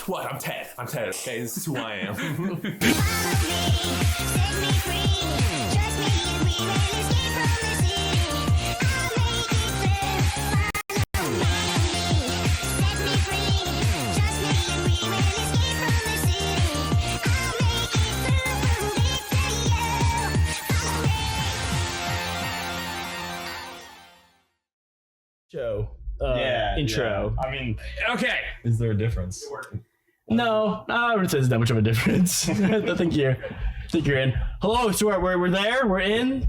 What? I'm Ted. Okay, this is who I am. Intro. I mean, Okay. is there a difference? No, I wouldn't say there's that much of a difference. I think you're in. Hello, so we're there. We're in.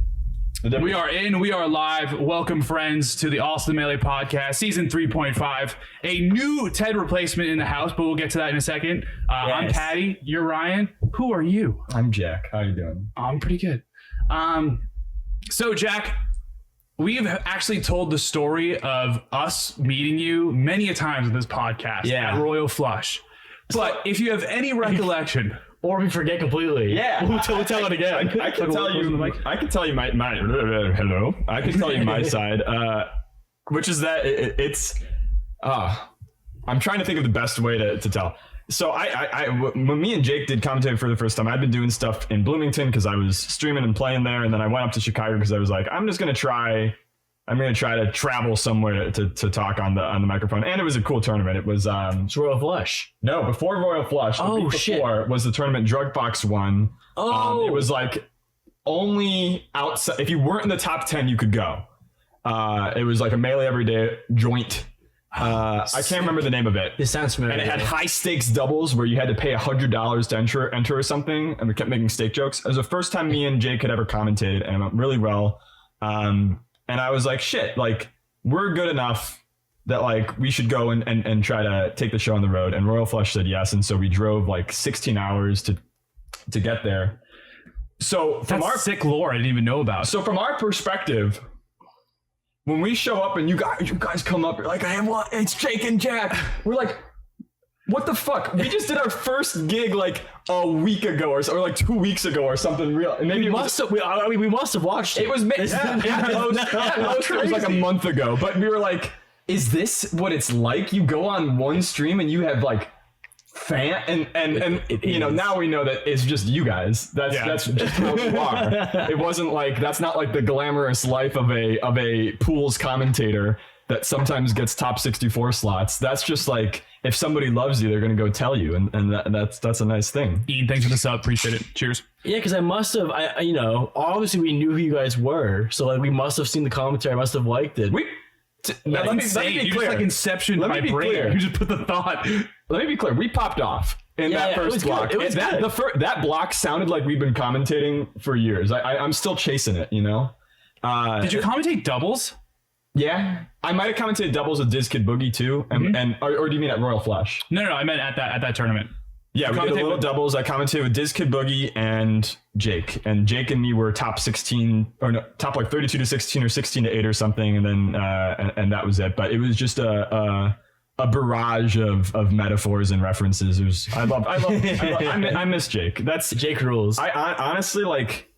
We are in. We are live. Welcome, friends, to the ALLSTON Melee podcast, season 3.5. A new Ted replacement in the house, but we'll get to that in a second. I'm Patty. You're Ryan. Who are you? I'm Jack. How you doing? I'm pretty good. So Jack, we've actually told the story of us meeting you many a times in this podcast at Royal Flush. But if you have any recollection, or we forget completely, we'll tell it again. I can tell you. I can tell you my hello. I can tell you my side, which is that it's. I'm trying to think of the best way to tell. So when me and Jake did commentating for the first time, I'd been doing stuff in Bloomington because I was streaming and playing there, and then I went up to Chicago because I was like, I'm going to try to travel somewhere to talk on the microphone. And it was a cool tournament. It was Royal Flush. No, before Royal Flush. The week before was the tournament Drugbox won. It was like only outside. If you weren't in the top 10, you could go. It was like a Melee Everyday joint. I can't remember the name of it. It sounds familiar. And it had high stakes doubles where you had to pay $100 to enter or something. And we kept making stake jokes. It was the first time me and Jake had ever commentated, and it went really well. And I was like, shit, like, we're good enough that, like, we should go and try to take the show on the road. And Royal Flush said yes. And so we drove like 16 hours to get there. So from our sick lore I didn't even know about. So from our perspective, when we show up and you guys come up, you're like, hey, what? It's Jake and Jack. We're like, what the fuck? We just did our first gig like a week ago or like 2 weeks ago or something real. And maybe we must have watched it. It was it was like a month ago. But we were like, is this what it's like? You go on one stream and you have like fan and you know, now we know that it's just you guys. That's just how you are. It wasn't like, that's not like the glamorous life of a pools commentator that sometimes gets top 64 slots. That's just like, if somebody loves you, they're going to go tell you. And that's a nice thing. Ian, thanks for the sub. Appreciate it. Cheers. Yeah, because I must have, obviously we knew who you guys were. So like we must have seen the commentary. I must have liked it. Let me be clear. You just like inception my brain. You just put the thought. Let me be clear. We popped off in that first block. It was good. That block sounded like we've been commentating for years. I'm still chasing it, you know? Did you commentate doubles? Yeah, I might have commentated doubles with Diz Kid Boogie too, or do you mean at Royal Flush? No, I meant at that tournament. Yeah, we did a little doubles. I commentated with Diz Kid Boogie and Jake, and me were top 16 or no, top like 32 to 16 or 16 to 8 or something, and then and that was it. But it was just a barrage of metaphors and references. I miss Jake. That's Jake rules. I honestly like.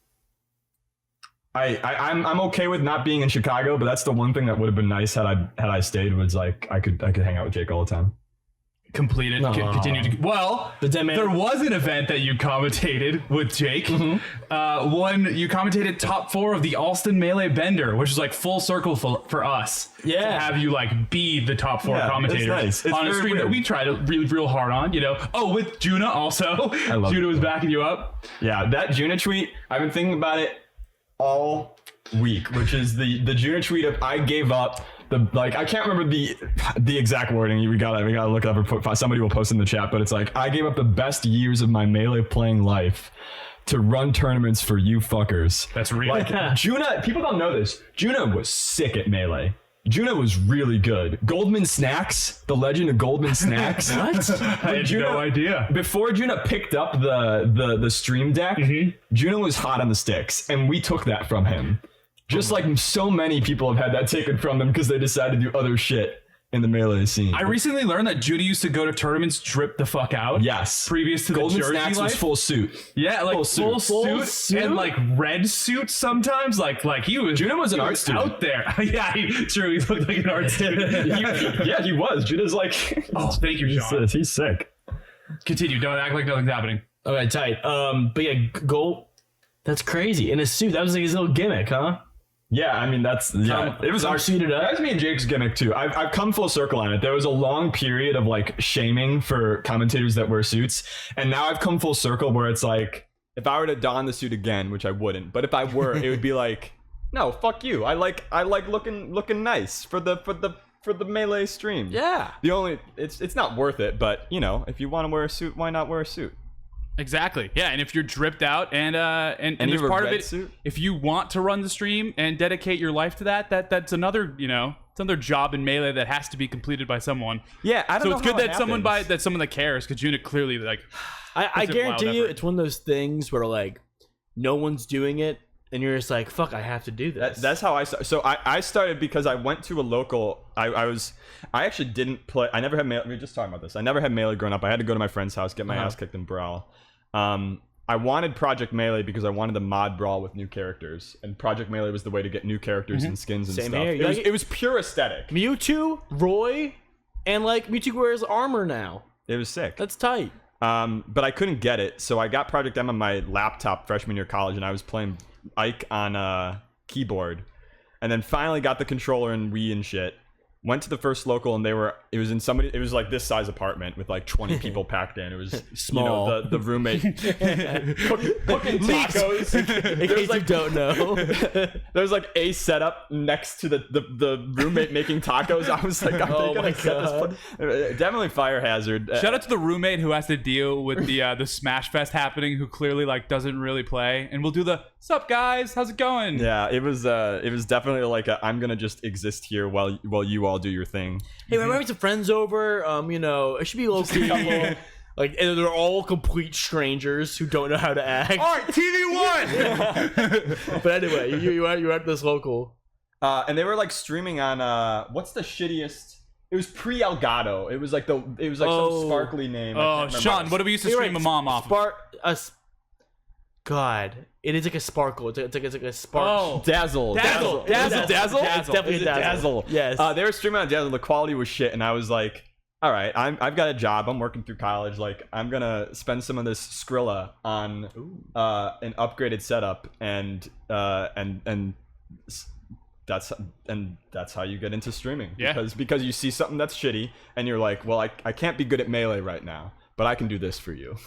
I'm okay with not being in Chicago, but that's the one thing that would have been nice had I stayed, was like I could hang out with Jake all the time. Completed. Continued. Well, there was an event that you commentated with Jake. One, you commentated top 4 of the ALLSTON Melee Bender, which is like full circle for us. Yeah, to have you like be the top 4 commentators nice. On a stream that we tried real hard on. You know, with Juna also. I love Juna was backing you up. Yeah, that Juna tweet. I've been thinking about it all week, which is the Juna tweet of I gave up I can't remember the exact wording. We gotta look it up, or somebody will post in the chat, but it's like, I gave up the best years of my Melee playing life to run tournaments for you fuckers. That's real. Like, Juna, people don't know this. Juna was sick at Melee. Juna was really good. Goldman Snacks, the legend of Goldman Snacks. What? I had no idea. Before Juna picked up the stream deck, Juna was hot on the sticks, and we took that from him. Just like so many people have had that taken from them because they decided to do other shit in the Melee scene. I recently learned that Judy used to go to tournaments dripped the fuck out. Yes. Previous to Goldman the Jersey Snacks life. was full suit. Yeah, like full Full suit and like red suit sometimes. Like he was. Juna was an art student. Out there. Yeah, true. He looked like an art student. Yeah, he was. Juna's like. Oh, thank you, Sean. He's sick. Continue. Don't act like nothing's happening. Okay, tight. But yeah, gold. That's crazy. In a suit, that was like his little gimmick, huh? Yeah, I mean it was our suited up. That was me and Jake's gimmick too. I've come full circle on it. There was a long period of like shaming for commentators that wear suits, and now I've come full circle where it's like if I were to don the suit again, which I wouldn't, but if I were, it would be like, no, fuck you. I like looking nice for the Melee stream. Yeah. The only it's not worth it, but you know, if you want to wear a suit, why not wear a suit? Exactly. Yeah, and if you're dripped out and you there's have a part of red it, suit? if you want to run the stream and dedicate your life to that's another, it's another job in Melee that has to be completed by someone. Yeah, I don't So know. it's good how that happens. someone that cares, because Juna clearly like. I It's a guarantee wild you, effort. it's one of those things where like no one's doing it, and you're just like, fuck, I have to do this. That's how I started. So I started because I went to a local. I actually didn't play. I never had Melee. We were just talking about this. I never had Melee growing up. I had to go to my friend's house, get my ass kicked in Brawl. I wanted Project Melee because I wanted to mod Brawl with new characters, and Project Melee was the way to get new characters and skins and Same stuff. here. It was pure aesthetic. Mewtwo, Roy, and like Mewtwo wears armor now. It was sick. That's tight. But I couldn't get it, so I got Project M on my laptop freshman year of college, and I was playing Ike on keyboard, and then finally got the controller and Wii and shit. Went to the first local, and it was like this size apartment with like 20 people packed in. It was Small. You know, the roommate cooking tacos. In case you don't know. There's like a setup next to the roommate making tacos. I was like, Oh my God. Definitely fire hazard. Shout out to the roommate who has to deal with the Smash Fest happening, who clearly like doesn't really play, and we'll do the "Sup guys, how's it going?" Yeah, it was definitely like I'm gonna just exist here while you all do your thing. Hey, we're having some friends over. It should be low key. Like, and they're all complete strangers who don't know how to act. All right, TV one. But anyway, you at this local. And they were like streaming on what's the shittiest? It was pre-Elgato. It was like some sparkly name. Oh, Sean, what do we used to stream a mom off of? God, it is like a sparkle. It's like a spark. Oh, Dazzle. Dazzle. Dazzle. Dazzle. It's definitely Is it Dazzle. Yes. They were streaming on Dazzle. The quality was shit, and I was like, all right, I've got a job. I'm working through college. Like, I'm gonna spend some of this Skrilla on an upgraded setup, and that's how you get into streaming. Yeah. Because you see something that's shitty, and you're like, well, I can't be good at Melee right now, but I can do this for you.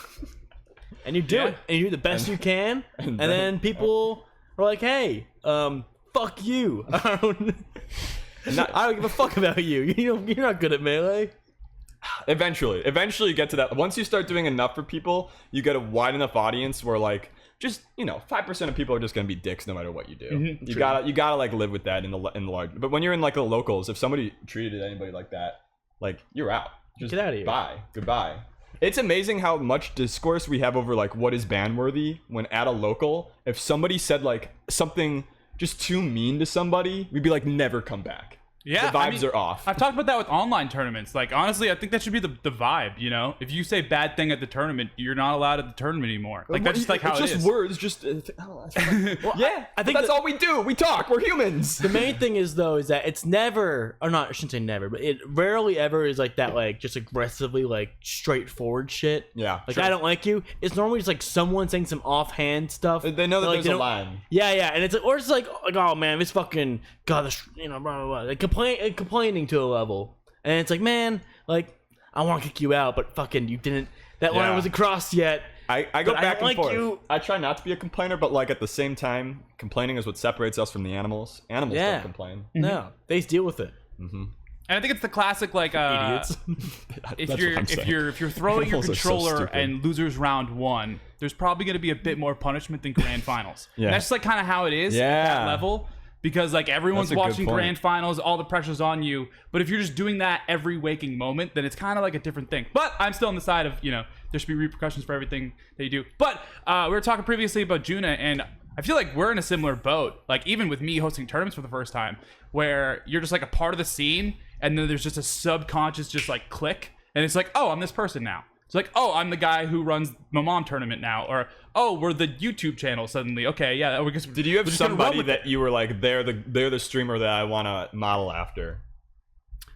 And you do it, and you do the best you can, and then people are like, "Hey, fuck you! I don't give a fuck about you. You're not good at Melee." Eventually you get to that. Once you start doing enough for people, you get a wide enough audience where like just 5% of people are just gonna be dicks no matter what you do. Mm-hmm. You gotta like live with that in the large. But when you're in like the locals, if somebody treated anybody like that, like you're out. Just Get out of here. Bye. Goodbye. It's amazing how much discourse we have over like what is ban worthy when at a local. If somebody said like something just too mean to somebody, we'd be like, never come back. yeah. The vibes are off. I've talked about that with online tournaments. Like, honestly, I think that should be the vibe. If you say bad thing at the tournament, you're not allowed at the tournament anymore. Like, that's just like how it's it just is. words. Just yeah. I think that's all we do. We talk. We're humans. The main thing is though is that it's never, or not, I shouldn't say never, but it rarely ever is like that, like just aggressively like straightforward shit. Yeah, Like sure. I don't like you. It's normally just like someone saying some offhand stuff. They know that like, there's you a know- line. Yeah, and it's like, or it's like oh man, this fucking god, this, blah blah blah, like complaining to a level, and it's like, man, like I want to kick you out, but fucking you didn't. That line Yeah. wasn't crossed yet. I go But I back don't and like forth. you. I try not to be a complainer, but like at the same time, complaining is what separates us from the animals. Animals Yeah. don't complain. No, they deal with it. And I think it's the classic like Idiots. if That's you're what I'm if saying. you're throwing your Animals are so controller stupid. and losers round 1, there's probably going to be a bit more punishment than grand finals. Yeah. And that's just like kind of how it is at Yeah. that level. because like everyone's That's a good watching point. grand finals, all the pressure's on you. But if you're just doing that every waking moment, then it's kind of like a different thing. But I'm still on the side of, you know, there should be repercussions for everything that you do. But we were talking previously about Juna, and I feel like we're in a similar boat. Like even with me hosting tournaments for the first time, where you're just like a part of the scene, and then there's just a subconscious just like click, and it's like, oh, I'm this person now. It's like, oh, I'm the guy who runs my mom tournament now, or oh, we're the YouTube channel suddenly. Okay, yeah. We're just, Did you have we're just gonna run somebody with that it. you were like, they're the streamer that I want to model after,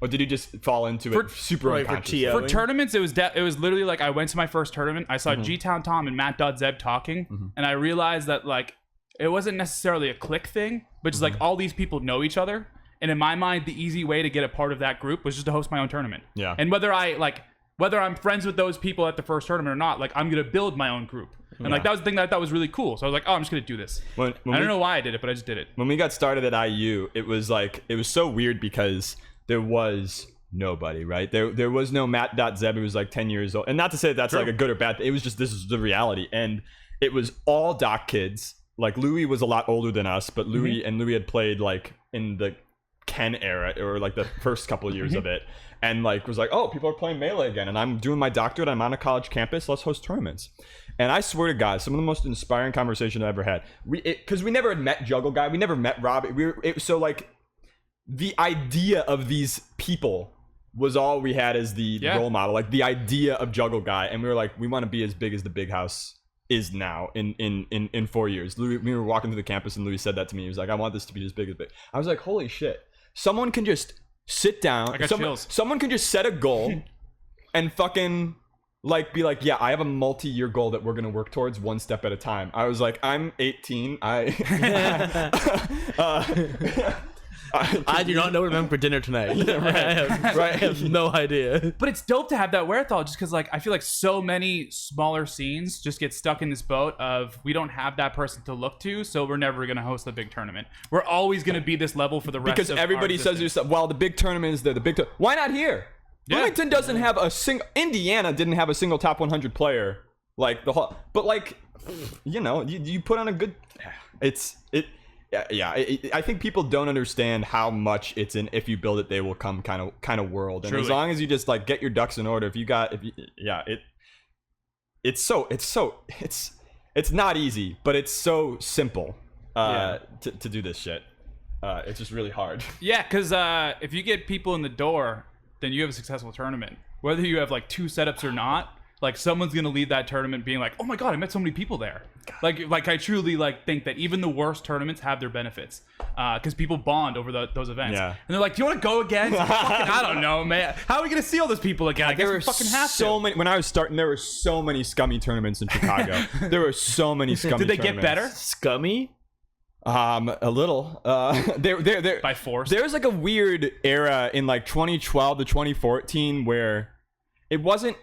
or did you just fall into it super right, for unconsciously? TO. For tournaments, it was literally like I went to my first tournament. I saw G-Town Tom and Matt.Zeb talking, and I realized that like it wasn't necessarily a click thing, but just like all these people know each other. And in my mind, the easy way to get a part of that group was just to host my own tournament. Yeah. And whether I'm friends with those people at the first tournament or not, like I'm gonna build my own group. And like that was the thing that I thought was really cool. So I was like, oh, I'm just gonna do this. When I don't know why I did it, but I just did it. When we got started at IU, it was so weird because there was nobody, right? There was no Matt.Zeb. It was like 10 years old. And not to say that's like a good or bad thing. It was just, this is the reality. And it was all doc kids. Like Louis was a lot older than us, but Louis had played like in the Ken era, or like the first couple of years of it. And like was like, oh, people are playing Melee again, and I'm doing my doctorate. I'm on a college campus. Let's host tournaments. And I swear to God, some of the most inspiring conversation I ever had. Because we never had met Juggle Guy, we never met Rob. So like the idea of these people was all we had as the role model. Like the idea of Juggle Guy, and we were like, we want to be as big as the Big House is now in 4 years. Louis, we were walking through the campus, and Louis said that to me. He was like, I want this to be as big as big. I was like, holy shit! Someone can just sit down. Someone can just set a goal and fucking like be like, yeah, I have a multi-year goal that we're gonna work towards one step at a time. I was like, I'm 18. I do not know what I'm having for dinner tonight. I have no idea. But it's dope to have that wherewithal, just because like I feel like so many smaller scenes just get stuck in this boat of we don't have that person to look to, so we're never gonna host the big tournament. We're always gonna be this level for the rest. Because of everybody says there's, well, the big tournament is there. The big why not here? Yeah. Bloomington doesn't have a single. Indiana didn't have a single top 100 player like the whole. But like, you know, you put on a good. I think people don't understand how much it's in. If you build it, they will come kind of world. And Truly. as long as you just like get your ducks in order, it's not easy, but it's so simple to do this shit. It's just really hard. Yeah, because if you get people in the door, then you have a successful tournament. Whether you have like 2 setups or not, like someone's gonna leave that tournament being like, oh my god, I met so many people there. Like I truly like think that even the worst tournaments have their benefits, because people bond over those events. Yeah. And they're like, do you want to go again? Fucking, I don't know, man. How are we gonna see all those people again? I guess we fucking have so many. When I was starting, there were so many scummy tournaments in Chicago. There were so many scummy. Did they get better? Scummy? A little. There By force. There's like a weird era in like 2012 to 2014 where it wasn't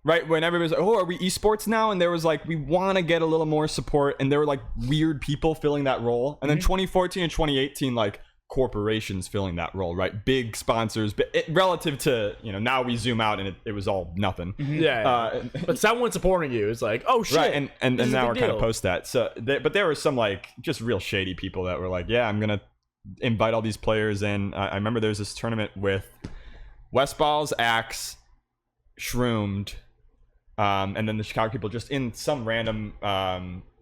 right when everybody was like, oh, are we esports now? And there was like, we want to get a little more support, and there were like weird people filling that role. And then 2014 and 2018, like corporations filling that role, right? Big sponsors, but relative to, you know, now we zoom out and it was all nothing. Yeah. But someone supporting you is like, oh shit. Right, and now we're kind of post that. So, but there were some like just real shady people that were like, yeah, I'm gonna invite all these players in. I remember there was this tournament with Westballs, Axe, Shroomed, and then the Chicago people just in some random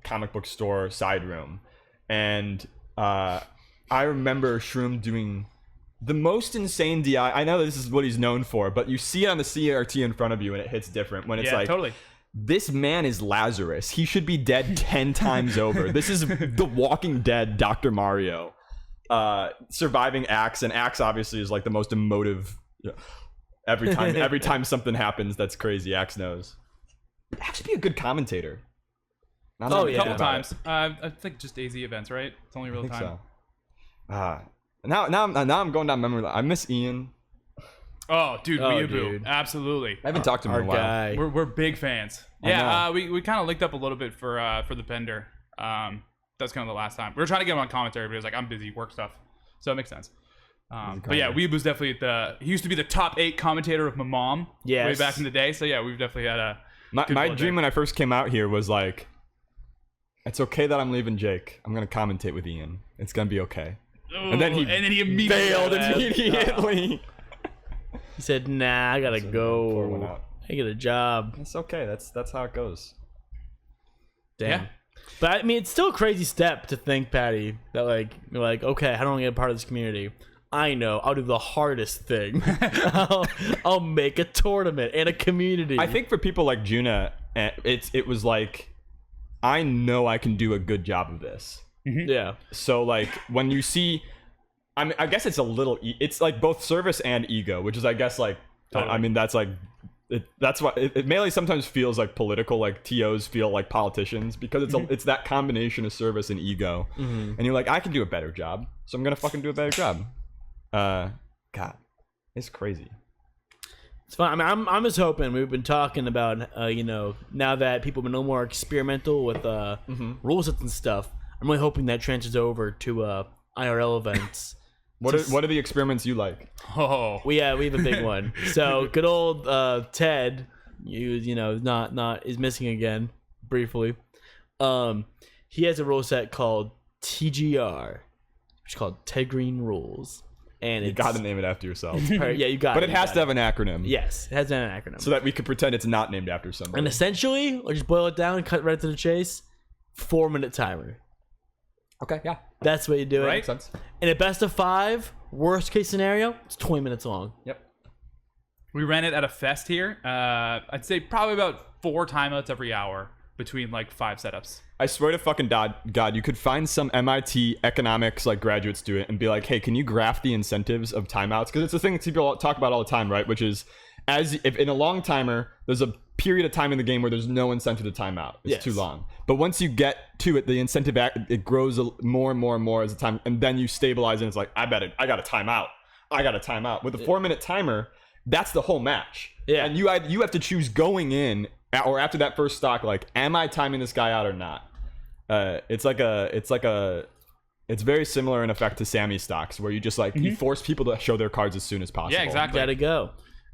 comic book store side room. And I remember Shroom doing the most insane DI. I know this is what he's known for, but you see it on the CRT in front of you and it hits different when it's like, totally. This man is Lazarus. He should be dead 10 times over. This is the Walking Dead Dr. Mario surviving Axe, and Axe obviously is like the most emotive. Every time something happens that's crazy, Axe knows. Axe would be a good commentator. A couple times. I think just AZ events, right? It's only real time. So. Now I'm going down memory lane. I miss Ian. Oh, dude, Weeaboo. Dude. Absolutely. I haven't talked to him in a while. Guy. We're big fans. Yeah, we kind of linked up a little bit for the Bender. That's kind of the last time. We were trying to get him on commentary, but he was like, I'm busy, work stuff. So it makes sense. But yeah, Weeaboo's definitely he used to be the top 8 commentator of my mom way back in the day. So yeah, we've definitely had a my dream when I first came out here was like, It's okay that I'm leaving Jake. I'm gonna commentate with Ian. It's gonna be okay. Ooh, And then he immediately bailed immediately. He said, "Nah, I gotta Pour one go. out. I get a job." It's okay. That's how it goes. Damn. Yeah. But I mean, it's still a crazy step to think, Patty, that you're like, okay, how do I get a part of this community? I know, I'll do the hardest thing. I'll make a tournament and a community. I think for people like Juna, it was like, I know I can do a good job of this. Yeah. So like when you see, I guess it's a little, it's like both service and ego, which is I guess like, Totally. I mean that's like, that's why Melee sometimes feels like political, like TOs feel like politicians because it's that combination of service and ego, and you're like, I can do a better job, so I'm gonna fucking do a better job. God, it's crazy. It's fun. I mean, I'm just hoping. We've been talking about, now that people have been a little more experimental with rule sets and stuff. I'm really hoping that transfers over to IRL events. What are the experiments you like? Oh, We have a big one. So good old Ted, is missing again briefly. He has a rule set called TGR, which is called Ted Green Rules, and You gotta name it after yourself. yeah, you got But it. it has to have an acronym. Yes, it has an acronym. So that we could pretend it's not named after somebody. And essentially, I'll just boil it down and cut right to the chase. 4-minute timer. Okay, yeah. That's the way you do it. Right. Makes sense. In a best of 5, worst case scenario, it's 20 minutes long. Yep. we ran it at a fest here. I'd say probably about 4 timeouts every hour between like 5 setups. I swear to fucking God, you could find some MIT economics like graduates do it and be like, hey, can you graph the incentives of timeouts? Because it's a thing that people talk about all the time, right? Which is, if in a long timer, there's a period of time in the game where there's no incentive to timeout. It's too long. But once you get to it, the incentive it grows more and more and more as the time, and then you stabilize and it's like, I got a timeout. I got a timeout. With a 4-minute timer, that's the whole match. Yeah. And you have to choose going in or after that first stock, like, am I timing this guy out or not? It's very similar in effect to Sammy stocks, where you just like you force people to show their cards as soon as possible. Yeah, exactly. Gotta go.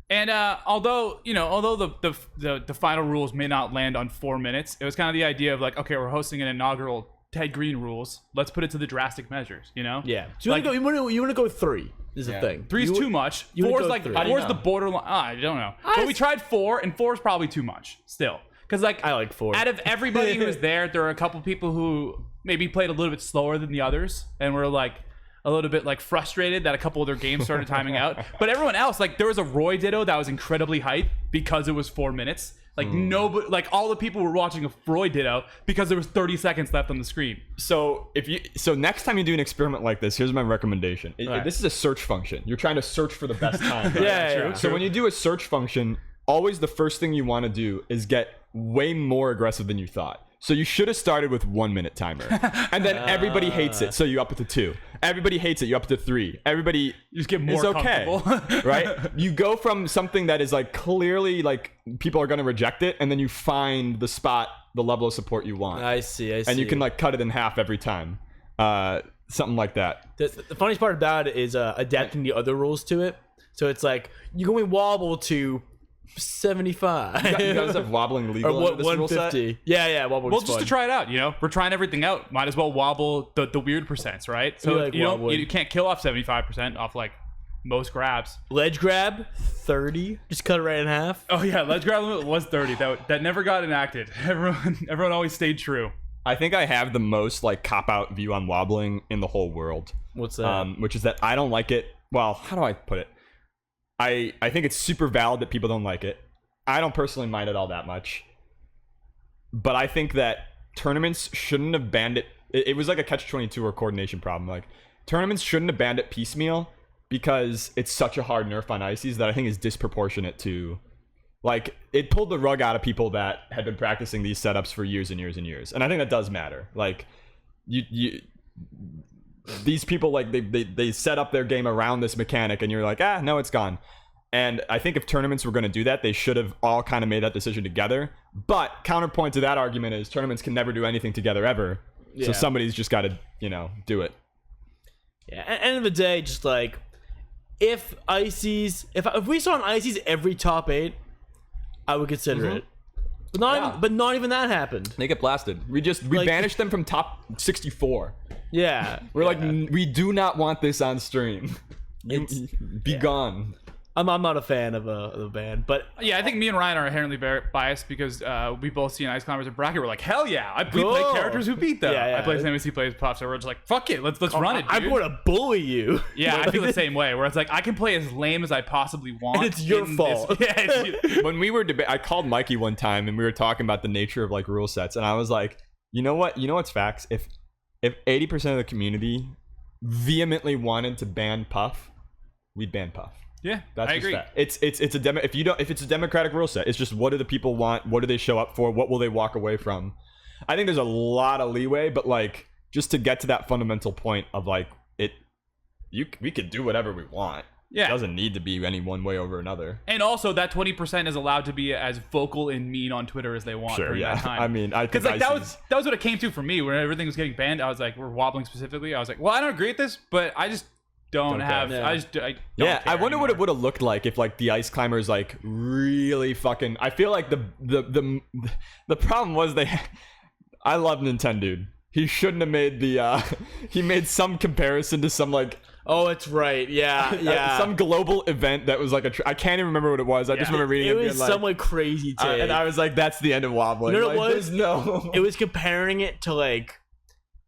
And although the final rules may not land on 4 minutes, it was kind of the idea of like, okay, we're hosting an inaugural Ted Green rules. Let's put it to the drastic measures, Yeah. So you want to go 3 is the thing. 3's too much. you wanna 4's go like 3. 4's the borderline. I don't know. But we tried 4, and 4 is probably too much still. Because like I like 4. Out of everybody who was there were a couple people who maybe played a little bit slower than the others, and were like a little bit like frustrated that a couple of their games started timing out. But everyone else, like there was a Roy Ditto that was incredibly hyped because it was 4 minutes. Like nobody, like all the people were watching a Roy Ditto because there was 30 seconds left on the screen. So next time you do an experiment like this, here's my recommendation. This is a search function. You're trying to search for the best time. Right? Yeah. So when you do a search function, always the first thing you want to do is get way more aggressive than you thought. So you should have started with 1-minute timer, and then everybody hates it, so you up it to 2. Everybody hates it, you up it to 3. Everybody You just get more okay, comfortable. right? You go from something that is like clearly like people are going to reject it, and then you find the spot, the level of support you want. I see. And you can like cut it in half every time, something like that. The funniest part about it is adapting the other rules to it. So it's like you're going wobble to 75. You guys have wobbling legal or under this rule set? 150. Yeah, wobble. Well, just to try it out, we're trying everything out. Might as well wobble the weird percents, right? So like wobbling. you can't kill off 75% off like most grabs. Ledge grab 30. Just cut it right in half. Oh yeah, ledge grab limit was 30. That never got enacted. Everyone always stayed true. I think I have the most like cop-out view on wobbling in the whole world. What's that? Which is that I don't like it. Well, how do I put it? I think it's super valid that people don't like it. I don't personally mind it all that much. But I think that tournaments shouldn't have banned it. It was like a catch-22 or coordination problem. Like, tournaments shouldn't have banned it piecemeal because it's such a hard nerf on Ices that I think is disproportionate to... Like, it pulled the rug out of people that had been practicing these setups for years and years and years. And I think that does matter. Like, these people, like, they set up their game around this mechanic, and you're like, no, it's gone. And I think if tournaments were going to do that, they should have all kind of made that decision together. But counterpoint to that argument is tournaments can never do anything together ever. Yeah. So somebody's just got to, do it. Yeah, at the end of the day, just like, if Ices... If we saw an Ices every top 8, I would consider it. But not even that happened. They get blasted. We banished them from top 64. Yeah. We're like, we do not want this on stream. Be gone. I'm not a fan of the band, but yeah, I think me and Ryan are inherently very biased because we both see an Ice Climbers and Bracket. We're like, hell yeah, we play characters who beat them. Yeah. I play Sam, he plays Puff, so we're just like, fuck it, let's run it, dude. I'm going to bully you. Yeah, I feel the same way. Where it's like I can play as lame as I possibly want. And it's your fault. When we were I called Mikey one time and we were talking about the nature of like rule sets, and I was like, you know what's facts? If 80% of the community vehemently wanted to ban Puff, we'd ban Puff. Yeah, that's I agree. Fact. It's a if it's a democratic rule set, it's just what do the people want? What do they show up for? What will they walk away from? I think there's a lot of leeway, but like just to get to that fundamental point of like we could do whatever we want. Yeah, it doesn't need to be any one way over another. And also that 20% is allowed to be as vocal and mean on Twitter as they want. Sure, during that time. I mean, because like that was what it came to for me when everything was getting banned. I was like, we're wobbling specifically. I was like, well, I don't agree with this, but I just don't have. Yeah. I don't I wonder anymore. what it would have looked like if like the Ice Climbers like really fucking. I feel like the problem was I love Nintendo, dude. He shouldn't have made he made some comparison to some like. Oh, it's right. Yeah. Some global event that was like I can't even remember what it was. I just remember reading it. It was some like crazy take. And I was like, that's the end of wobbling. You know what like, it was? No. It was comparing it to like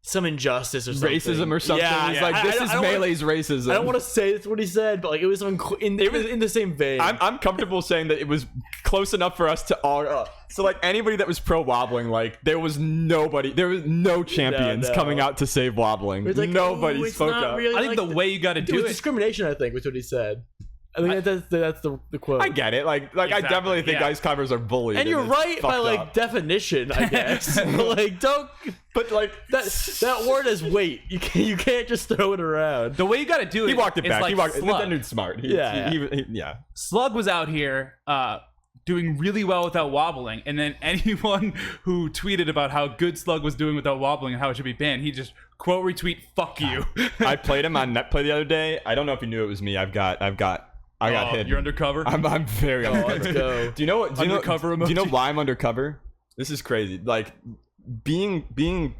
some injustice or something. Racism or something. Yeah, He's like, this is Melee's racism. I don't want to say that's what he said, but like it was in the same vein. I'm comfortable saying that it was close enough for us to all. So like anybody that was pro wobbling, like there was no champions coming out to save wobbling. Like, nobody spoke up. I think the way you got to do it was it. discrimination. I think was what he said. I think that's the quote. I get it. Like exactly, I definitely think Ice Climbers are bullied. And you're right by like definition, I guess. Like don't. But like that word has weight. You can't just throw it around. The way you got to do it. He walked it back. Like he walked. Slug. That dude's smart. Yeah. Slug was out here doing really well without wobbling, and then anyone who tweeted about how good Slug was doing without wobbling and how it should be banned, he just quote retweet "fuck you." I played him on Netplay the other day. I don't know if you knew it was me. I got hit. You're undercover. I'm very undercover. Let's go. Do you know what? Do you know why I'm undercover? This is crazy. Like being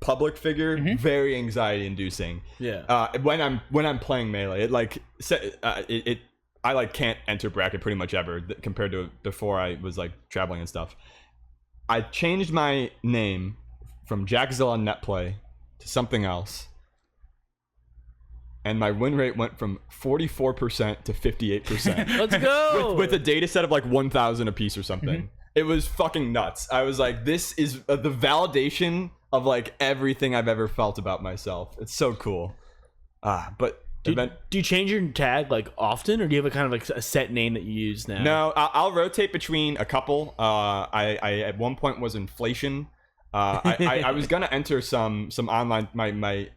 public figure, very anxiety inducing. Yeah. When I'm playing Melee, I like can't enter bracket pretty much ever compared to before I was like traveling and stuff. I changed my name from Jackzilla on Netplay to something else. And my win rate went from 44% to 58%. Let's go. With a data set of like 1,000 a piece or something. It was fucking nuts. I was like, this is the validation of like everything I've ever felt about myself. It's so cool. But do you change your tag like often, or do you have a kind of like a set name that you use now? No, I'll rotate between a couple. I at one point was inflation. I was gonna enter some online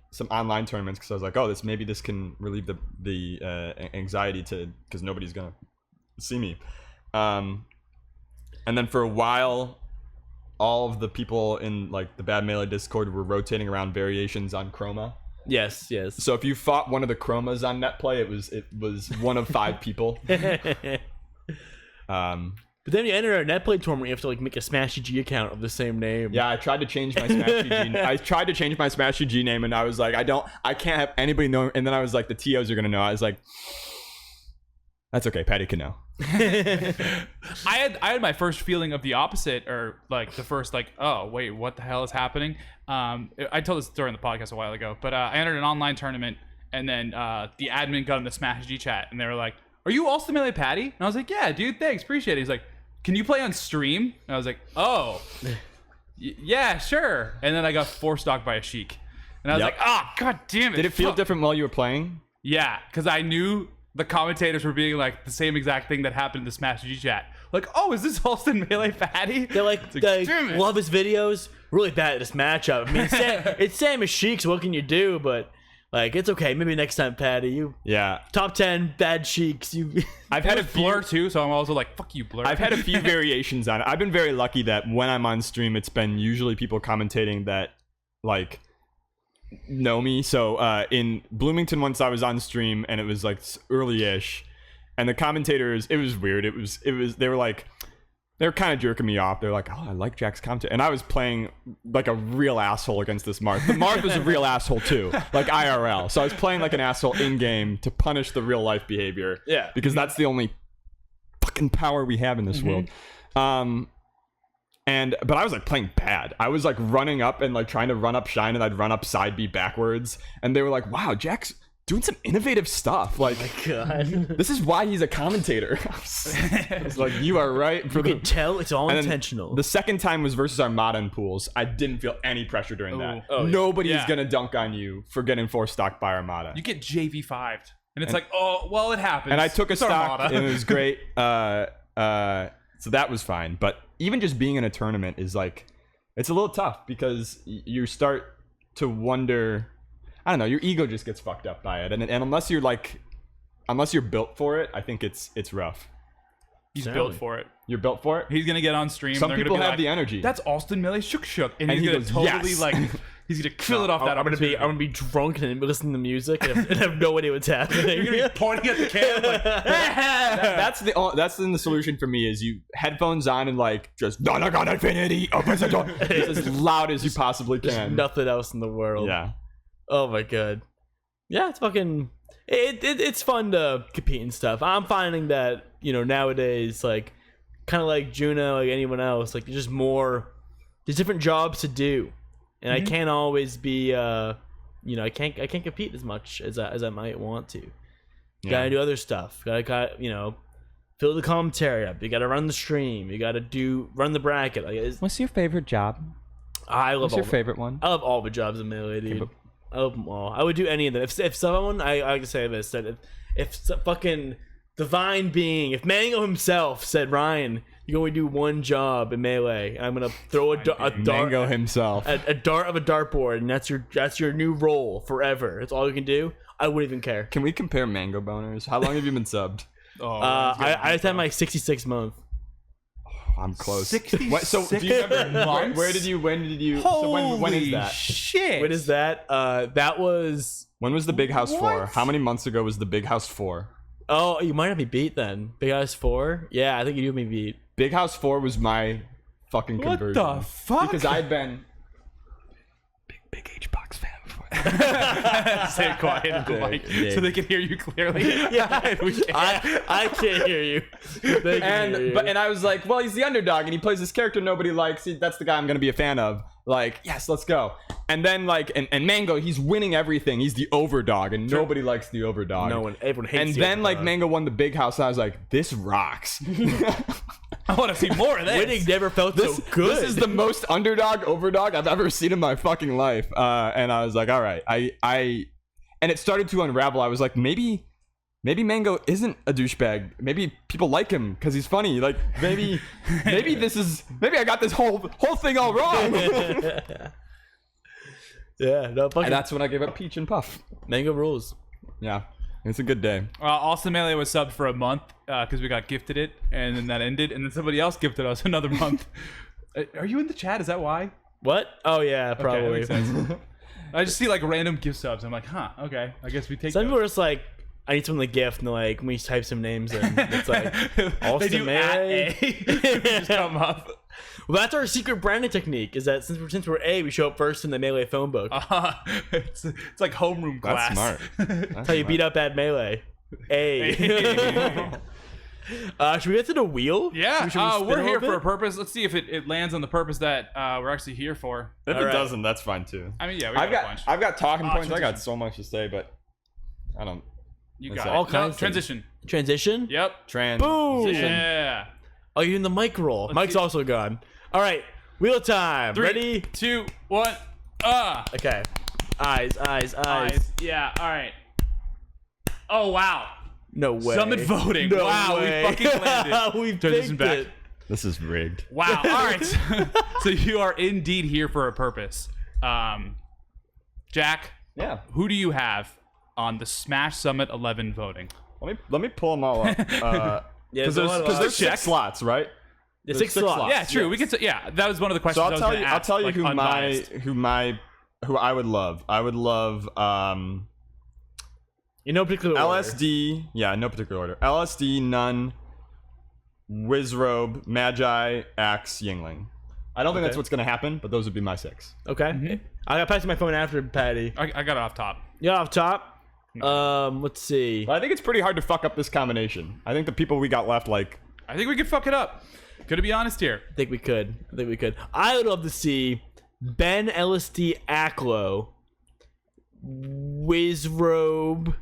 some online tournaments because I was like, oh, this can relieve the anxiety because nobody's gonna see me. And then for a while, all of the people in like the Bad Melee Discord were rotating around variations on Chroma. Yes. So if you fought one of the Chromas on Netplay, it was one of 5 people. But then you enter a Netplay tournament, you have to like make a Smash GG account of the same name. Yeah, I tried to change my Smash GG name, and I was like, I can't have anybody know. And then I was like, the TOs are gonna know. I was like, that's okay, Patty can know. I had my first feeling of the opposite, or like the first like, oh wait, what the hell is happening? I told this during the podcast a while ago, but I entered an online tournament, and then the admin got in the Smash G chat, and they were like, "Are you ALLSTON Melee Patty?" And I was like, "Yeah, dude, thanks, appreciate it." He's like, "Can you play on stream?" And I was like, "Oh, yeah, sure." And then I got force docked by a Sheik, and I was like, "Ah, god damn it!" Did it feel different while you were playing? Yeah, because I knew the commentators were being like the same exact thing that happened in the Smash G chat. Like, oh, is this ALLSTON Melee Patty? They're like, they love his videos. Really bad at this matchup. I mean, it's Sam and Sheik, so what can you do? But like, it's okay. Maybe next time, Patty. Top 10 bad Sheiks. I've had a Blur too, so I'm also like, fuck you, Blur. I've had a few variations on it. I've been very lucky that when I'm on stream, it's been usually people commentating that like know me. So in Bloomington once I was on stream and it was like early-ish, and the commentators, it was weird. It was they were like, They're kind of jerking me off. They're like, oh, I like Jack's commentary. And I was playing like a real asshole against this Marth. The Marth was a real asshole too, like IRL. So I was playing like an asshole in-game to punish the real life behavior. Yeah. Because that's the only fucking power we have in this world. But I was like playing bad. I was like running up and like trying to run up Shine, and I'd run up side B backwards. And they were like, wow, Jack's doing some innovative stuff. Like, God. this is why he's a commentator. I was like, you are right. You can tell it's all And then intentional. The second time was versus Armada in pools. I didn't feel any pressure during that. Oh, yeah. Nobody's Yeah. gonna dunk on you for getting 4-stocked by Armada. You get JV5'd. And it's like, oh, well, it happens. And I took a It's stock, Armada. and it was great. So that was fine. But even just being in a tournament is like, it's a little tough because you start to wonder. I don't know. Your ego just gets fucked up by it, and unless you're built for it, I think it's rough. He's Certainly. built for it. You're built for it. He's going to get on stream. Some and they're people gonna be have like, the energy. That's Alston Melee shook. And And he's he going to goes, totally "Yes." like, he's going to kill it off that I'm gonna be drunk and listening to music and have no idea what's happening. You're going to be pointing at the camera like, That's the solution for me is you headphones on and like just Donagon Infinity opens the door as loud as you possibly can. Nothing else in the world. Yeah. Oh my god. Yeah, it's fucking. It's fun to compete and stuff. I'm finding that nowadays, like, kind of like Juno, like anyone else, like there's different jobs to do, and I can't always be, I can't compete as much as I might want to. You gotta do other stuff. Gotta fill the commentary up. You gotta run the stream. You gotta run the bracket. Like, What's your favorite job? I love What's your favorite one? I love all the jobs in Melee, dude. I love them all. I would do any of them. If someone, I could say this, that if fucking divine being, if Mango himself said, Ryan, you can only do one job in Melee, and I'm gonna throw a dart, Mango himself. a dart of a dartboard, and that's your new role forever. That's all you can do. I wouldn't even care. Can we compare Mango boners? How long have you been subbed? I just had my 66 month. I'm close. 66 So do you remember months? when did you so when is that? Shit. When is that? That was. When was the Big House 4? How many months ago was the Big House 4? Oh, you might have me beat then. Big House 4? Yeah, I think you do have me beat. Big House 4 was my fucking What conversion. the fuck? Because I'd been big H-Box fan before. Say it quiet into the mic so they can hear you clearly. Yeah, We can't. I can't hear you. They can hear you. And I was like, well, he's the underdog and he plays this character nobody likes. That's the guy I'm gonna be a fan of. Like, yes, let's go. And then like, and Mango, he's winning everything. He's the overdog, and nobody likes the overdog. Everyone hates. And the then like overdog. Mango won the Big House, and I was like, this rocks. I want to see more of this. winning never felt so good. This is the most underdog overdog I've ever seen in my fucking life. And I was like, all right, and it started to unravel. I was like, maybe Mango isn't a douchebag. Maybe people like him because he's funny. Like maybe I got this whole thing all wrong. Yeah, no fucking And that's when I gave up Peach and Puff. Mango rules. Yeah, it's a good day. Alston Melee was subbed for a month because we got gifted it, and then that ended, and then somebody else gifted us another month. Are you in the chat? Is that why? What? Oh yeah, Okay, probably. that makes sense. I just see like random gift subs. I'm like, huh, okay. I guess we take Some those. people are just like, I need someone to gift, and they're like, when you type some names in, it's like, They Alston do Melee. at A. Just come up. Well, that's our secret branding technique. Is that since we're A, we show up first in the Melee phone book. It's like homeroom class. That's smart. That's how you beat up bad Melee. A. Should we get to the wheel? Yeah, Should we spin we're a here little for a bit? purpose. Let's see if it lands on the purpose that we're actually here for. If All it right. doesn't, that's fine too. I mean, yeah, we got a bunch. I've got talking points. I got transition. so much to say, but I don't. You What's got that? All it. kinds of transition. Transition? Yep. Boom! Yeah. Oh, you're in the mic roll. Mike's see. also gone. All right, wheel time. 3, Ready? 2, 1. Okay. Eyes. Eyes. Yeah. All right. Oh wow. No way. Summit voting. No Wow, we way. fucking landed. We've Transition baked back. it. This is rigged. Wow. All right. So you are indeed here for a purpose. Jack, Yeah. who do you have on the Smash Summit 11 voting? Let me pull them all up. Yeah, Because there's a lot of there's check. 6 slots, right? The there's 6 6 slots. slots. Yeah, true. Yes. We can say, yeah, that was one of the questions So I was going to ask. I'll tell you like, who unbiased. who I would love. I would love In no particular order. LSD. Yeah, no particular order. LSD, Nun, Wizrobe, Magi, Axe, Yingling. I don't think that's what's going to happen, but those would be my 6. Okay. I got to pass you my phone after, Patty. I got it off top. You got off top? Let's see. But I think it's pretty hard to fuck up this combination. I think the people we got left, like... I think we could fuck it up. Gonna be honest here. I think we could. I would love to see Ben, LSD, Acklo, Wizrobe.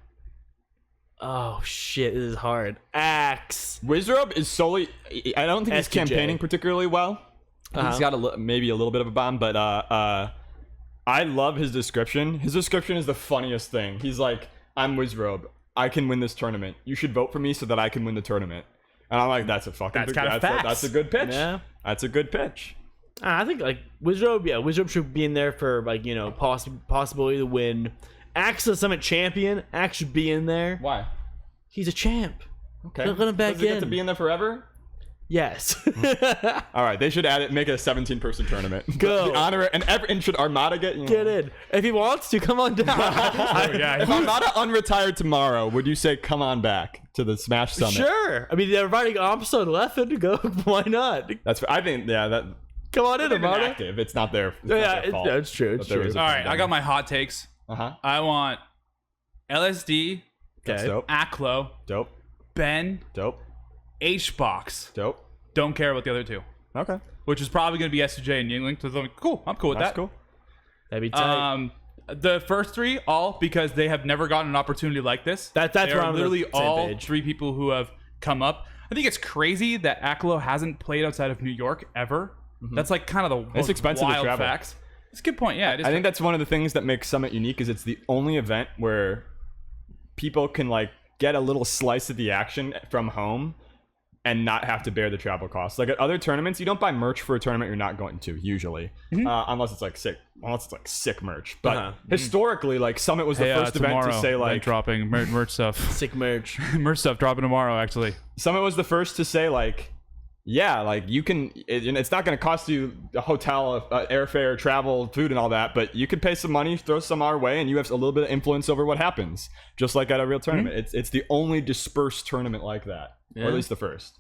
Oh shit, this is hard. Axe. Wizrobe is solely... I don't think he's STJ. campaigning particularly well. He's got maybe a little bit of a bomb, but I love his description. His description is the funniest thing. He's like, I'm Wizrobe. I can win this tournament. You should vote for me so that I can win the tournament. And I'm like, that's a fucking... That's a good pitch. Yeah. That's a good pitch. I think like Wizrobe should be in there for like, you know, possibility to win. Axe is Summit champion. Axe should be in there. Why? He's a champ. Okay. They're gonna back Does he in. get to be in there forever? Yes. All right, they should add it. Make it a 17-person tournament. Go. The honor and should Armada get? You know. Get in if he wants to. Come on down. If Armada unretired tomorrow, would you say come on back to the Smash Summit? Sure. I mean, they're inviting Opso left to go. Why not? I think that. Come on in, They've been Armada. active. It's not their. It's not their fault. It's true. It's But there true. was a All right, I pandemic. got my hot takes. I want LSD, That's Okay. dope. Acklo, Dope. Ben, Dope. H-Box. Dope. Don't care about the other 2. Okay. Which is probably going to be SJ and Yingling. So I'm cool. I'm cool with That's that. cool. That'd be tight. The first 3, all because they have never gotten an opportunity like this. That's they where are I'm on the literally same all page. 3 people who have come up. I think it's crazy that Acklo hasn't played outside of New York ever. That's like kind of the most expensive to wild travel. facts. It's a good point. Yeah, it is. I think that's one of the things that makes Summit unique is it's the only event where people can like get a little slice of the action from home and not have to bear the travel costs. Like at other tournaments, you don't buy merch for a tournament you're not going to usually, unless it's like sick merch. But historically, like Summit was the first event to say like dropping merch stuff. Sick merch. Merch stuff dropping tomorrow. Actually, Summit was the first to say like, yeah, like you can. It's not going to cost you a hotel, airfare, travel, food, and all that. But you could pay some money, throw some our way, and you have a little bit of influence over what happens, just like at a real tournament. It's the only dispersed tournament like that, or at least the first.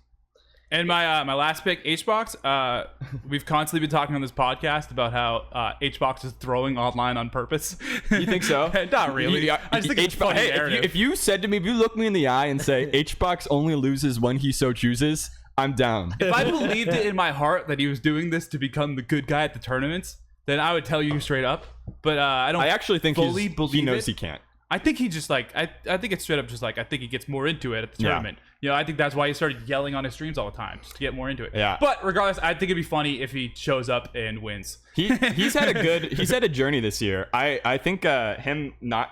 And my last pick, H-Box. We've constantly been talking on this podcast about how H-Box is throwing online on purpose. You think so? Not really. I just think it's a funny narrative. If you said to me, if you look me in the eye and say H-Box only loses when he so chooses, I'm down. If I believed it in my heart that he was doing this to become the good guy at the tournaments, then I would tell you straight up. But I don't. I actually think fully he believe knows it. he can't. I think he just like I think it's straight up just like I think he gets more into it at the tournament. You know, I think that's why he started yelling on his streams all the time, just to get more into it. Yeah. But regardless, I think it'd be funny if he shows up and wins. He's had a journey this year. I think him not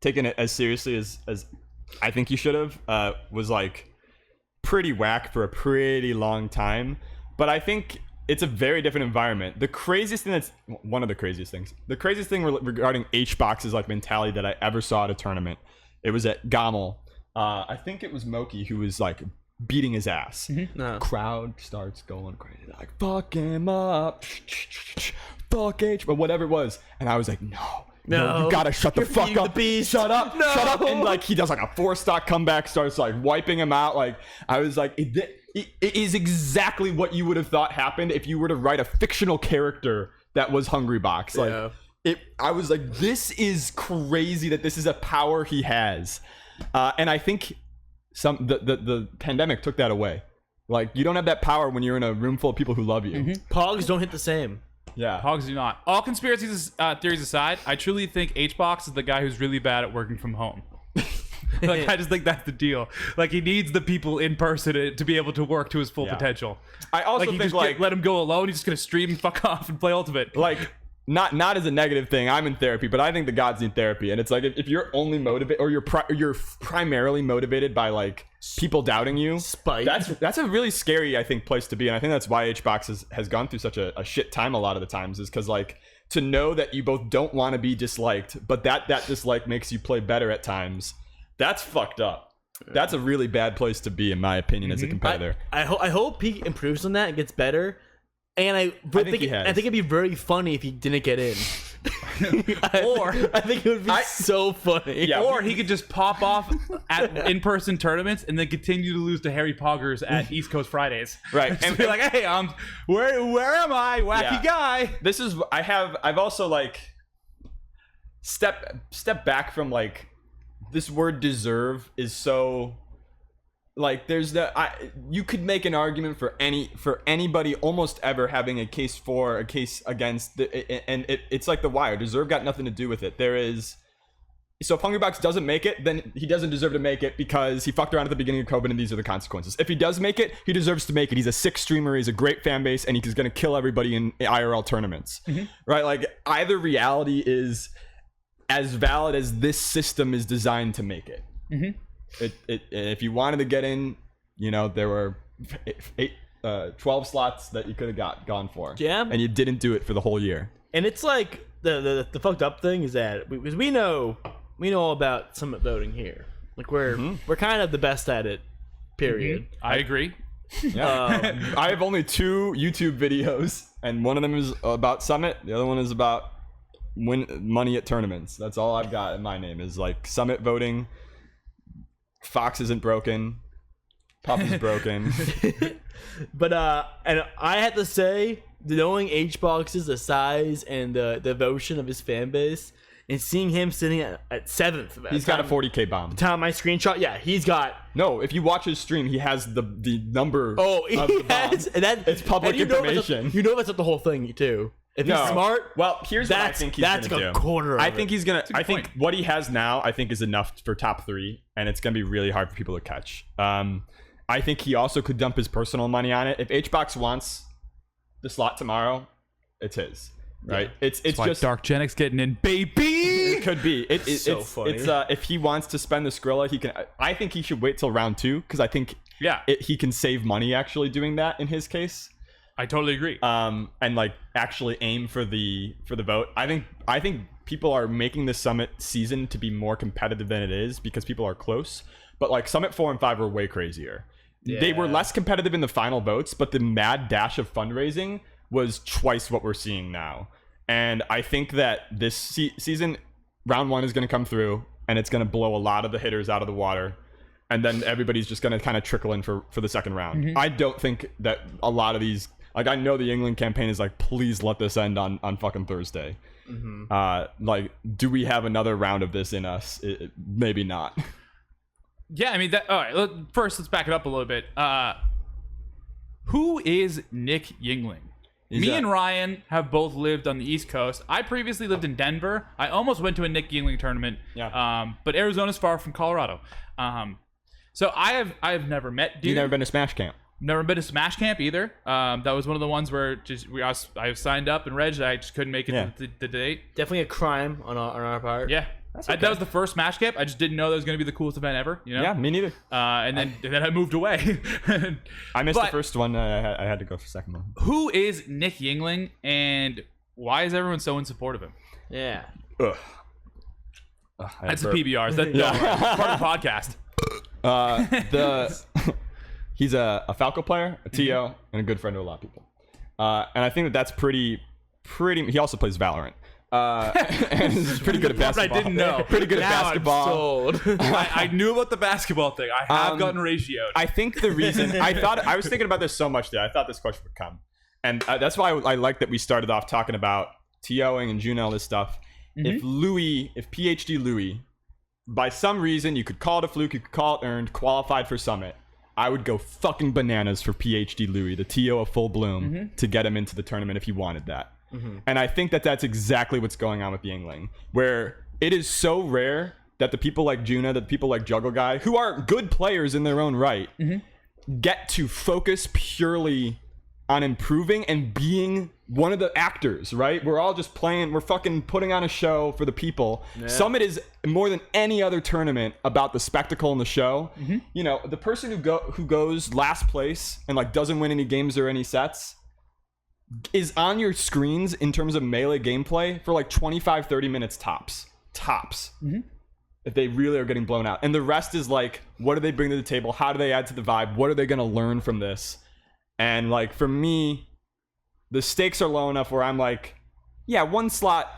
taking it as seriously as I think he should have was like pretty whack for a pretty long time. But I think it's a very different environment. The craziest thing one of the craziest things. The craziest thing regarding H-Box's like mentality that I ever saw at a tournament. It was at Gommel. I think it was Moki who was like beating his ass. Crowd starts going crazy. They're like, fuck him up. Fuck H, but whatever it was. And I was like, no, you gotta shut the fuck up. Shut up. Shut up. And like he does like a 4-stock comeback, starts like wiping him out. Like I was like, it is exactly what you would have thought happened if you were to write a fictional character that was Hungry Box. Like I was like, this is crazy that this is a power he has. And I think the pandemic took that away. Like you don't have that power when you're in a room full of people who love you. Pogs don't hit the same. Yeah. Hogs do not. All conspiracy theories aside, I truly think H-Box is the guy who's really bad at working from home. Like I just think that's the deal. Like he needs the people in person to be able to work to his full potential. I also like, think just like let him go alone. He's just gonna stream and fuck off and play Ultimate. like not as a negative thing. I'm in therapy, but I think the gods need therapy. And it's like if you're only motivated or you're primarily motivated by like people doubting you, Spite. that's a really scary, I think, place to be. And I think that's why H-Box has gone through such a shit time a lot of the times, is because like to know that you both don't want to be disliked, but that dislike makes you play better at times. That's fucked up. That's a really bad place to be, in my opinion, as a competitor. I hope he improves on that and gets better. And I think it'd be very funny if he didn't get in. Or I think it would be so funny. Yeah. or he could just pop off at in-person tournaments and then continue to lose to Harry Poggers at East Coast Fridays. Right. And be like, hey, where am I, wacky guy? This is I've also like step back from like this word deserve is so like there's you could make an argument for anybody almost ever having a case for a case against and it's like the Wire. Deserve got nothing to do with it. There is so if Hungrybox doesn't make it, then he doesn't deserve to make it because he fucked around at the beginning of COVID and these are the consequences. If he does make it, he deserves to make it. He's a sick streamer, he's a great fan base, and he's gonna kill everybody in IRL tournaments. Right? Like either reality is as valid as this system is designed to make it. If you wanted to get in, there were 12 slots that you could have gone for. Yeah. And you didn't do it for the whole year. And it's like the fucked up thing is that because we know all about summit voting here. Like we're kind of the best at it. Period. I agree. Yeah. I have only 2 YouTube videos, and one of them is about Summit. The other one is about win money at tournaments. That's all I've got in my name is like Summit voting. Fox isn't broken. Puff is broken. But and I have to say, knowing HBox's the size and the devotion of his fan base, and seeing him sitting at 7th, He's got a 40k bomb. Time my screenshot, yeah, he's got. No, if you watch his stream, he has the number. Oh, he of the bomb. has, and that It's public information. That's not the whole thing too. If he's smart, well, here's what I think he's that's gonna like do. a quarter. I think he's gonna. I think point. what he has now, I think, is enough for top 3, and it's gonna be really hard for people to catch. I think he also could dump his personal money on it. If HBox wants the slot tomorrow, it's his. Right? Yeah. It's Why just Dark Genix getting in, baby. it could be. It's so funny. It's if he wants to spend the Skrilla, he can. I think he should wait till round 2 because I think he can save money actually doing that in his case. I totally agree. And like actually aim for the vote. I think people are making the Summit season to be more competitive than it is because people are close. But like Summit 4 and 5 were way crazier. Yeah. They were less competitive in the final votes, but the mad dash of fundraising was twice what we're seeing now. And I think that this season, round 1 is going to come through, and it's going to blow a lot of the hitters out of the water. And then everybody's just going to kind of trickle in for the second round. I don't think that a lot of these... Like, I know the Yingling campaign is like, please let this end on fucking Thursday. Like, do we have another round of this in us? Maybe not. Yeah, I mean, all right, first, let's back it up a little bit. Who is Nick Yingling? Me and Ryan have both lived on the East Coast. I previously lived in Denver. I almost went to a Nick Yingling tournament. Yeah. But Arizona's far from Colorado. So I have never met dude. You've never been to Smash Camp? Never been to Smash Camp either. That was one of the ones where I signed up and regged. I just couldn't make it to the date. definitely a crime on our part. Yeah. That was the first Smash Camp. I just didn't know that was going to be the coolest event ever. Yeah, me neither. And then I moved away. I missed the first one. I had to go for the second one. Who is Nick Yingling, and why is everyone so in support of him? Yeah. Ugh. That's the PBRs. That's part of the podcast. He's a Falco player, a TO, and a good friend to a lot of people. And I think that's pretty. He also plays Valorant. And he's pretty good at basketball. I didn't know. Pretty good at basketball. I'm sold. I knew about the basketball thing. I have gotten ratioed. I think the reason I was thinking about this so much that I thought this question would come, and that's why I like that we started off talking about TOing and Juno, all this stuff. If PhD Louis, by some reason you could call it a fluke, you could call it earned, qualified for Summit, I would go fucking bananas for PhD Louis, the TO of Full Bloom, to get him into the tournament if he wanted that. And I think that that's exactly what's going on with Yingling, where it is so rare that the people like Juna, that people like Juggle Guy, who are good players in their own right, get to focus purely on improving and being one of the actors, right? We're all just playing, we're fucking putting on a show for the people. Yeah. Summit is more than any other tournament about the spectacle and the show. You know, the person who goes last place and like doesn't win any games or any sets is on your screens in terms of melee gameplay for like 25-30 minutes tops if they really are getting blown out, and the rest is like, what do they bring to the table, how do they add to the vibe, what are they going to learn from this? And like for me, the stakes are low enough where I'm like, yeah, one slot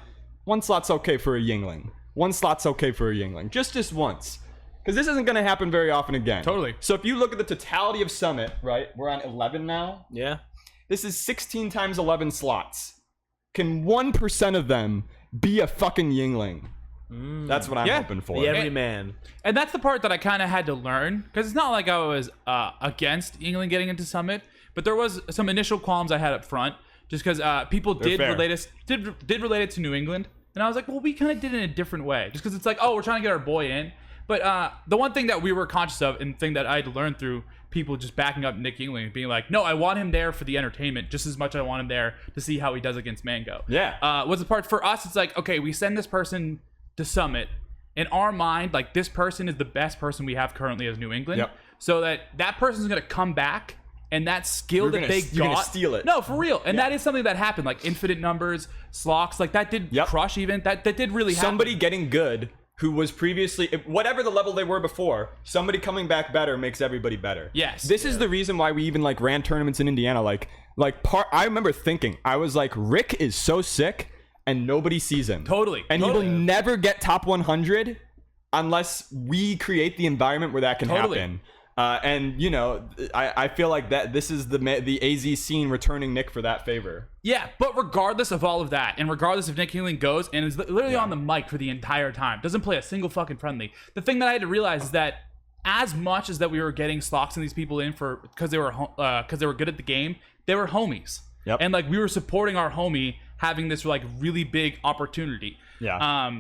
one slot's okay for a Yingling. One slot's okay for a Yingling. Just once. Because this isn't going to happen very often again. Totally. So if you look at the totality of Summit, right? We're on 11 now. Yeah. This is 16 times 11 slots. Can 1% of them be a fucking Yingling? That's what I'm hoping for. The everyman. And that's the part that I kind of had to learn, because it's not like I was against Yingling getting into Summit, but there was some initial qualms I had up front, just because people did relate it to New England, and I was like, well, we kind of did it in a different way, just because it's like, oh, we're trying to get our boy in. But the one thing that we were conscious of, and the thing that I had to learn through people just backing up Nick Yingling, being like, no, I want him there for the entertainment just as much as I want him there to see how he does against Mango. Yeah. Was the part for us, it's like, okay, we send this person to Summit. In our mind, like, this person is the best person we have currently as New England. Yep. So that person's going to come back, and that skill You're gonna steal it. No, for real. And that is something that happened, like infinite numbers, Slocks, like that did crush even. That did really happen. Somebody getting good who was previously, whatever the level they were before, somebody coming back better makes everybody better. Yes. This is the reason why we even like ran tournaments in Indiana. I remember thinking, I was like, Rick is so sick and nobody sees him. Totally. And he will never get top 100 unless we create the environment where that can happen. And you know, I feel like that this is the AZ scene returning Nick for that favor. Yeah, but regardless of all of that, and regardless if Nick Yingling goes and is literally on the mic for the entire time, doesn't play a single fucking friendly, the thing that I had to realize is that as much as that we were getting Slocks and these people in for because they were good at the game, they were homies. Yep. And like we were supporting our homie having this like really big opportunity. Yeah.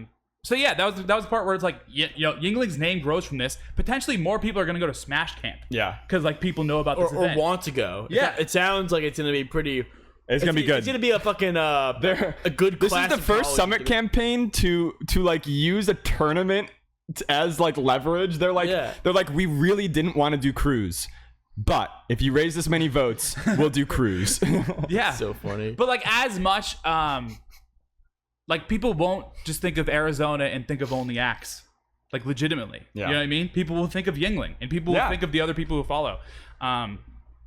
So yeah, that was the part where it's like, you know, Yingling's name grows from this. Potentially more people are going to go to Smash Camp. Yeah. Because like people know about this Or event. want to go. Yeah. It sounds like it's going to be pretty... It's gonna be good. It's gonna be a fucking a good. This is the first Summit campaign to like use a tournament as like leverage. They're like we really didn't want to do Cruise, but if you raise this many votes, we'll do Cruise. Yeah, so funny. But like as much, like people won't just think of Arizona and think of only Axe, like legitimately. Yeah. You know what I mean? People will think of Yingling, and people will think of the other people who follow.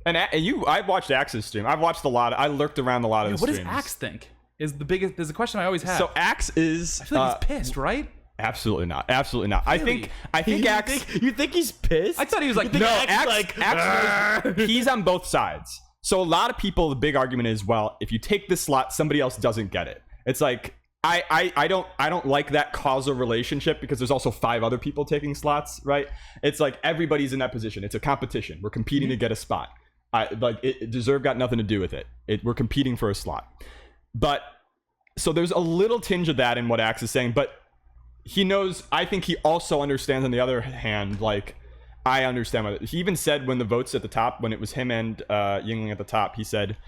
And I watched Axe's stream. I've watched a lot. I lurked around a lot of the what streams. does Axe think? Is the question I always have. So Axe is. I feel like he's pissed, right? Absolutely not. Absolutely not. Really? I think Axe. You think he's pissed? I thought he was like, No, Axe Axe he's on both sides. So a lot of people, the big argument is, well, if you take this slot, somebody else doesn't get it. It's like I don't like that causal relationship because there's also 5 other people taking slots, right? It's like everybody's in that position. It's a competition. We're competing to get a spot. Deserve got nothing to do with it. We're competing for a slot. But so there's a little tinge of that in what Axe is saying, but he knows. I think he also understands. On the other hand, like I understand what he even said when the votes at the top, when it was him and Yingling at the top. He said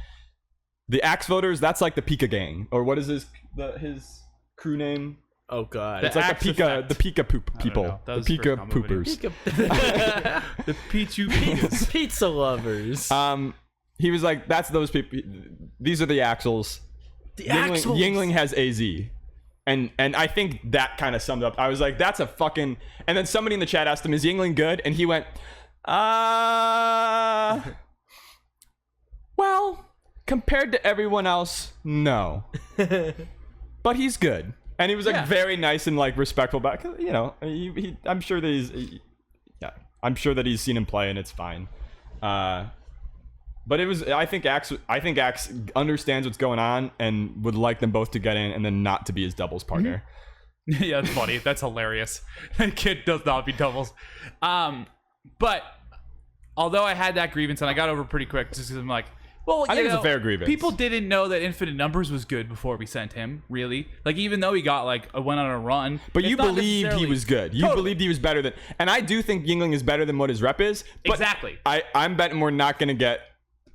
the Axe voters, that's like the Pika gang, or what is his crew name? Oh god, it's like the Pika poop people, the Pika poopers, the P2Ps, pizza lovers. He was like, that's those people. These are the Axles. Yingling has AZ. And I think that kind of summed up. I was like, that's a fucking... And then somebody in the chat asked him, is Yingling good? And he went, well, compared to everyone else, no. But he's good. And he was like very nice and like respectful back. You know, I'm sure that I'm sure that he's seen him play and it's fine. But it was, I think Axe understands what's going on and would like them both to get in and then not to be his doubles partner. Yeah, that's funny. That's hilarious. That kid does not be doubles. But although I had that grievance and I got over pretty quick, just because I'm like, well, I think it's a fair grievance. People didn't know that Infinite Numbers was good before we sent him, really. Like, even though he got, like, went on a run. But you believed he was good. You believed he was better than... And I do think Yingling is better than what his rep is. But exactly. I'm betting we're not going to get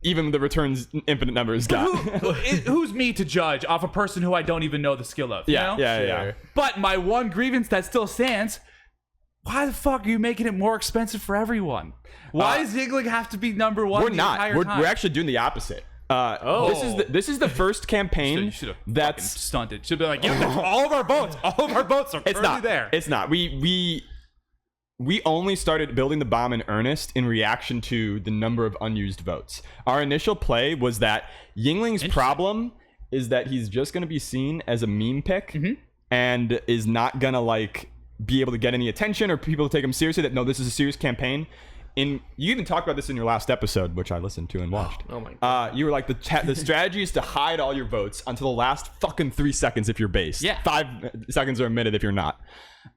even the returns Infinite Numbers got. Who's me to judge off a person who I don't even know the skill of? Yeah, you know? yeah. But my one grievance that still stands... Why the fuck are you making it more expensive for everyone? Why does Yingling have to be number one? We're not. We're actually doing the opposite. This is the first campaign that's stunted. Should be like, yeah, all of our votes are currently there. It's not. We only started building the bomb in earnest in reaction to the number of unused votes. Our initial play was that Yingling's problem is that he's just going to be seen as a meme pick, and is not gonna like be able to get any attention or people to take him seriously, that no, this is a serious campaign. You even talked about this in your last episode, which I listened to and watched. Oh my god. You were like, the strategy is to hide all your votes until the last fucking 3 seconds if you're based. Yeah. 5 seconds or a minute if you're not.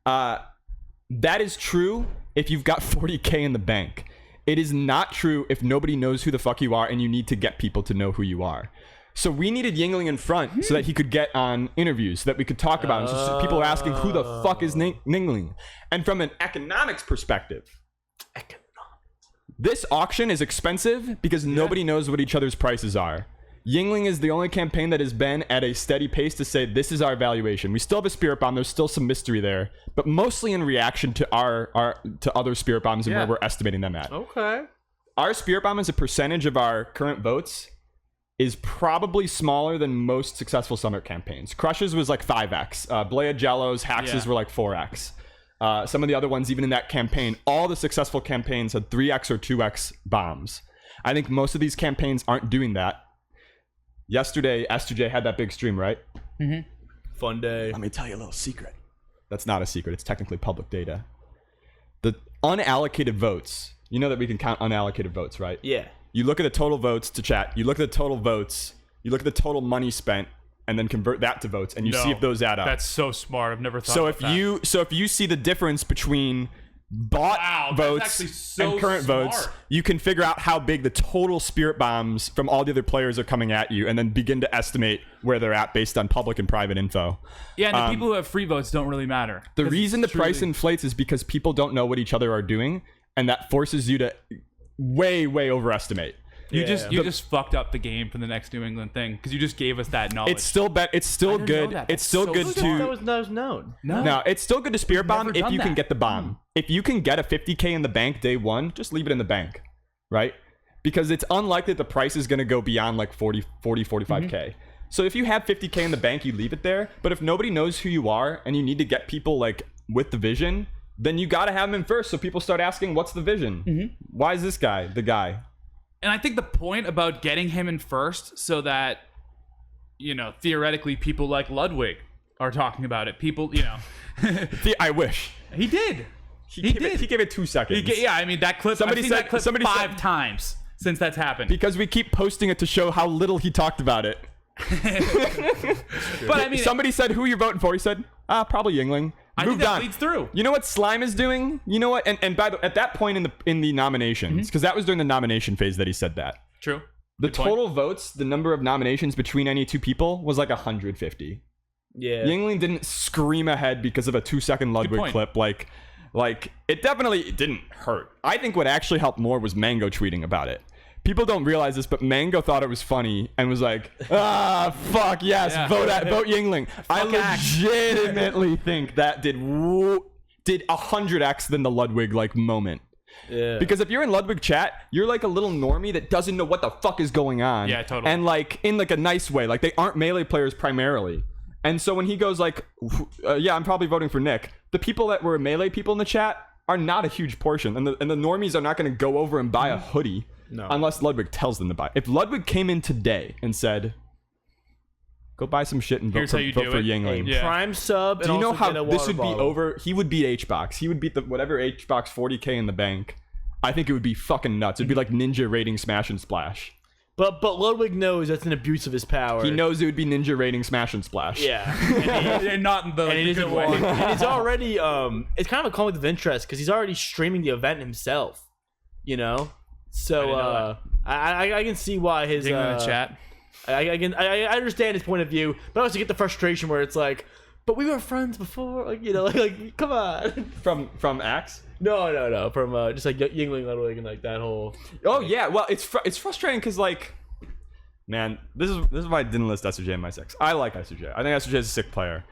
That is true if you've got 40K in the bank. It is not true if nobody knows who the fuck you are and you need to get people to know who you are. So we needed Yingling in front so that he could get on interviews, so that we could talk about him. So people are asking, who the fuck is Yingling? And from an economics perspective, this auction is expensive because nobody knows what each other's prices are. Yingling is the only campaign that has been at a steady pace to say, this is our valuation. We still have a Spirit Bomb. There's still some mystery there, but mostly in reaction to to other Spirit Bombs and where we're estimating them at. Okay. Our Spirit Bomb as a percentage of our current votes is probably smaller than most successful Summit campaigns. Crushes was like 5x. Blea Jellos, Haxes were like 4x. Some of the other ones, even in that campaign, all the successful campaigns had 3x or 2x bombs. I think most of these campaigns aren't doing that. Yesterday, SJ had that big stream, right? Mm-hmm. Fun day. Let me tell you a little secret. That's not a secret. It's technically public data. The unallocated votes, you know that we can count unallocated votes, right? Yeah. You look at the total votes to chat. You look at the total votes. You look at the total money spent, and then convert that to votes, and you see if those add up. That's so smart. I've never thought about that. So if you see the difference between bought votes and current votes, you can figure out how big the total Spirit Bombs from all the other players are coming at you, and then begin to estimate where they're at based on public and private info. Yeah, and the people who have free votes don't really matter. The reason the price inflates is because people don't know what each other are doing, and that forces you to way overestimate. You just fucked up the game for the next New England thing because you just gave us that knowledge. It's still good. It's still good to. That was known. No, it's still good to Spirit Bomb if you can that. get the bomb. If you can get a 50K in the bank day one, just leave it in the bank, right? Because it's unlikely the price is going to go beyond like 40, 45K. So if you have 50K in the bank, you leave it there. But if nobody knows who you are and you need to get people like with the vision, then you got to have them in first. So people start asking, what's the vision? Why is this guy the guy? And I think the point about getting him in first so that, theoretically people like Ludwig are talking about it. People, I wish. He did. He gave it 2 seconds. That clip, I've seen that clip 5 times since that's happened. Because we keep posting it to show how little he talked about it. But I mean, somebody said, who are you voting for? He said, probably Yingling. I think that leads through. You know what Slime is doing? You know what? And by the at that point in the nominations, because that was during the nomination phase that he said that. True. The total votes, the number of nominations between any two people was like 150. Yeah. Yingling didn't scream ahead because of a 2-second Ludwig clip. Like it definitely didn't hurt. I think what actually helped more was Mango tweeting about it. People don't realize this, but Mango thought it was funny and was like, fuck yes, vote Yingling. I legitimately think that did 100x than the Ludwig moment. Yeah. Because if you're in Ludwig chat, you're like a little normie that doesn't know what the fuck is going on. Yeah, totally. And in a nice way, they aren't melee players primarily. And so when he goes I'm probably voting for Nick, the people that were melee people in the chat are not a huge portion, and the normies are not going to go over and buy a hoodie. No. Unless Ludwig tells them to buy. If Ludwig came in today and said, go buy some shit and vote for Yingling. Prime sub. Do you know how this would be over? He would beat HBox. He would beat whatever HBox 40K in the bank. I think it would be fucking nuts. It'd be like Ninja rating Smash and Splash. But Ludwig knows that's an abuse of his power. He knows it would be Ninja rating Smash and Splash. Yeah. And not in the good way. And he's already, it's kind of a conflict of interest because he's already streaming the event himself, So I can see why his in the chat. I understand his point of view, but I also get the frustration where it's like, but we were friends before, come on. From Axe? No, from just Yingling, Ludwig, and that whole. Oh yeah, well it's frustrating because man, this is why I didn't list SJ in my six. I like SJ. I think SJ is a sick player.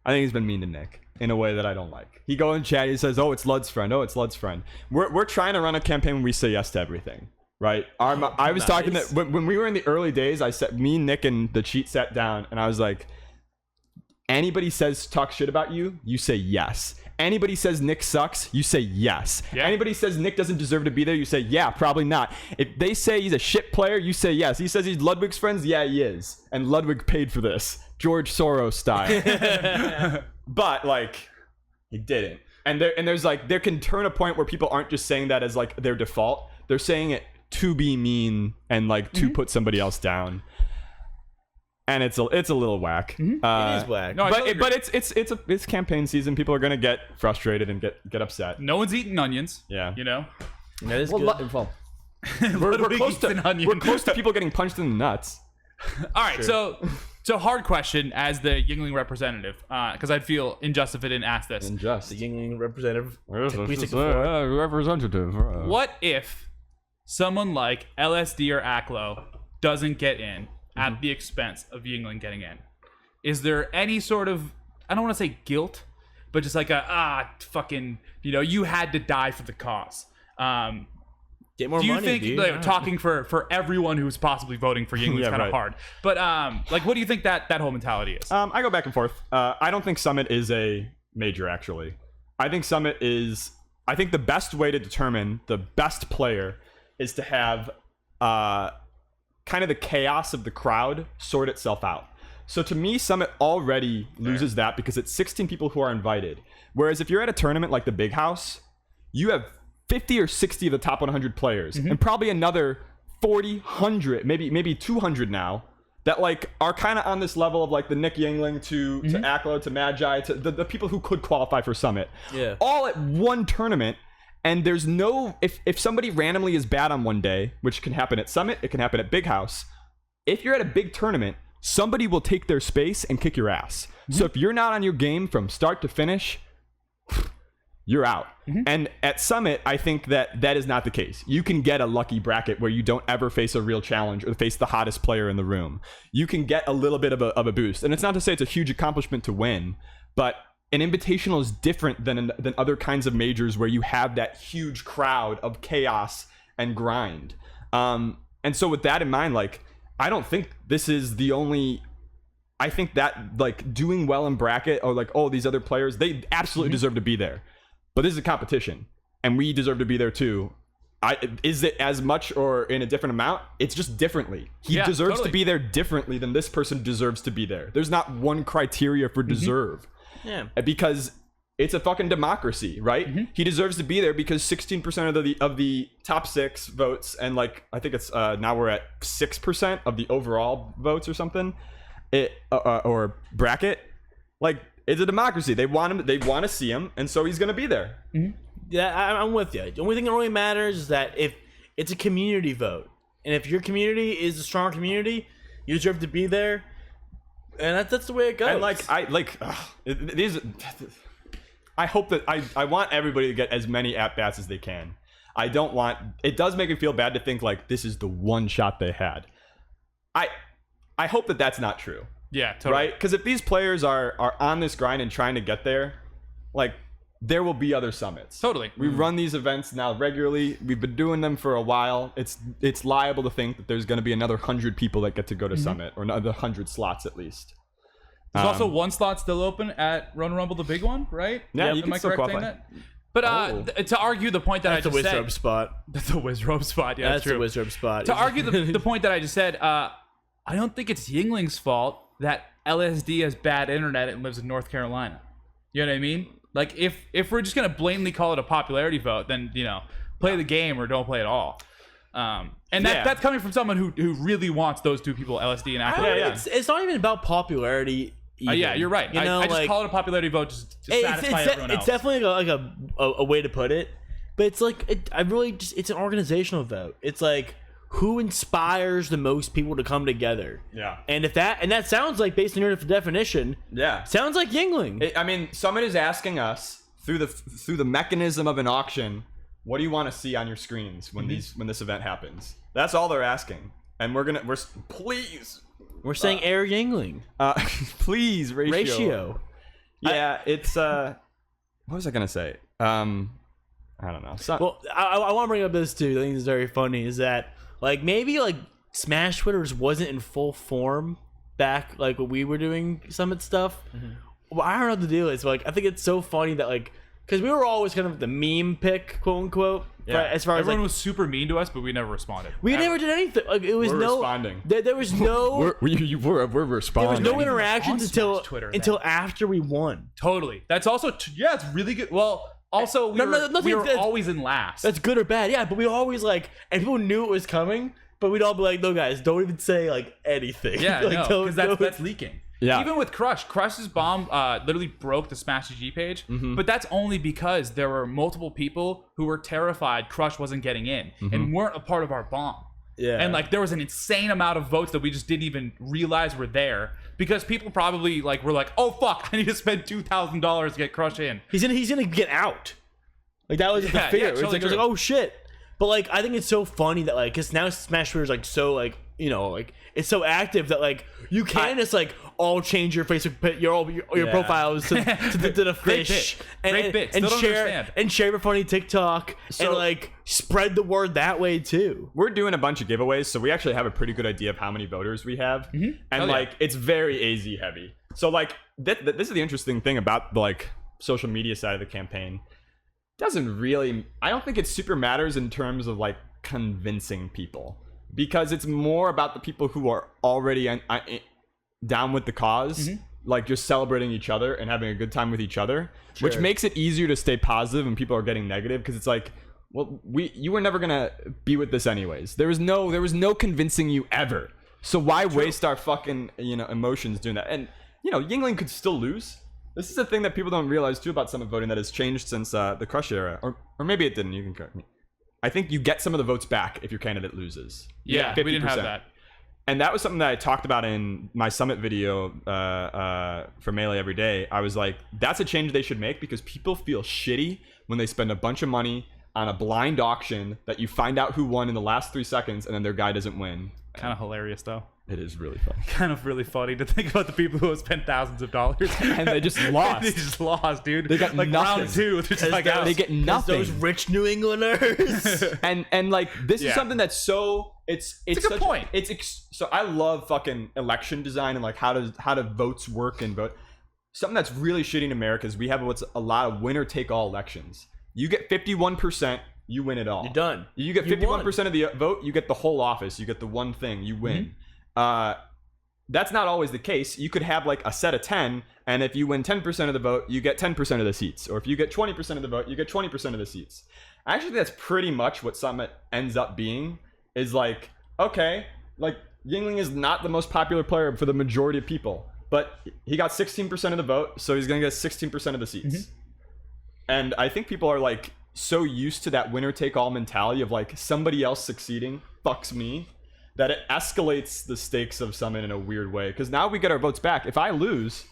I think he's been mean to Nick in a way that I don't like. He go in chat, he says, "Oh, it's Lud's friend. Oh, it's Lud's friend." We're trying to run a campaign where we say yes to everything, right? I was talking that when we were in the early days, I said, me, Nick, and the cheat sat down, and I was like, anybody talk shit about you, you say yes. Anybody says Nick sucks, you say yes. Yeah. Anybody says Nick doesn't deserve to be there, you say yeah, probably not. If they say he's a shit player, you say yes. He says he's Ludwig's friends, yeah, he is. And Ludwig paid for this. George Soros style. But like, he didn't. And there's like, there can turn a point where people aren't just saying that as like their default. They're saying it to be mean and like to put somebody else down. And it's a little whack. It is whack. No, I totally agree. but it's campaign season. People are gonna get frustrated and get upset. No one's eating onions. Yeah. You know? That is good. We're close eats an onion. we're close to people getting punched in the nuts. All right, so hard question as the Yingling representative, because I'd feel unjust if I didn't ask this. Unjust. The Yingling representative. Representative. What if someone like LSD or ACLO doesn't get in at the expense of Yingling getting in? Is there any sort of, I don't want to say guilt, but just like fucking, you had to die for the cause. Get more Do you money, think dude. like, talking for everyone who's possibly voting for Yingling is Yeah, kind of right. hard? But like, what do you think that whole mentality is? I go back and forth. I don't think Summit is a major, actually. I think the best way to determine the best player is to have kind of the chaos of the crowd sort itself out. So to me, Summit already loses that because it's 16 people who are invited. Whereas if you're at a tournament like the Big House, you have 50 or 60 of the top 100 players and probably another 40, 100, maybe 200 now that like are kind of on this level of like the Nick Yingling to Aklo to Magi to the people who could qualify for Summit. Yeah. All at one tournament. And there's no, if somebody randomly is bad on one day, which can happen at Summit, it can happen at Big House. If you're at a big tournament, somebody will take their space and kick your ass. So if you're not on your game from start to finish, you're out. And at Summit, I think that is not the case. You can get a lucky bracket where you don't ever face a real challenge or face the hottest player in the room. You can get a little bit of a boost. And it's not to say it's a huge accomplishment to win, but an invitational is different than other kinds of majors where you have that huge crowd of chaos and grind. And so with that in mind, like, I don't think this is the only... I think that, like, doing well in bracket or, like, oh, these other players, they absolutely deserve to be there. But this is a competition, and we deserve to be there too. Is it as much or in a different amount? It's just differently. He deserves to be there differently than this person deserves to be there. There's not one criteria for deserve. Yeah. Because it's a fucking democracy, right? He deserves to be there because 16% of the top 6 votes, and like I think it's now we're at 6% of the overall votes or something, or bracket. Like, it's a democracy. They want him. They want to see him, and so he's gonna be there. Yeah, I'm with you. The only thing that really matters is that if it's a community vote, and if your community is a strong community, you deserve to be there, and that's the way it goes. And I hope that I want everybody to get as many at bats as they can. I don't want. It does make me feel bad to think like this is the one shot they had. I hope that that's not true. Yeah, totally. Right? Because if these players are on this grind and trying to get there, like, there will be other summits. Totally. We run these events now regularly. We've been doing them for a while. It's liable to think that there's going to be another 100 people that get to go to Summit, or another 100 slots at least. There's also one slot still open at Rona Rumble, the big one, right? Yeah, you Am can I still correct saying qualify. that? But to argue the point that That's I a just Wizrobe said, spot. that's a Wizrobe spot. Yeah, That's true. a Wizrobe spot. To argue the point that I just said, I don't think it's Yingling's fault that LSD has bad internet and lives in North Carolina. You know what I mean? Like, if we're just gonna blatantly call it a popularity vote, then play the game or don't play at all. And that's coming from someone who really wants those two people, LSD and Aklo. It's not even about popularity. Yeah, you're right. I just call it a popularity vote just to satisfy everyone else. It's definitely like a way to put it, but it's like it's an organizational vote. It's like, who inspires the most people to come together? Yeah. And that sounds like, based on your definition, sounds like Yingling. I mean, someone is asking us through the mechanism of an auction, what do you want to see on your screens when this event happens? That's all they're asking. And please. We're saying Air Yingling. Please, Ratio. Yeah, it's what was I gonna say? I don't know. Well, I want to bring up this too. I think it's very funny. Is that like maybe like Smash Twitters wasn't in full form back like when we were doing Summit stuff. Well, I don't know what the deal is. Like, I think it's so funny that like because we were always kind of the meme pick, quote unquote. Yeah. As far as Everyone like, was super mean to us, but we never responded. we never did anything. Like it was We're no responding. There was no We're responding. there was no interactions on until Smash Twitter until then. after we won. Totally. That's also yeah, it's really good. Well, also we No, were, no, nothing- we were that's- always in last. That's good or bad, yeah. But we always like, and people knew it was coming, but we'd all be like, no, guys, don't even say like anything. yeah, like, no, because that's leaking. Yeah. Even with Crush's bomb literally broke the Smash GG page, but that's only because there were multiple people who were terrified Crush wasn't getting in and weren't a part of our bomb. Yeah. And like there was an insane amount of votes that we just didn't even realize were there because people probably like were like, oh fuck, I need to spend $2,000 to get Crush in. He's gonna get out. Like that was the Yeah, fear. yeah, It was totally like true. oh shit. But like I think it's so funny that like because now Smash Twitter is like so like like it's so active that like you can just like all change your Facebook your profiles to the Great fish bit. Great bit. and Still don't share understand. and share a funny TikTok and like spread the word that way too. We're doing a bunch of giveaways, so we actually have a pretty good idea of how many voters we have, and Hell like it's very AZ heavy. So like this is the interesting thing about the like social media side of the campaign. Doesn't really, I don't think it super matters in terms of like convincing people, because it's more about the people who are already down with the cause, like just celebrating each other and having a good time with each other, which makes it easier to stay positive when people are getting negative, because it's like, well, you were never gonna be with this anyways. There was no convincing you ever, so why waste our fucking emotions doing that? And Yingling could still lose. This is a thing that people don't realize too about Summit voting that has changed since the Crush era, or maybe it didn't. You can correct me. I think you get some of the votes back if your candidate loses. Yeah, 50%. we didn't have that. And that was something that I talked about in my Summit video for Melee Every Day. I was like, that's a change they should make, because people feel shitty when they spend a bunch of money on a blind auction that you find out who won in the last 3 seconds and then their guy doesn't win. Kind of hilarious though. It is really fun. Kind of really funny to think about the people who have spent thousands of dollars And they just lost. they just lost, dude. They got like nothing. round 2. They're just like out. They get nothing. Those rich New Englanders. and like this Yeah. is something that's so it's a good point. So I love fucking election design and like how do votes work and vote. Something that's really shitty in America is we have what's a lot of winner take all elections. You get 51%, you win it all. You're done. You get 51% of the vote, you get the whole office, you get the one thing, you win. That's not always the case. You could have like a set of 10, and if you win 10% of the vote, you get 10% of the seats. Or if you get 20% of the vote, you get 20% of the seats. I actually think that's pretty much what Summit ends up being, is like, okay, like Yingling is not the most popular player for the majority of people, but he got 16% of the vote, so he's gonna get 16% of the seats. And I think people are like so used to that winner take all mentality of like somebody else succeeding fucks me, that it escalates the stakes of Summit in a weird way. Because now we get our votes back. If I lose,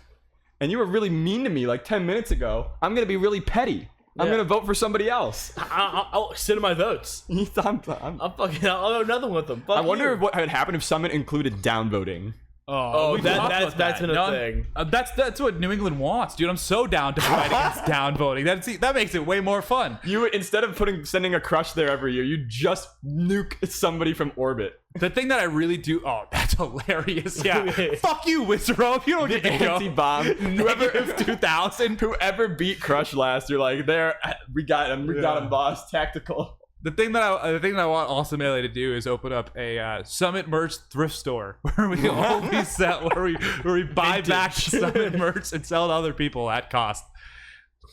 and you were really mean to me like 10 minutes ago, I'm going to be really petty. I'm going to vote for somebody else. I'll sit in my votes. I'll I'll go another one with them. Fuck I wonder you. what had happened if Summit included downvoting. Oh, we talked about that's been a No, thing. That's what New England wants, dude. I'm so down to fight against downvoting. That makes it way more fun. You would, instead of sending a Crush there every year, you just nuke somebody from orbit. The thing that I really do. Oh, that's hilarious. Yeah. Fuck you, Wizero. You don't get to go. Anti-bomb. Whoever 2000. Whoever beat Crush last, you're like, there, we got him. We got him, boss. Tactical. The thing that I want Awesome Melee to do is open up a Summit merch thrift store where we only sell, where we buy back Summit merch and sell to other people at cost.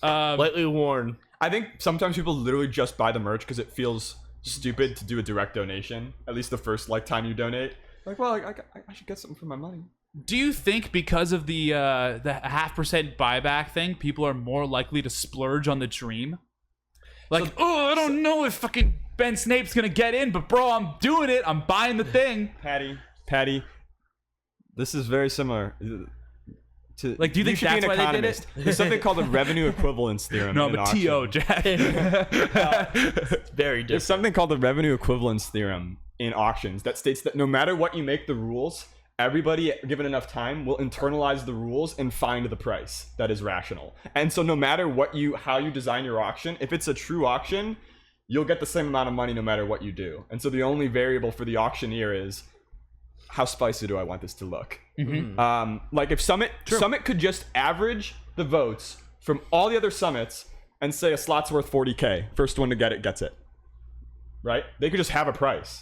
Lightly worn. I think sometimes people literally just buy the merch because it feels stupid to do a direct donation. At least the first time you donate. Like, well, I should get something for my money. Do you think because of the 0.5% buyback thing, people are more likely to splurge on the dream? Like, I don't know if fucking Ben Snape's gonna get in, but bro, I'm doing it. I'm buying the thing. Patty, this is very similar to. Like, do you think should be that's an why they did economist. it? There's something called the revenue equivalence theorem. No, in but auction. T.O., Jack. Very There's different. something called the revenue equivalence theorem in auctions that states that no matter what you make the rules, everybody, given enough time, will internalize the rules and find the price that is rational. And so no matter how you design your auction, if it's a true auction, you'll get the same amount of money no matter what you do. And so the only variable for the auctioneer is, how spicy do I want this to look? Like if Summit could just average the votes from all the other summits and say a slot's worth 40K. First one to get it gets it. Right? They could just have a price.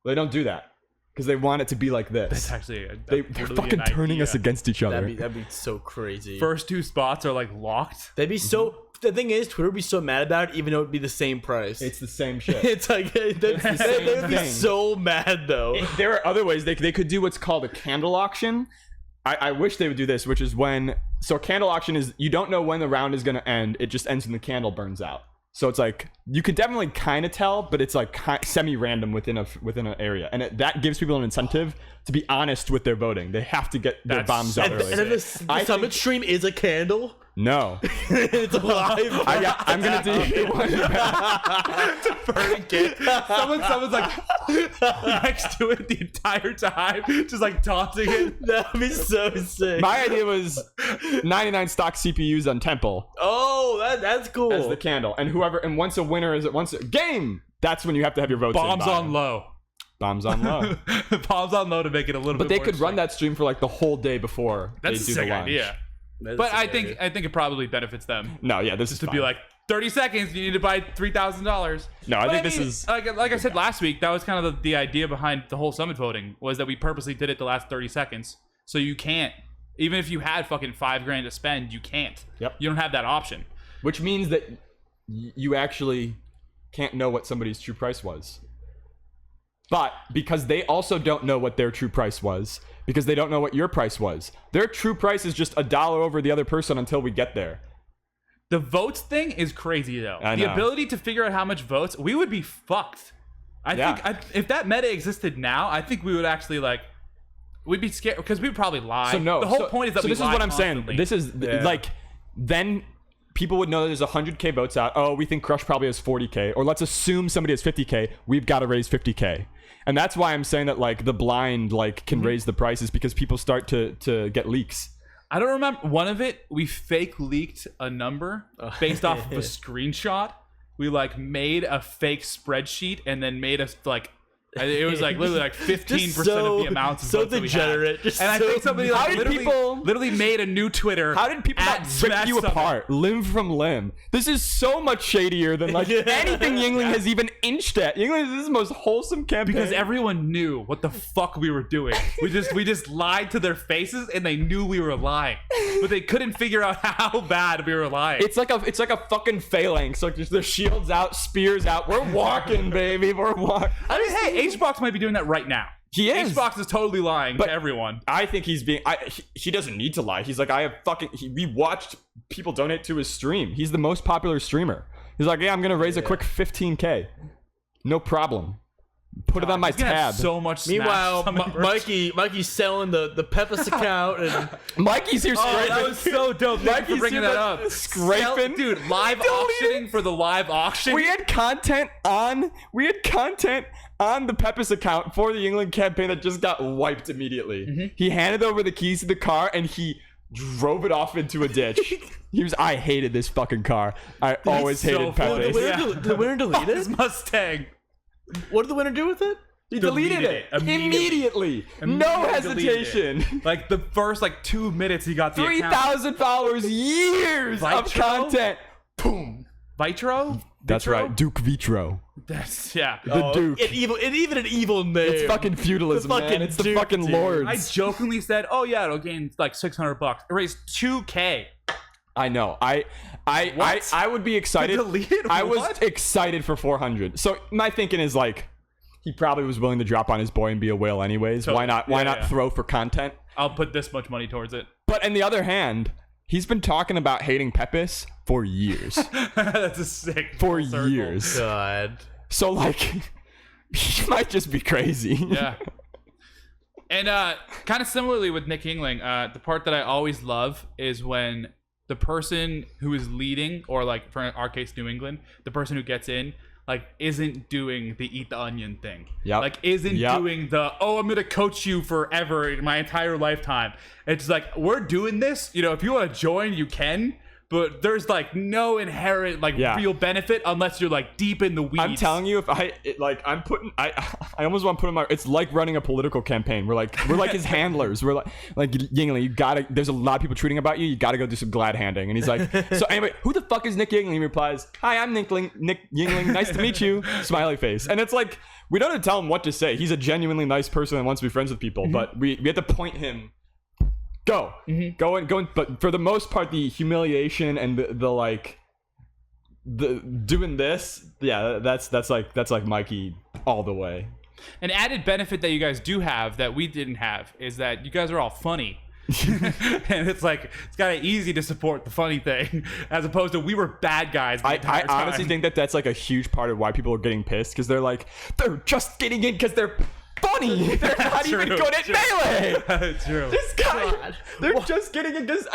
They don't do that because they want it to be like this. That's actually They're fucking turning us against each other. That'd be so crazy. First 2 spots are like locked. They'd be so. The thing is, Twitter would be so mad about it, even though it'd be the same price. It's the same shit. It's like they'd be thing. so mad though. There are other ways they could do what's called a candle auction. I wish they would do this, which is when a candle auction is you don't know when the round is going to end. It just ends when the candle burns out. So it's like you could definitely kind of tell, but it's like semi-random within an area, and that gives people an incentive to be honest with their voting. They have to get their bombs out early. And if the summit stream is a candle. No. It's alive. I'm gonna do one. Burning kid. Someone's like next to it the entire time, just like tossing it. That'd be so sick. My idea was 99 stock CPUs on Temple. Oh, that's cool. As the candle, and once a winner is once a game. That's when you have to have your votes. Bombs on low. Bombs on low. Bombs on low to make it a little bit. But they more could run interesting. that stream for like the whole day before That's they a do sick the launch. idea. But I think it probably benefits them. No, yeah, this is To fine. be like 30 seconds, you need to buy $3,000. No, I think this is like I said last week. That was kind of the idea behind the whole summit voting was that we purposely did it the last 30 seconds, so you can't. Even if you had fucking $5,000 to spend, you can't. Yep. You don't have that option. which means that you actually can't know what somebody's true price was. But because they also don't know what their true price was, because they don't know what your price was, their true price is just $1 over the other person until we get there. The votes thing is crazy though. I The know. ability to figure out how much votes, we would be fucked. I think if that meta existed now, I think we would actually we'd be scared because we would probably lie. So no, the whole point is that so we this is lie what I'm constantly. saying. This is like then people would know there's 100K votes out. Oh, we think Crush probably has 40K, or let's assume somebody has 50K. We've got to raise 50K, and that's why I'm saying that the blind can raise the prices because people start to get leaks. I don't remember one of it. We fake leaked a number based off of a screenshot. We made a fake spreadsheet and then made us it was literally 15% of the amounts of so votes that we had. degenerate. Just And I so think somebody How did literally made a new Twitter. How did people not rip you apart limb from limb? This is so much shadier than anything Yingling has even inched at. Yingling, this is the most wholesome campaign. Because everyone knew what the fuck we were doing. We just lied to their faces and they knew we were lying. But they couldn't figure out how bad we were lying. It's like a fucking phalanx. Just their shields out, spears out. We're walking, baby. We're walking. I mean, hey, HBox might be doing that right now. He is. HBox is totally lying to everyone. I think he's being. He doesn't need to lie. He's like, I have fucking. We watched people donate to his stream. He's the most popular streamer. He's like, yeah, I'm gonna raise a quick 15K. No problem. Put it on my He's gonna have tab. so much. Meanwhile, Smash Summit merch. Mikey's selling the Pepis account, and Mikey's here scraping. Oh, that was so dope. Thank you for bringing that up. Scraping, Dude, live auctioning for the live auction. We had content on the Pepis account for the Yingling campaign that just got wiped immediately. He handed over the keys to the car and he drove it off into a ditch. I hated this fucking car. I always hated Pepis. did the winner delete His it? Mustang. What did the winner do with it? He deleted it immediately. No hesitation. The first 2 minutes he got the 3,000 followers, years of Vitro? content. Boom. Vitro? That's right, Duke Vitro. That's The Duke. Even an evil name. It's fucking feudalism, The fucking man. It's the Duke, fucking dude. lords. I jokingly said, "Oh yeah, it'll gain $600." It raised $2K. I know. I would be excited. Delete it? I was What? excited for 400. So my thinking is he probably was willing to drop on his boy and be a whale anyways. Totally. Why not Yeah. throw for content? I'll put this much money towards it. But on the other hand, he's been talking about hating Pepis for years. That's a sick For full circle. years. God. So he might just be crazy. Yeah. And kind of similarly with Nick Yingling, the part that I always love is when the person who is leading, or for our case, New England, the person who gets in, isn't doing the eat the onion thing. Yep. Isn't doing the, I'm going to coach you forever in my entire lifetime. It's we're doing this. If you want to join, you can. but there's like no inherent like real benefit unless you're like deep in the weeds. I'm telling you, if I almost want to put in my. It's like running a political campaign. We're like his handlers. We're like Yingling. You gotta. There's a lot of people tweeting about you. You gotta go do some glad handing. And he's like, so anyway, who the fuck is Nick Yingling? He replies, hi, I'm Nick Yingling. Nice to meet you. Smiley face. And it's like we don't have to tell him what to say. He's a genuinely nice person and wants to be friends with people. But we have to point him. Go and but for the most part, the humiliation and the doing this, that's like Mikey all the way. An added benefit that you guys do have that we didn't have is that you guys are all funny. And it's like it's kind of easy to support the funny thing as opposed to we were bad guys the entire time. Honestly think that's like a huge part of why people are getting pissed, because they're like, they're just getting in because they're funny. They're not even good at melee. True. This guy, they're just getting it because,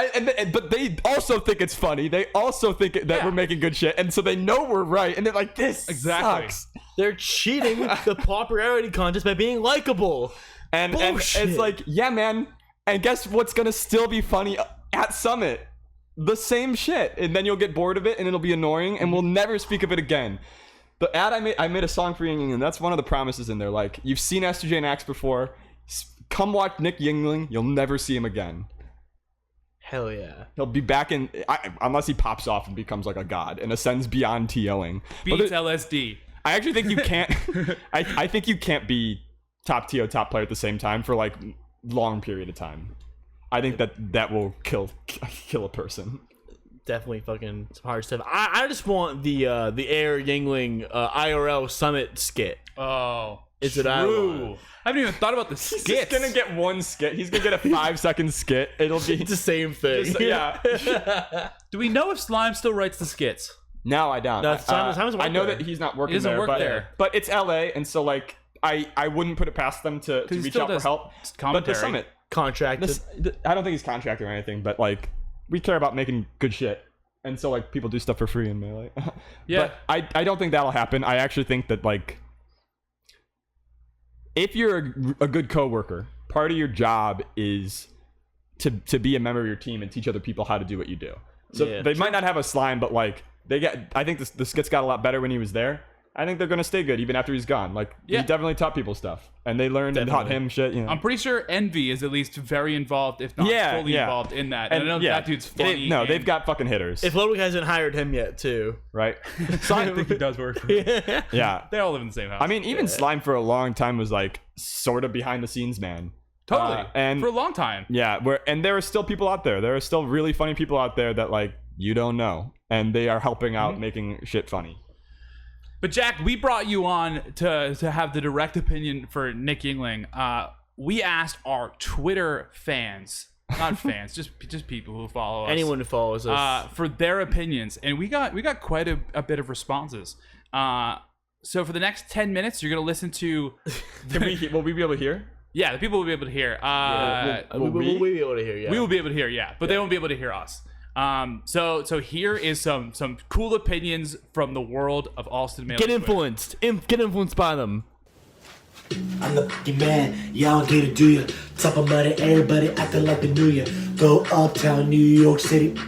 but they also think it's funny. They also think that we're making good shit, and so they know we're right, and they're like, this sucks. They're cheating the popularity contest by being likable. And it's like, yeah, man. And guess what's gonna still be funny at Summit? The same shit, and then you'll get bored of it, and it'll be annoying, and we'll never speak of it again. The ad I made a song for Yingling, and that's one of the promises in there. Like, you've seen S2J and Axe before. Come watch Nick Yingling. You'll never see him again. Hell yeah. He'll be back in, unless he pops off and becomes like a god and ascends beyond TOing. Beats LSD. I actually think you can't. I think you can't be top TO, top player at the same time for like long period of time. I think that will kill a person. Definitely fucking some hard stuff. I just want the Air Yingling IRL Summit skit. Oh, is it I want? I haven't even thought about the skits. He's just gonna get one skit. He's gonna get a 5-second skit. It'll be the same thing. Yeah. Do we know if Slime still writes the skits? No, I don't. No, I know that he's not working he doesn't there, work there. But it's LA, and so like I wouldn't put it past them to reach out for help. But the Summit contracted. I don't think he's contracted or anything, but like we care about making good shit. And so like people do stuff for free in Melee. Yeah. But I don't think that'll happen. I actually think that like if you're a good coworker, part of your job is to be a member of your team and teach other people how to do what you do. So they might not have a Slime, but like I think the skits got a lot better when he was there. I think they're gonna stay good even after he's gone. Like he definitely taught people stuff, and they learned and taught him shit. You know, I'm pretty sure Envy is at least very involved, if not fully involved in that. And I know that dude's funny. They've got fucking hitters. If Ludwig hasn't hired him yet, too, right? I think he does work. For him. Yeah, they all live in the same house. I mean, even Slime for a long time was like sort of behind the scenes man. Totally, and for a long time. Yeah, and there are still people out there. There are still really funny people out there that like you don't know, and they are helping out making shit funny. But Jack, we brought you on to have the direct opinion for Nick Yingling. We asked our Twitter fans, not fans, just people who follow us, anyone who follows us, for their opinions, and we got quite a bit of responses. So for the next 10 minutes, you're gonna listen to. Will we be able to hear? Yeah, the people will be able to hear. Will we be able to hear? Yeah, we will be able to hear. Yeah, but they won't be able to hear us. So here is some cool opinions from the world of ALLSTON Melee. Get influenced. Get influenced by them. I'm the fucking man, y'all get it, do ya? Top of money, everybody acting like the new year. Go uptown, New York City.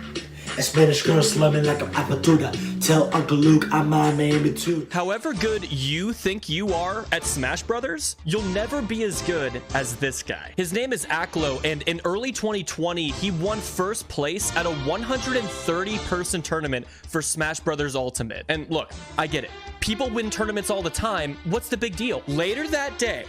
A Spanish girl slumming like I'm Apatuda. Tell Uncle Luke I'm my Miami too. However good you think you are at Smash Brothers, you'll never be as good as this guy. His name is Aklo, and in early 2020, he won first place at a 130-person tournament for Smash Brothers Ultimate. And look, I get it. People win tournaments all the time. What's the big deal? Later that day,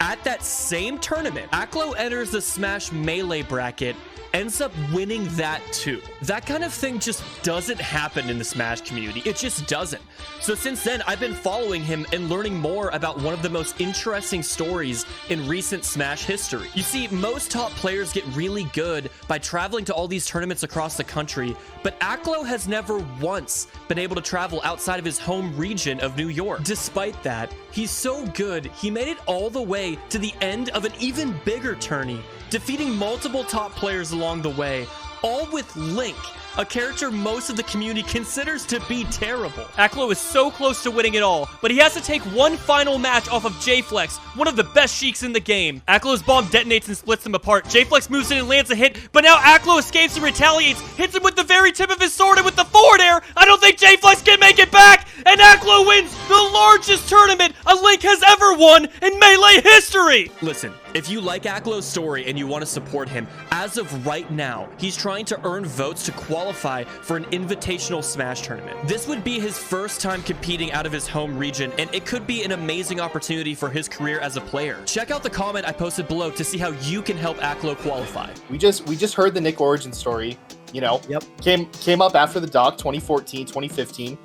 at that same tournament, Aklo enters the Smash Melee bracket, ends up winning that too. That kind of thing just doesn't happen in the Smash community. It just doesn't. So since then, I've been following him and learning more about one of the most interesting stories in recent Smash history. You see, most top players get really good by traveling to all these tournaments across the country, but Aklo has never once been able to travel outside of his home region of New York. Despite that, he's so good, he made it all the way to the end of an even bigger tourney, defeating multiple top players along the way, all with Link, a character most of the community considers to be terrible. Acklo is so close to winning it all, but he has to take one final match off of J-Flex, one of the best Sheiks in the game. Acklo's bomb detonates and splits them apart. J-Flex moves in and lands a hit, but now Acklo escapes and retaliates, hits him with the very tip of his sword, and with the forward air, I don't think J-Flex can make it back, and Acklo wins the largest tournament a Link has ever won in Melee history! Listen, if you like Acklo's story and you want to support him, as of right now, he's trying to earn votes to qualify for an invitational Smash tournament. This would be his first time competing out of his home region, and it could be an amazing opportunity for his career as a player. Check out the comment I posted below to see how you can help Acklo qualify. We just heard the Nick origin story, you know. Yep. Came up after the doc 2014, 2015.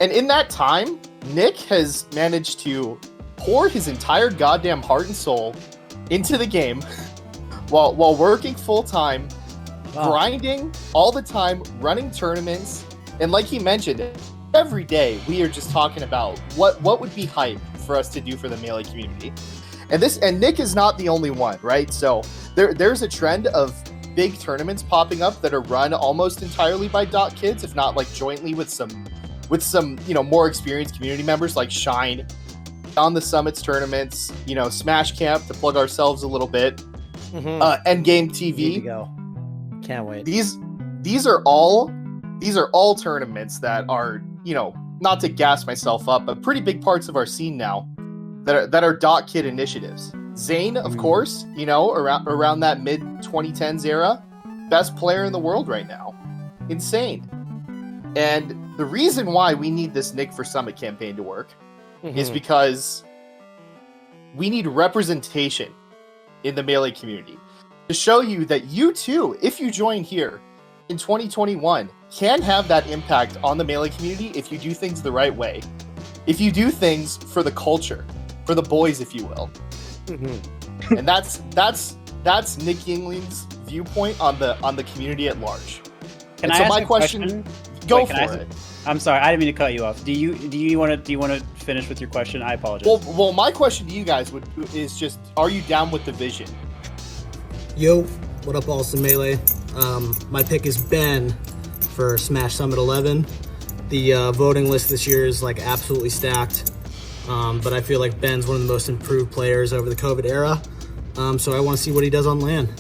And in that time, Nick has managed to pour his entire goddamn heart and soul into the game while working full-time, grinding all the time, running tournaments, and like he mentioned, every day we are just talking about what would be hype for us to do for the Melee community. And Nick is not the only one, right? So there's a trend of big tournaments popping up that are run almost entirely by Dot Kids, if not like jointly with some you know, more experienced community members like Shine on the Summits tournaments, you know, Smash Camp to plug ourselves a little bit, Endgame TV. Here we go. Can't wait. These are all tournaments that are, you know, not to gas myself up, but pretty big parts of our scene now that are Dot Kid initiatives. Zain, of course, you know, around that mid 2010s era, best player in the world right now. Insane. And the reason why we need this Nick for Summit campaign to work is because we need representation in the Melee community to show you that you too, if you join here in 2021, can have that impact on the Melee community if you do things the right way. If you do things for the culture, for the boys, if you will. And that's Nick Yingling's viewpoint on the community at large. Can I ask a question? Go for it. I'm sorry, I didn't mean to cut you off. Do you want to finish with your question? I apologize. Well, my question to you guys is just, are you down with the vision? Yo, what up, ALLSTON Melee? My pick is Ben for Smash Summit 11. The voting list this year is like absolutely stacked, but I feel like Ben's one of the most improved players over the COVID era. So I want to see what he does on LAN.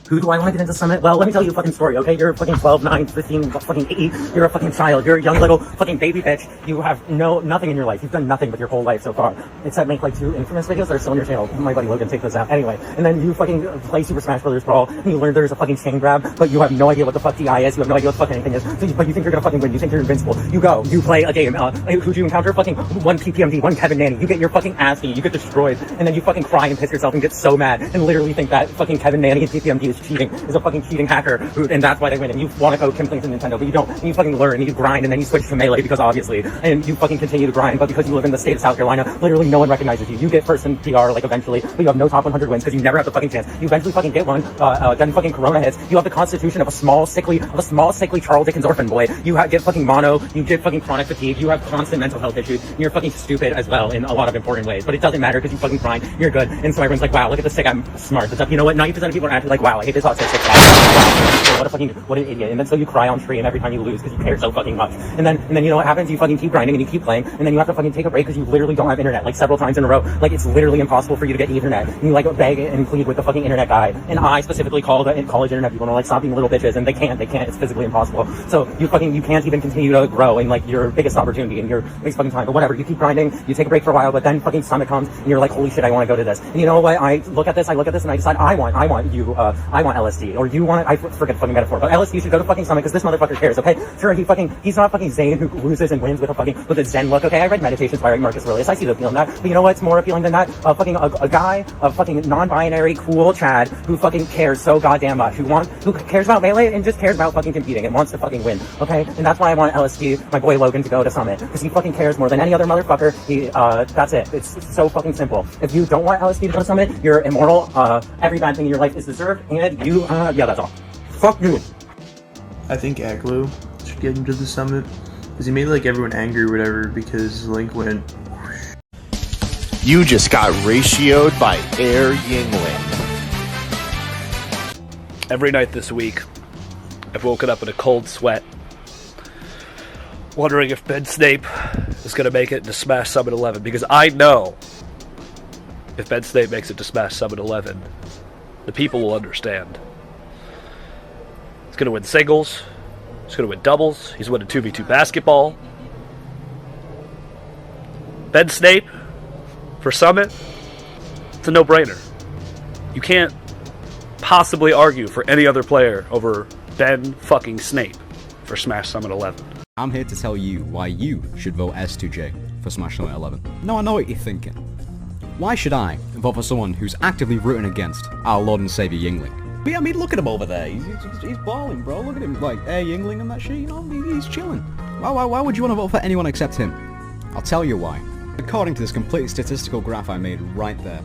Who do I want to get into Summit? Well, let me tell you a fucking story, okay? You're fucking 12, 9, 15, fucking 8. You're a fucking child. You're a young little fucking baby bitch. You have nothing in your life. You've done nothing with your whole life so far. Except make like 2 infamous videos that are still on your channel. My buddy Logan, take this out. Anyway, and then you fucking play Super Smash Bros. Brawl, and you learn there's a fucking chain grab, but you have no idea what the fuck DI is. You have no idea what the fuck anything is. But you think you're gonna fucking win. You think you're invincible. You go. You play a game. Who'd you encounter? Fucking one PPMD, one Kevin Nanny. You get your fucking ass beat. You get destroyed. And then you fucking cry and piss yourself and get so mad and literally think that fucking Kevin Nanny and PPMD is cheating. Is a fucking cheating hacker, and that's why they win. And you want to go Kim Clinton Nintendo, but you don't. And you fucking learn, and you grind, and then you switch to Melee because obviously, and you fucking continue to grind. But because you live in the state of South Carolina, literally no one recognizes you. You get first in PR like eventually, but you have no top 100 wins because you never have the fucking chance. You eventually fucking get one. Then fucking Corona hits. You have the constitution of a small sickly Charles Dickens orphan boy. You get fucking mono. You get fucking chronic fatigue. You have constant mental health issues. And you're fucking stupid as well in a lot of important ways. But it doesn't matter because you fucking grind. You're good. And so everyone's like, wow, look at this sick. I'm smart. It's like, you know what? 90% of people are actually like, wow, I hate this hot 6'6". What an idiot. And then so you cry on stream every time you lose because you care so fucking much. And then you know what happens? You fucking keep grinding and you keep playing, and then you have to fucking take a break because you literally don't have internet, like several times in a row. Like it's literally impossible for you to get internet. And you like beg and plead with the fucking internet guy. And I specifically call the college internet people and like stop being little bitches, and they can't. It's physically impossible. So you can't even continue to grow in like your biggest opportunity in your biggest fucking time. But whatever, you keep grinding, you take a break for a while, but then fucking Summit comes and you're like, holy shit, I want to go to this. And you know what? I look at this and I decide I want LSD, or you want it. I forget fucking metaphor, but LSD should go to fucking Summit because this motherfucker cares, okay? Sure, he's not fucking Zain who loses and wins with a Zen look, okay? I read Meditations by Marcus Aurelius. I see the appeal in that. But you know what's more appealing than that? A guy, a fucking non-binary cool Chad who fucking cares so goddamn much, who cares about Melee and just cares about fucking competing and wants to fucking win, okay? And that's why I want LSD, my boy Logan, to go to Summit, because he fucking cares more than any other motherfucker. That's it. It's so fucking simple. If you don't want LSD to go to Summit, you're immoral. Every bad thing in your life is deserved, and you, yeah, that's all. Fuck you. I think Acklo should get him to the Summit, because he made like everyone angry or whatever because Link went. You just got ratioed by Air Yingling. Every night this week, I've woken up in a cold sweat, wondering if Ben Snape is going to make it to Smash Summit 11, because I know if Ben Snape makes it to Smash Summit 11, the people will understand. He's going to win singles, he's going to win doubles, he's winning 2v2 basketball. Ben Snape for Summit, it's a no-brainer. You can't possibly argue for any other player over Ben fucking Snape for Smash Summit 11. I'm here to tell you why you should vote S2J for Smash Summit 11. No, I know what you're thinking. Why should I vote for someone who's actively rooting against our Lord and Savior Yingling? But I mean, look at him over there. He's balling, bro. Look at him, like, Yingling and that shit, you know? He's chilling. Why would you want to vote for anyone except him? I'll tell you why. According to this complete statistical graph I made right there,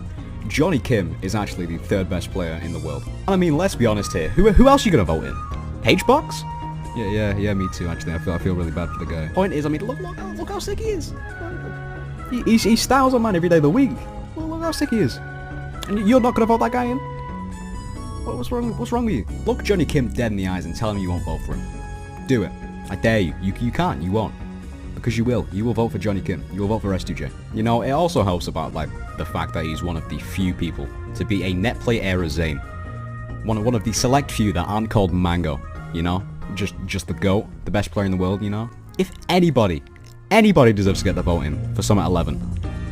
Johnny Kim is actually the 3rd best player in the world. And I mean, let's be honest here. Who else are you gonna vote in? Hbox? Yeah, me too, actually. I feel really bad for the guy. Point is, I mean, look how sick he is. He styles a man every day of the week. Look how sick he is. And you're not gonna vote that guy in? What's wrong with you? Look Johnny Kim dead in the eyes and tell him you won't vote for him. Do it. I dare you. You can't. You won't. Because you will. You will vote for Johnny Kim. You will vote for S2J. You know, it also helps about, like, the fact that he's one of the few people to be a net play era Zain. One of the select few that aren't called Mango, you know? Just the GOAT, the best player in the world, you know? If anybody deserves to get the vote in for Summit 11,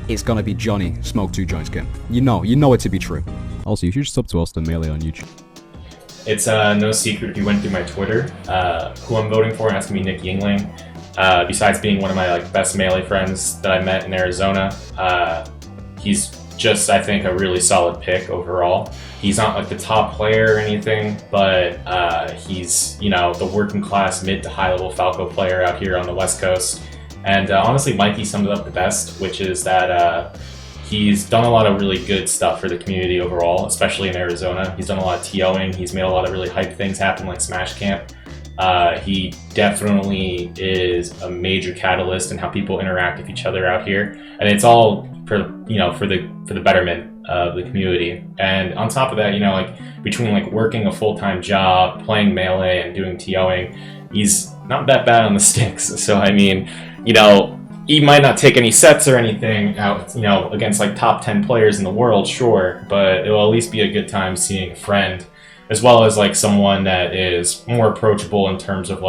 it's gonna be Johnny Smoke 2 Joints Kim. You know it to be true. Also, you should sub to ALLSTON Melee on YouTube. It's no secret if you went through my Twitter, who I'm voting for, and that's gonna be Nick Yingling. Besides being one of my best Melee friends that I met in Arizona, he's just, I think, a really solid pick overall. He's not the top player or anything, but he's, the working class mid to high level Falco player out here on the West Coast. And honestly, Mikey summed it up the best, which is that he's done a lot of really good stuff for the community overall, especially in Arizona. He's done a lot of TOing. He's made a lot of really hype things happen, like Smash Camp. He definitely is a major catalyst in how people interact with each other out here, and it's all for the betterment of the community. And on top of that, between working a full-time job, playing Melee, and doing TOing, he's not that bad on the sticks. So I mean, he might not take any sets or anything out, against top 10 players in the world, sure, but it'll at least be a good time seeing a friend, as well as someone that is more approachable in terms of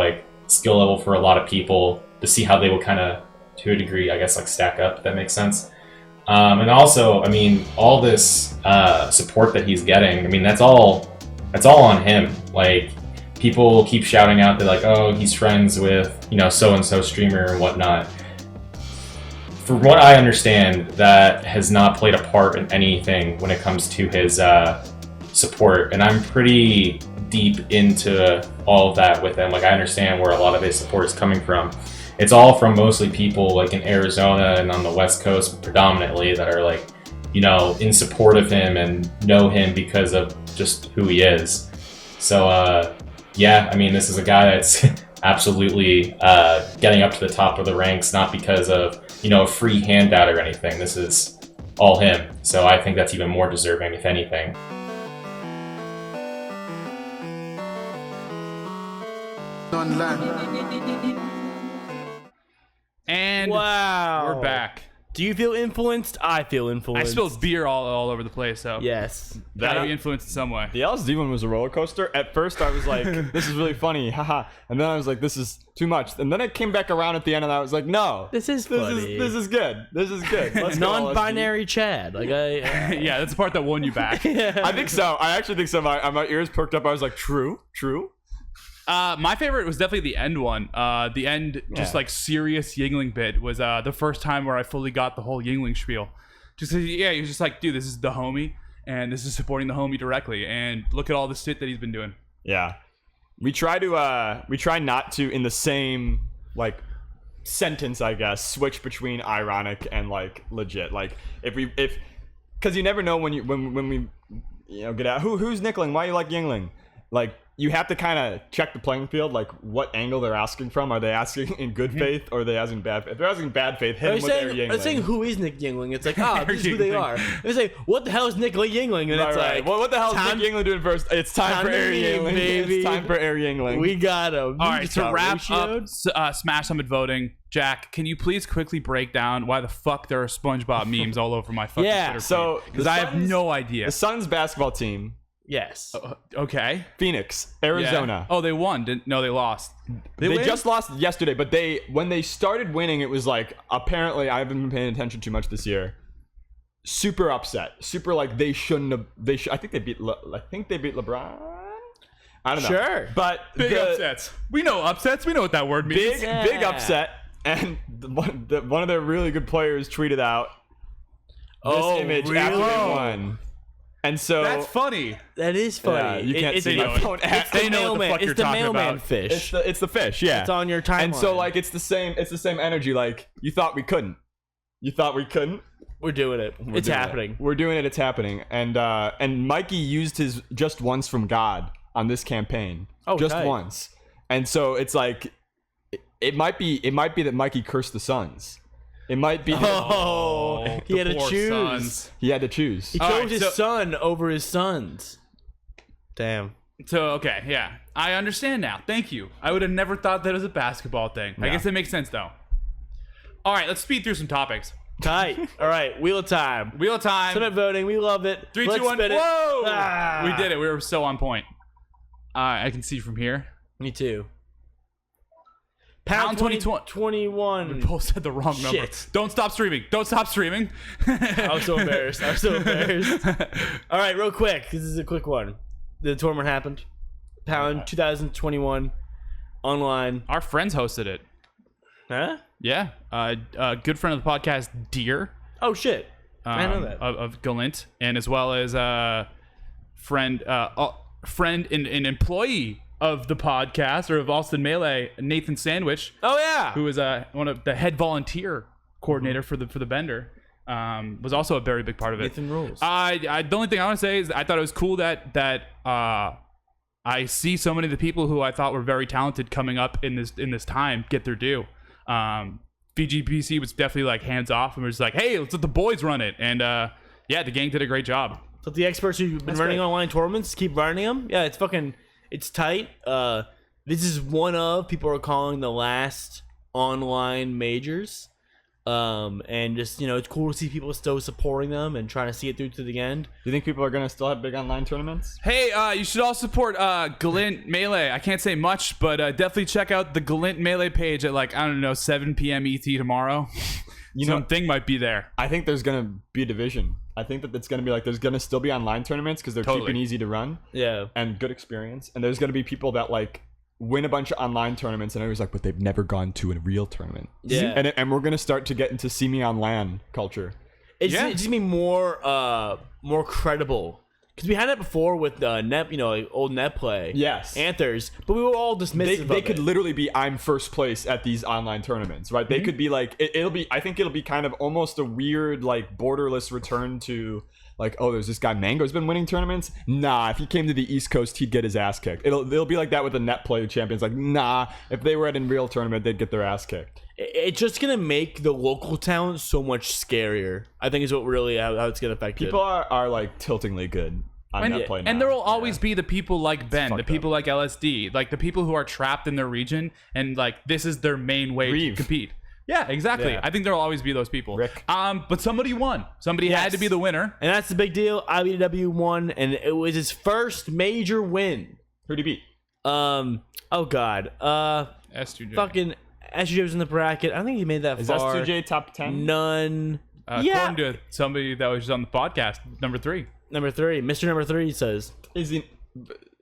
skill level for a lot of people, to see how they will kind of, to a degree, I guess, stack up, if that makes sense. And also, I mean, all this support that he's getting, I mean, that's all on him. People keep shouting out that oh, he's friends with, so-and-so streamer and whatnot. From what I understand, that has not played a part in anything when it comes to his support, and I'm pretty deep into all of that with him. I understand where a lot of his support is coming from. It's all from mostly people in Arizona and on the West Coast predominantly that are in support of him and know him because of just who he is. So yeah, I mean, this is a guy that's absolutely getting up to the top of the ranks, not because of a free handout or anything. This is all him. So I think that's even more deserving, if anything. And wow, we're back. Do you feel influenced? I feel I influenced. spilled beer all over the place, so yes, gotta be influenced in some way. The LSD one was a roller coaster. At first, I was like, "This is really funny, haha," and then I was like, "This is too much." And then it came back around at the end, and I was like, "No, this is funny. This is good. This is good." Let's go, Non-binary Chad. Yeah, that's the part that won you back. I think so. I actually think so. My ears perked up. I was like, "True." My favorite was definitely the end one. The end, just serious Yingling bit was the first time where I fully got the whole Yingling spiel. He was just like, dude, this is the homie, and this is supporting the homie directly, and look at all the shit that he's been doing. Yeah, we try not to in the same sentence, I guess, switch between ironic and legit. Because you never know when we get out. Who's Nickling? Why you like Yingling? you have to kind of check the playing field, like what angle they're asking from. Are they asking in good faith or are they asking bad faith? If they're asking bad faith, hit them with Nick Yingling. They're saying, who is Nick Yingling? It's like, this is who they are. They say, what the hell is Nick Yingling? And it's like, well, what the hell is Nick Yingling doing first? It's time for Air Yingling. Baby. It's time for Air Yingling. We got him. All right, to wrap up Smash Summit voting, Jack, can you please quickly break down why the fuck there are SpongeBob memes all over my fucking Twitter feed? So because I have no idea. The Suns basketball team. Yes. Okay. Phoenix, Arizona. Yeah. Oh, they won. No, they lost. They just lost yesterday, but when they started winning, it was like, apparently I haven't been paying attention too much this year. Super upset. Super like they shouldn't have. I think they beat LeBron. I don't know. Sure. But big upsets. We know upsets. We know what that word means. Big upset. And one of their really good players tweeted out this image after they won. And so that's funny. That is funny. You can't see my phone. They know what the fuck you're talking about. Fish. It's the fish. Yeah. It's on your timeline. And so like it's the same energy. Like you thought we couldn't. You thought we couldn't. We're doing it. It's happening. We're doing it. It's happening. And Mikey used his just once from God on this campaign. Oh, just tight. once. And so it's like it might be that Mikey cursed the Suns. It might be. He had to choose. Sons. He had to choose. He chose his son over his sons. Damn. So okay, yeah, I understand now. Thank you. I would have never thought that was a basketball thing. I guess that makes sense though. All right, let's speed through some topics. Tight. All right, wheel of time. Wheel of time. Summit voting. We love it. 3, Let's 2, 1. spin it. Whoa! We did it. We were so on point. I can see from here. Me too. Pound 2021. We both said the wrong number. Shit. Don't stop streaming. Don't stop streaming. I was so embarrassed. All right, real quick. This is a quick one. The tournament happened. Pound 2021 online. Our friends hosted it. Huh? Yeah. A good friend of the podcast, Deer. Oh shit. I know that. Of Galint, and as well as friend and employee of the podcast, or of ALLSTON Melee, Nathan Sandwich. Oh yeah, who is one of the head volunteer coordinator for the Bender, was also a very big part of it. Nathan rules. The only thing I want to say is I thought it was cool that I see so many of the people who I thought were very talented coming up in this time get their due. VGPC was definitely like hands off and was like, hey, let's let the boys run it, and yeah, the gang did a great job. So the experts who've been running online tournaments keep running them. Yeah, it's tight. This is one of, people are calling the last online majors. And just, it's cool to see people still supporting them and trying to see it through to the end. Do you think people are going to still have big online tournaments? Hey, you should all support Galint Melee. I can't say much, but definitely check out the Galint Melee page at 7 p.m. ET tomorrow. Something might be there. I think there's going to be a division. I think that it's going to be there's going to still be online tournaments because they're cheap and easy to run. Yeah. And good experience. And there's going to be people that win a bunch of online tournaments, and I was like, but they've never gone to a real tournament. Yeah. And we're going to start to get into see me on LAN culture. It's going to be more credible. Because we had it before with net, old net play. Yes. Anthers. But we were all dismissive They could literally be, I'm first place at these online tournaments, right? They could be I think it'll be kind of almost a weird, borderless return to, there's this guy Mango's been winning tournaments. Nah, if he came to the East Coast, he'd get his ass kicked. It'll be like that with the net play champions. Nah, if they were at a real tournament, they'd get their ass kicked. It's just going to make the local talent so much scarier, I think, is what really how it's going to affect people are tiltingly good on net play now. And there will always be the people like Ben, the people like LSD, the people who are trapped in their region, and this is their main way to compete. Yeah, exactly. Yeah. I think there'll always be those people. Rick. But somebody won. Somebody had to be the winner. And that's the big deal. IBDW won, and it was his first major win. Who'd he beat? Oh God. S2J. Fucking S2J was in the bracket. I don't think he made that far. Is S2J top 10? None. According to somebody that was just on the podcast, number 3. Number 3. Mr. Number 3 says. Is he?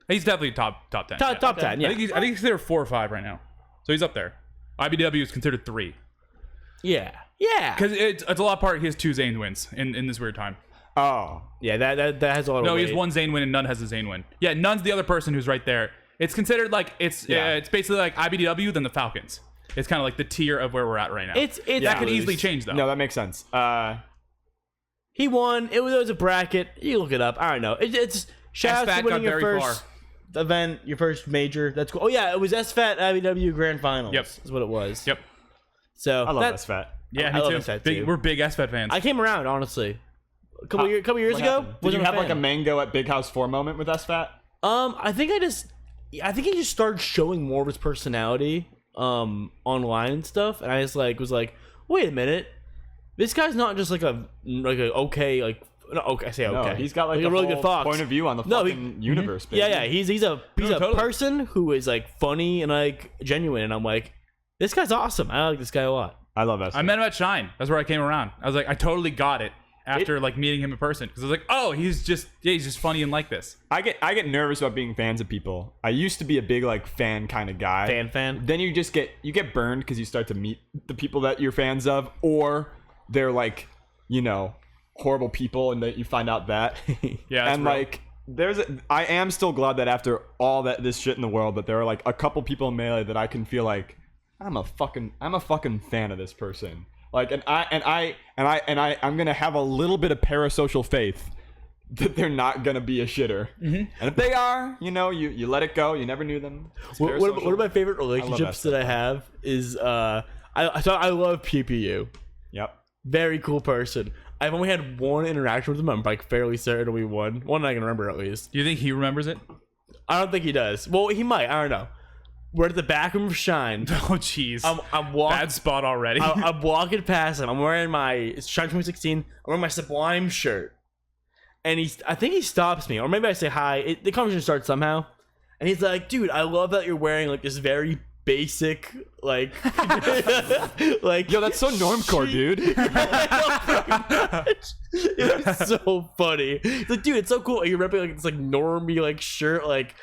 He's definitely top 10. Top 10, yeah. I think he's considered 4 or 5 right now. So he's up there. IBW is considered 3. Yeah. Because it's a lot part. He has 2 Zain wins in this weird time. Oh. Yeah, that has a lot of No, weight. he has 1 Zain win and None has a Zain win. Yeah, None's the other person who's right there. It's considered it's basically like IBDW than the Falcons. It's kind of like the tier of where we're at right now. That could easily change though. No, that makes sense. He won. It was a bracket. You look it up. I don't know. It's shout out to winning your first. event, your first major. That's cool. Oh yeah, it was SFAT IBDW Grand Finals. Yep, is what it was. Yep. So I love SFAT. Yeah, I me love too. SFAT too. We're big SFAT fans. I came around honestly. A couple years ago. Did you have like a fan. mango at Big House 4 moment with SFAT? I think he just started showing more of his personality online and stuff, and I just was like, wait a minute, this guy's not just like a okay, like no, okay, I say okay. No, he's got like a really whole good fox point of view on the fucking universe. Baby. Yeah, he's a totally. person who is like funny and like genuine, and I'm like, this guy's awesome. I like this guy a lot. I love SFAT. I met him at Shine. That's where I came around. I was like, I totally got it after like meeting him in person, because I was like, oh, he's just funny and like this. I get nervous about being fans of people. I used to be a big like fan kind of guy. Fan. Then you get burned because you start to meet the people that you're fans of, or they're like, horrible people, and that you find out that. Yeah, that's and real. like I am still glad that after all this shit in the world, that there are like a couple people in Melee that I can feel like I'm a fucking fan of this person. Like, I'm gonna have a little bit of parasocial faith that they're not gonna be a shitter. And if they are, you let it go. You never knew them. One of my favorite relationships that I have is I love PPU. Yep. Very cool person. I've only had one interaction with him. I'm like fairly certain we won. One I can remember at least. Do you think he remembers it? I don't think he does. Well, he might. I don't know. We're at the back room of Shine. Oh, jeez. I'm walking. Bad spot already. I'm walking past him. I'm wearing it's Shine 2016. I'm wearing my Sublime shirt. And I think he stops me. Or maybe I say hi. The conversation starts somehow. And he's like, dude, I love that you're wearing like this very basic, like... like yo, that's so normcore, dude. It's so funny. It's like, dude, it's so cool. You're repping like this like normie like shirt, like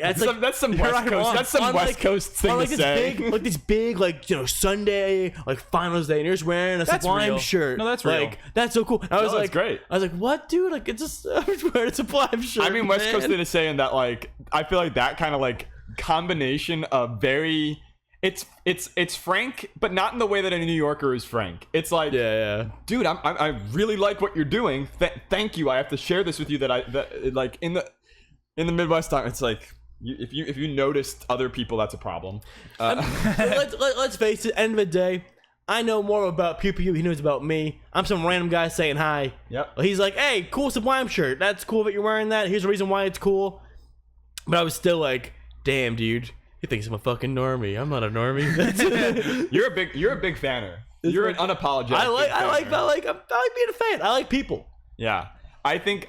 that's some West Coast. That's some West Coast thing to say. This big Sunday like finals day, and you're just wearing a Sublime shirt. No, that's real. Like that's so cool. And I was like, that's great. I was like, what, dude? Like it's just I'm just wearing a Sublime shirt. I mean, West man. Coast thing is saying that like I feel like that kind of like combination of very. It's frank, but not in the way that a New Yorker is frank. It's like, dude, I really like what you're doing. Thank you. I have to share this with you. That like in the Midwest time, it's like if you noticed other people, that's a problem. Let's face it. End of the day, I know more about PPU. He knows about me. I'm some random guy saying hi. Yep. He's like, hey, cool Sublime shirt. That's cool that you're wearing that. Here's the reason why it's cool. But I was still like, damn, dude. He thinks I'm a fucking normie. I'm not a normie. You're a big fanner. You're an unapologetic. I like being a fan. I like people. Yeah, I think.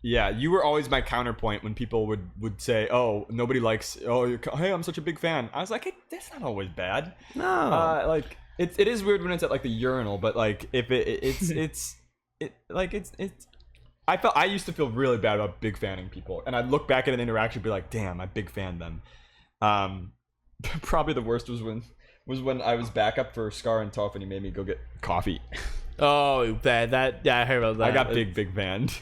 Yeah, you were always my counterpoint when people would say, "Oh, nobody likes." Oh, hey, I'm such a big fan. I was like, hey, that's not always bad. No, like it is weird when it's at like the urinal, but like if it's I used to feel really bad about big fanning people, and I'd look back at an interaction and be like, damn, I big fanned them. Probably the worst was when I was back up for Scar and Tough, and he made me go get coffee. Oh, that I heard about that. I got big fanned.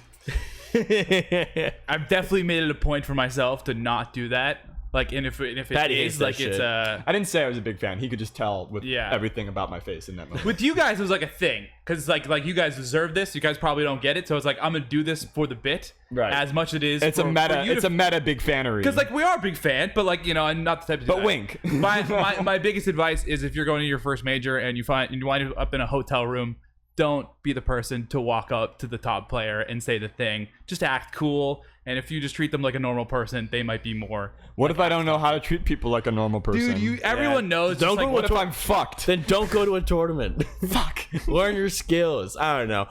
I've definitely made it a point for myself to not do that. Like, and if it is like it's I didn't say I was a big fan. He could just tell with everything about my face in that moment. With you guys, it was like a thing, because like you guys deserve this. You guys probably don't get it, so it's like I'm gonna do this for the bit, right? As much as it is. It's a meta big fannery. Because like we are a big fan, but like I'm not the type to do but that. Wink. My biggest advice is if you're going to your first major and you wind up in a hotel room, don't be the person to walk up to the top player and say the thing. Just act cool. And if you just treat them like a normal person, they might be more. What if I don't know how to treat people like a normal person? Dude, everyone knows. Don't go. What if I'm fucked? Then don't go to a tournament. Fuck. Learn your skills. I don't know.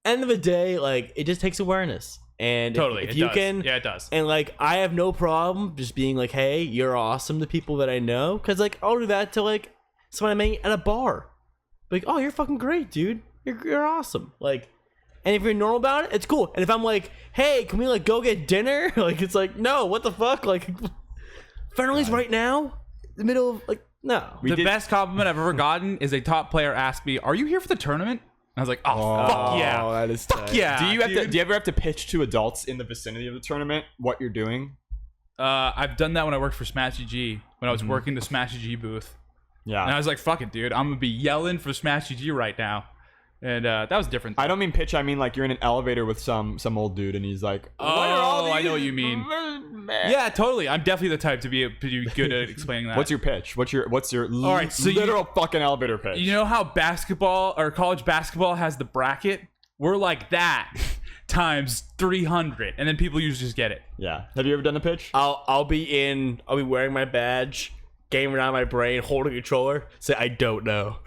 End of the day, like it just takes awareness. And totally, if you can, yeah, it does. And like I have no problem just being like, hey, you're awesome to people that I know, because like I'll do that to like someone I met at a bar. Like, oh, you're fucking great, dude. You're awesome. Like. And if you're normal about it, it's cool. And if I'm like, hey, can we like go get dinner? Like it's like, no, what the fuck? Like friendlies right now? The middle of like no. The best compliment I've ever gotten is a top player asked me, "Are you here for the tournament?" And I was like, "Oh, fuck yeah. That is fuck tight. yeah." Do you ever have to pitch to adults in the vicinity of the tournament what you're doing? I've done that when I worked for Smash GG, when I was working the Smash GG booth. Yeah. And I was like, fuck it, dude. I'm gonna be yelling for Smash GG right now. And that was different. I don't mean pitch. I mean like you're in an elevator with some old dude, and he's like, "Oh, I know what you mean." Yeah, totally. I'm definitely the type to be good at explaining that. What's your pitch? What's your all right? So literal fucking elevator pitch? You know how basketball or college basketball has the bracket? We're like that times 300, and then people usually just get it. Yeah. Have you ever done a pitch? I'll be wearing my badge, game around my brain, holding a controller, say I don't know.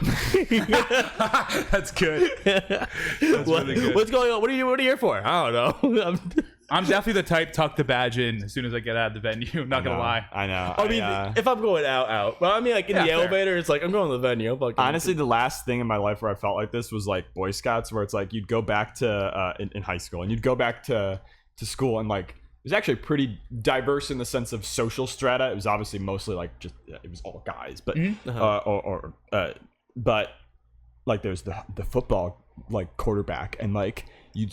That's good. That's really good. What's going on? What are you here for? I don't know. I'm definitely the type tuck the badge in as soon as I get out of the venue. Not gonna lie. I know. I mean, if I'm going out. Well, I mean, like in the elevator, it's like I'm going to the venue. Honestly, the last thing in my life where I felt like this was like Boy Scouts, where it's like you'd go back to in high school, and you'd go back to school, and like it was actually pretty diverse in the sense of social strata. It was obviously mostly like just it was all guys, but but like there's the football like quarterback, and like you'd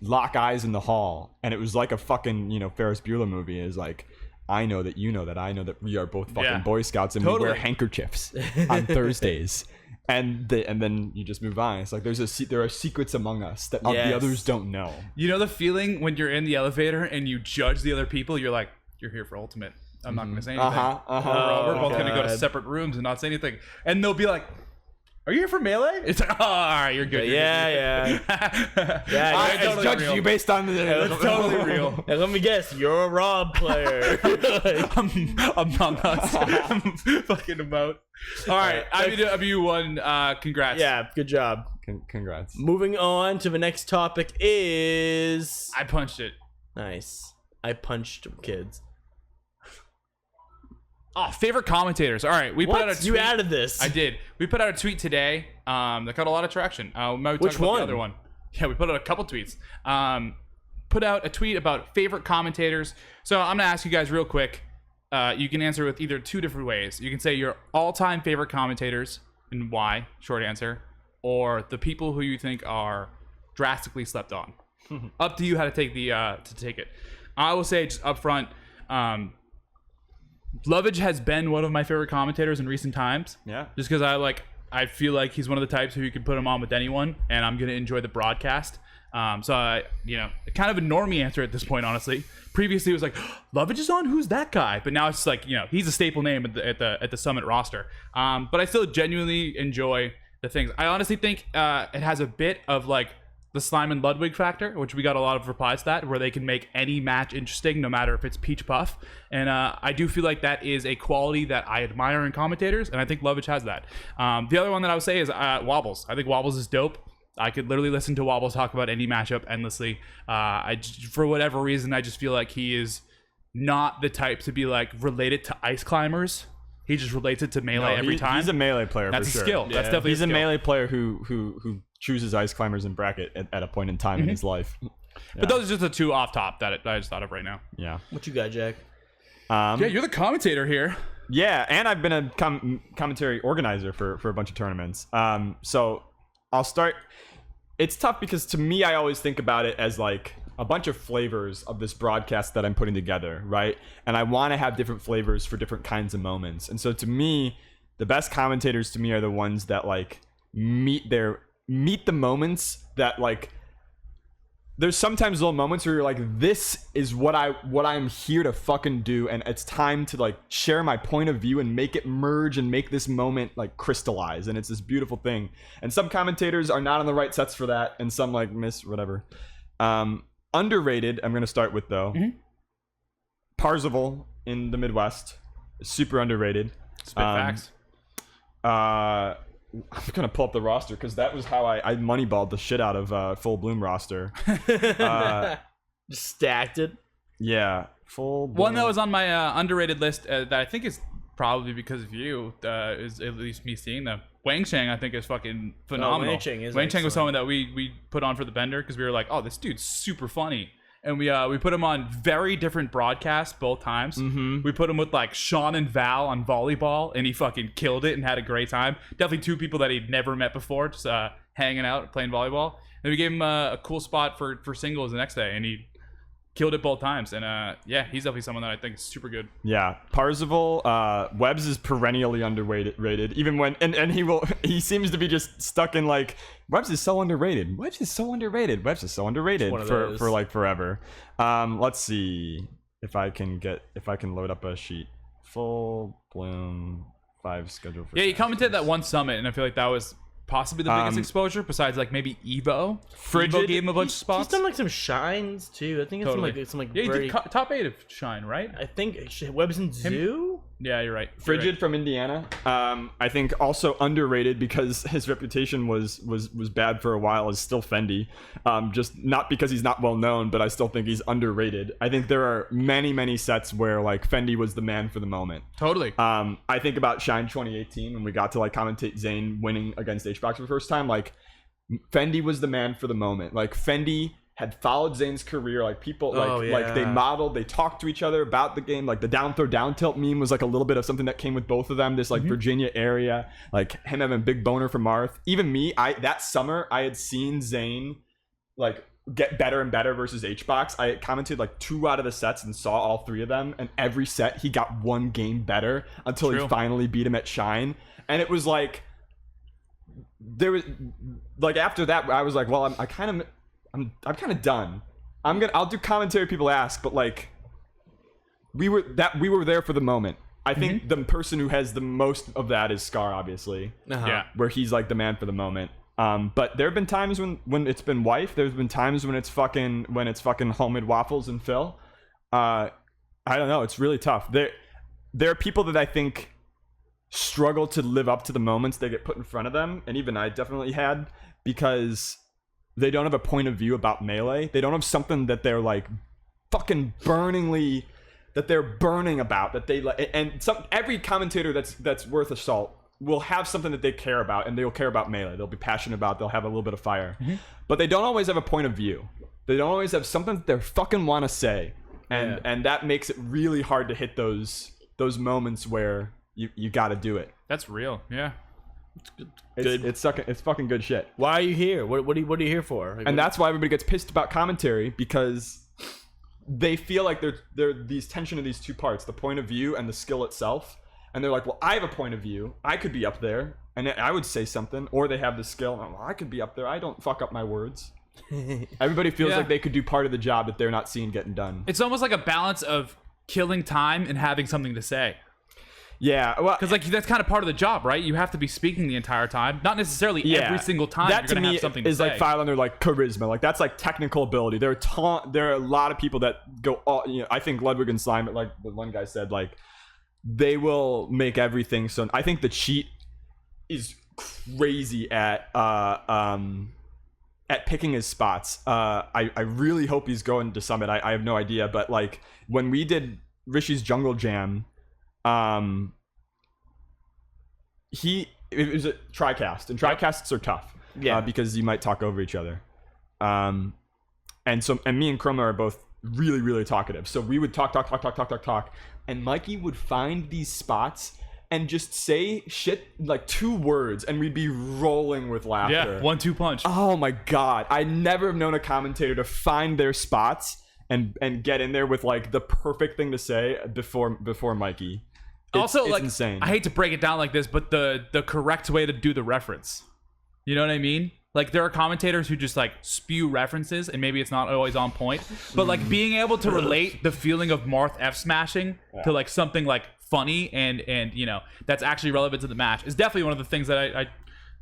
lock eyes in the hall, and it was like a fucking Ferris Bueller movie. Is like, I know that you know that I know that we are both fucking Boy Scouts, and we wear handkerchiefs on Thursdays, and then you just move on. It's like there are secrets among us that the others don't know. You know the feeling when you're in the elevator and you judge the other people. You're like, you're here for ultimate. I'm not gonna say anything. We're both gonna go to separate rooms and not say anything, and they'll be like, "Are you here for Melee?" It's like, "Oh, all right, you're good." Yeah. I totally judged you based on the. That's totally real. And let me guess, you're a Rob player. I'm not. I'm fucking about. All right, IBDW won. Congrats. Yeah, good job. Congrats. Moving on to the next topic is. I punched it. Nice. I punched kids. Oh, favorite commentators. All right, we put out a tweet. You added this. I did. We put out a tweet today that got a lot of traction. Which one? The other one. Yeah, we put out a couple tweets. Put out a tweet about favorite commentators. So I'm going to ask you guys real quick. You can answer with either two different ways. You can say your all-time favorite commentators and why, short answer, or the people who you think are drastically slept on. Up to you how to take it. I will say just up front, Lovage has been one of my favorite commentators in recent times. Yeah. Just because I feel like he's one of the types who you can put him on with anyone, and I'm gonna enjoy the broadcast. So I, kind of a normie answer at this point, honestly. Previously, it was like, Lovage is on. Who's that guy? But now it's like, he's a staple name at the Summit roster. But I still genuinely enjoy the things. I honestly think it has a bit of like the Slime and Ludwig factor, which we got a lot of replies to that, where they can make any match interesting, no matter if it's Peach Puff. And I do feel like that is a quality that I admire in commentators, and I think Lovage has that. The other one that I would say is Wobbles. I think Wobbles is dope. I could literally listen to Wobbles talk about any matchup endlessly. For whatever reason, I just feel like he is not the type to be like related to Ice Climbers. He just relates it to Melee every time. He's a Melee player. That's for a sure. skill. Yeah. That's definitely he's a skill. Melee player who chooses Ice Climbers in bracket at a point in time in his life. Yeah. But those are just the two off top that I just thought of right now. Yeah. What you got, Jack? Yeah, you're the commentator here. Yeah, and I've been a commentary organizer for a bunch of tournaments. So I'll start. It's tough because to me, I always think about it as like a bunch of flavors of this broadcast that I'm putting together, right? And I want to have different flavors for different kinds of moments. And so to me, the best commentators to me are the ones that like meet the moments that like. There's sometimes little moments where you're like, this is what I'm here to fucking do, and it's time to like share my point of view and make it merge and make this moment like crystallize, and it's this beautiful thing. And some commentators are not on the right sets for that, and some like miss whatever. Underrated, I'm gonna start with though. Parzival in the Midwest is super underrated. Spit facts. I'm gonna pull up the roster because that was how I moneyballed the shit out of Full Bloom roster. Just stacked it. Yeah, Full Bloom. One that was on my underrated list that I think is probably because of you is at least me seeing them. Wang Chang I think is fucking phenomenal. Wang Chang was someone that we put on for the Bender because we were like, oh, this dude's super funny. And we put him on very different broadcasts both times. We put him with like Sean and Val on volleyball, and he fucking killed it and had a great time. Definitely two people that he'd never met before, just hanging out playing volleyball. And we gave him a cool spot for singles the next day, and he killed it both times. And yeah, he's definitely someone that I think is super good. Yeah, Parzival, Webbs is perennially underrated. Even when he seems to be just stuck in like Webbs is so underrated. Webbs is so underrated for like forever. Let's see if I can load up a sheet. Full bloom 5 schedule for. Yeah, he commented that one summit, and I feel like that was possibly the biggest exposure besides like maybe Evo. Evo gave him a bunch of spots. He's done like some shines too. I think it's some like yeah, he very... did top 8 of Shine, right? I think Webbs and Zoo. Yeah, you're right. Frigid from Indiana. I think also underrated because his reputation was bad for a while is still Fendi. Just not because he's not well known, but I still think he's underrated. I think there are many sets where like Fendi was the man for the moment. Totally. I think about Shine 2018 when we got to like commentate Zain winning against HBox for the first time. Like Fendi was the man for the moment. Like Fendi had followed Zayn's career, like people like they modeled, they talked to each other about the game. Like the down throw down tilt meme was like a little bit of something that came with both of them. This like Virginia area, like him having a big boner for Marth. Even me, that summer I had seen Zayn like get better and better versus HBox. I commented like 2 out of the sets and saw all 3 of them, and every set he got 1 game better until he finally beat him at Shine. And it was like there was like after that I was like, well, I'm kind of done. I'll do commentary people ask, but like we were there for the moment. I think the person who has the most of that is Scar, obviously. Yeah, where he's like the man for the moment. But there have been times when it's been Wife. There's been times when it's fucking Homemade Waffles and Phil. I don't know. It's really tough. There are people that I think struggle to live up to the moments they get put in front of them, and even I definitely had, because they don't have a point of view about Melee. They don't have something that they're like fucking burning about, that they like. And every commentator that's worth a salt will have something that they care about, and they'll care about Melee. They'll be passionate about. They'll have a little bit of fire, but they don't always have a point of view. They don't always have something that they fucking want to say, and that makes it really hard to hit those moments where you got to do it. That's real. Yeah. It's fucking good shit. Why are you here? What are you here for? Like, and that's why everybody gets pissed about commentary, because they feel like they're these tension of these 2 parts, the point of view and the skill itself. And they're like, well, I have a point of view. I could be up there, and I would say something. Or they have the skill. And I could be up there. I don't fuck up my words. Everybody feels like they could do part of the job that they're not seeing getting done. It's almost like a balance of killing time and having something to say. Yeah, well, because like that's kind of part of the job, right? You have to be speaking the entire time, not necessarily every single time. That you're gonna to me have something to is say. like file under like charisma. Like that's like technical ability. There are a lot of people that go all. I think Ludwig and Slime, like the one guy said, like they will make everything. So I think the cheat is crazy at picking his spots. I really hope he's going to Summit. I have no idea, but like when we did Rishi's Jungle Jam. It was a TriCast, and TriCasts are tough, because you might talk over each other, and me and Chroma are both really talkative, so we would talk, and Mikey would find these spots and just say shit like 2 words, and we'd be rolling with laughter. Yeah, 1-2 punch. Oh my god, I never have known a commentator to find their spots and get in there with like the perfect thing to say before Mikey. It's like insane. I hate to break it down like this, but the correct way to do the reference. You know what I mean? Like there are commentators who just like spew references, and maybe it's not always on point. But like being able to relate the feeling of Marth F smashing to like something like funny and that's actually relevant to the match is definitely one of the things that I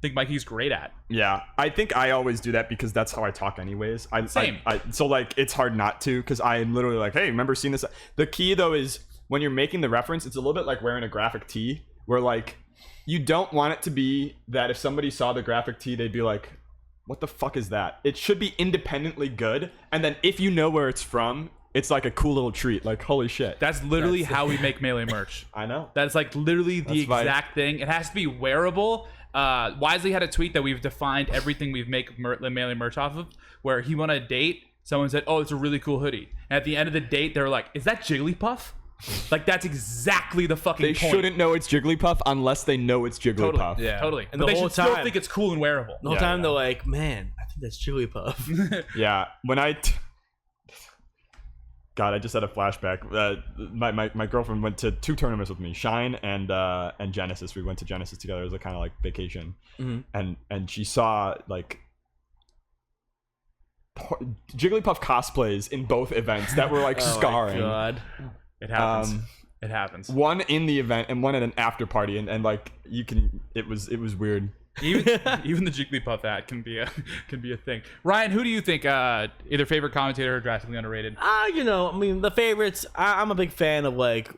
think Mikey's great at. Yeah, I think I always do that because that's how I talk anyways. Same. So like it's hard not to, because I'm literally like, hey, remember seeing this? The key though is when you're making the reference, it's a little bit like wearing a graphic tee, where like you don't want it to be that if somebody saw the graphic tee, they'd be like, what the fuck is that? It should be independently good, and then if you know where it's from, it's like a cool little treat. Like, holy shit. That's literally how we make Melee merch. I know. That's like literally the exact thing. It has to be wearable. Wisely had a tweet that we've defined everything we've make Melee merch off of, where he went on a date, someone said, oh, it's a really cool hoodie. And at the end of the date, they were like, is that Jigglypuff? Like that's exactly the fucking They point. shouldn't know it's Jigglypuff unless they know it's Jigglypuff. Totally. Yeah. Totally. And but the they whole should still time- think it's cool and wearable. The whole time they're like, man, I think that's Jigglypuff. Yeah, when God, I just had a flashback. My girlfriend went to 2 tournaments with me, Shine and Genesis. We went to Genesis together as a kind of like vacation, and she saw like Jigglypuff cosplays in both events that were like scarring. My God. It happens. It happens. One in the event and one at an after party, and like you can. It was weird. Even the Jigglypuff hat can be a thing. Ryan, who do you think either favorite commentator or drastically underrated? You know, I mean, the favorites. I'm a big fan of like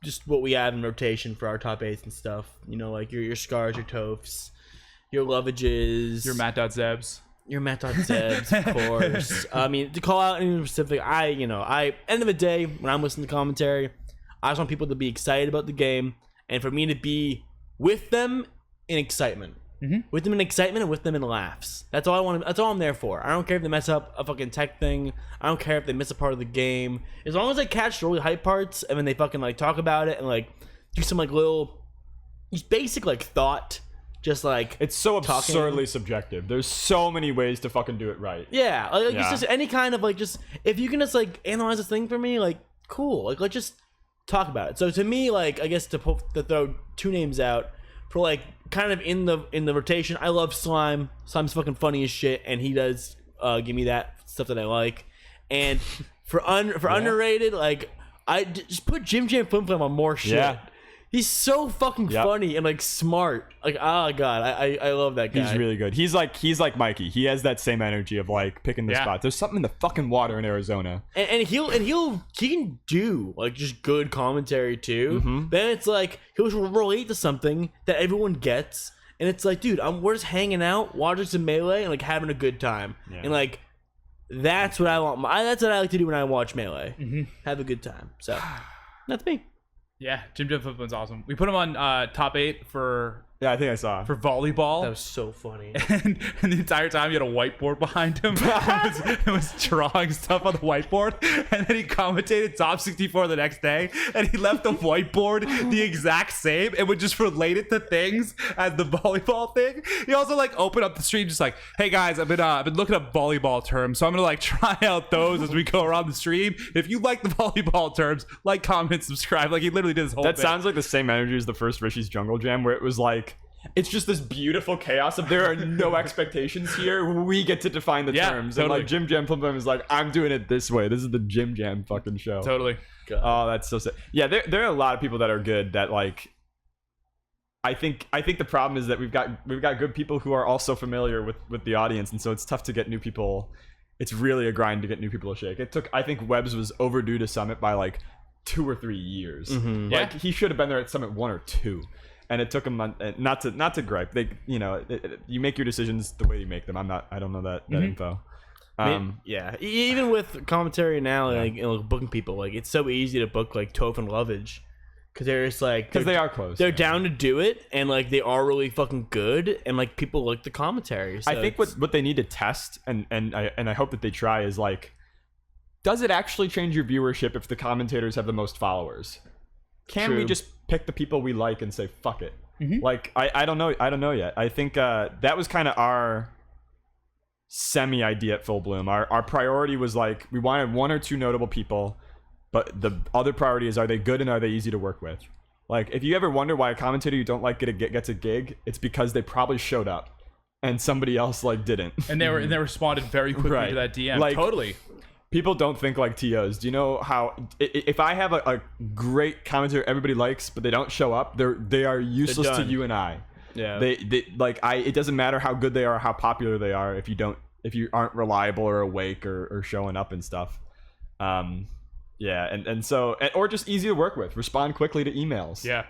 just what we have in rotation for our top 8s and stuff. You know, like your Scars, your Tophs, your Lovages, Your Matt.Zebs. Your Matt.Zebs, of course. I mean, to call out any specific, end of the day, when I'm listening to commentary, I just want people to be excited about the game, and for me to be with them in excitement. With them in excitement and with them in laughs. That's all I want. That's all I'm there for. I don't care if they mess up a fucking tech thing. I don't care if they miss a part of the game. As long as I catch the really hype parts and then they fucking like talk about it and like do some like little, just basic like thought. Just like it's so absurdly subjective. There's so many ways to fucking do it right. Yeah, like it's just any kind of like just if you can just like analyze this thing for me, like cool. Like let's just talk about it. So to me, like I guess to throw 2 names out for like kind of in the rotation, I love Slime. Slime's fucking funny as shit, and he does give me that stuff that I like. And for underrated, like I just put Jim Jam Flim Flam on more shit. Yeah. He's so fucking funny and like smart. Like oh god, I love that guy. He's really good. He's like Mikey. He has that same energy of like picking the spots. There's something in the fucking water in Arizona. And he can do like just good commentary too. Then it's like he'll relate to something that everyone gets, and it's like, dude, we're just hanging out, watching some Melee, and like having a good time. And like that's what I want. That's what I like to do when I watch Melee. Have a good time. So that's me. Yeah, Jim Jam Flim Flam's awesome. We put him on top 8 for I think I saw for volleyball. That was so funny. And the entire time he had a whiteboard behind him. It was drawing stuff on the whiteboard, and then he commentated top 64 the next day, and he left the whiteboard the exact same and would just relate it to things as the volleyball thing. He also like opened up the stream just like, hey guys, I've been looking up volleyball terms, so I'm gonna like try out those as we go around the stream. If you like the volleyball terms, like, comment, subscribe. Like he literally did this whole That bit. sounds like the same energy as the first Rishi's Jungle Jam, where it was like, it's just this beautiful chaos of there are no expectations here. We get to define the terms. Totally. And like Jim Jam Flim Flam is like, I'm doing it this way. This is the Jim Jam fucking show. Totally. God. Oh, that's so sick. Yeah, there are a lot of people that are good that like I think the problem is that we've got good people who are also familiar with the audience, and so it's tough to get new people. It's really a grind to get new people to shake. I think Webbs was overdue to Summit by like 2 or 3 years. Like he should have been there at Summit 1 or 2. And it took him not to gripe. They, you make your decisions the way you make them. I don't know that info. Even with commentary now, like booking people, like it's so easy to book like Toph and Lovage because they're just like they are close. They're down to do it, and like they are really fucking good, and like people like the commentary. So I think what they need to test, and I hope that they try, is like, does it actually change your viewership if the commentators have the most followers? Can we just pick the people we like and say fuck it? Like I don't know yet. I think that was kind of our semi idea at Full Bloom. Our priority was like we wanted 1 or 2 notable people, but the other priority is, are they good and are they easy to work with? Like if you ever wonder why a commentator you don't like gets a gig, it's because they probably showed up and somebody else like didn't. And they responded very quickly to that DM. Like, totally. People don't think like TOs. Do you know how if I have a great commentator everybody likes, but they don't show up, they are useless to you and I. Yeah. It doesn't matter how good they are, how popular they are, if you aren't reliable or awake or showing up and stuff. So or just easy to work with. Respond quickly to emails. Yeah,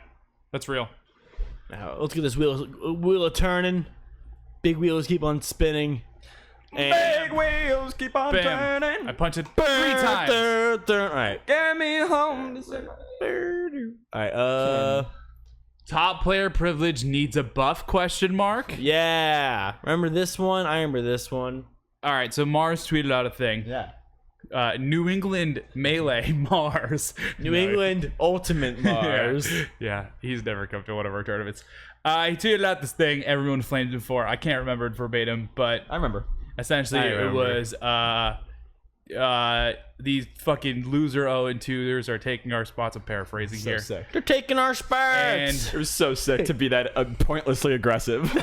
that's real. Now let's get this wheel turning. Big wheels keep on spinning. Big wheels keep on turning. I punched it 3 times. All right. Get me home. All right. Top player privilege needs a buff? ? Yeah. Remember this one? I remember this one. All right. So Mars tweeted out a thing. Yeah. New England Melee Mars. New England Ultimate Mars. Yeah. He's never come to one of our tournaments. He tweeted out this thing everyone flamed him for. I can't remember it verbatim, but I remember. Essentially, it was these fucking loser 0-2ers are taking our spots. I'm paraphrasing So here. sick. They're taking our spots. And It was so sick to be that pointlessly aggressive.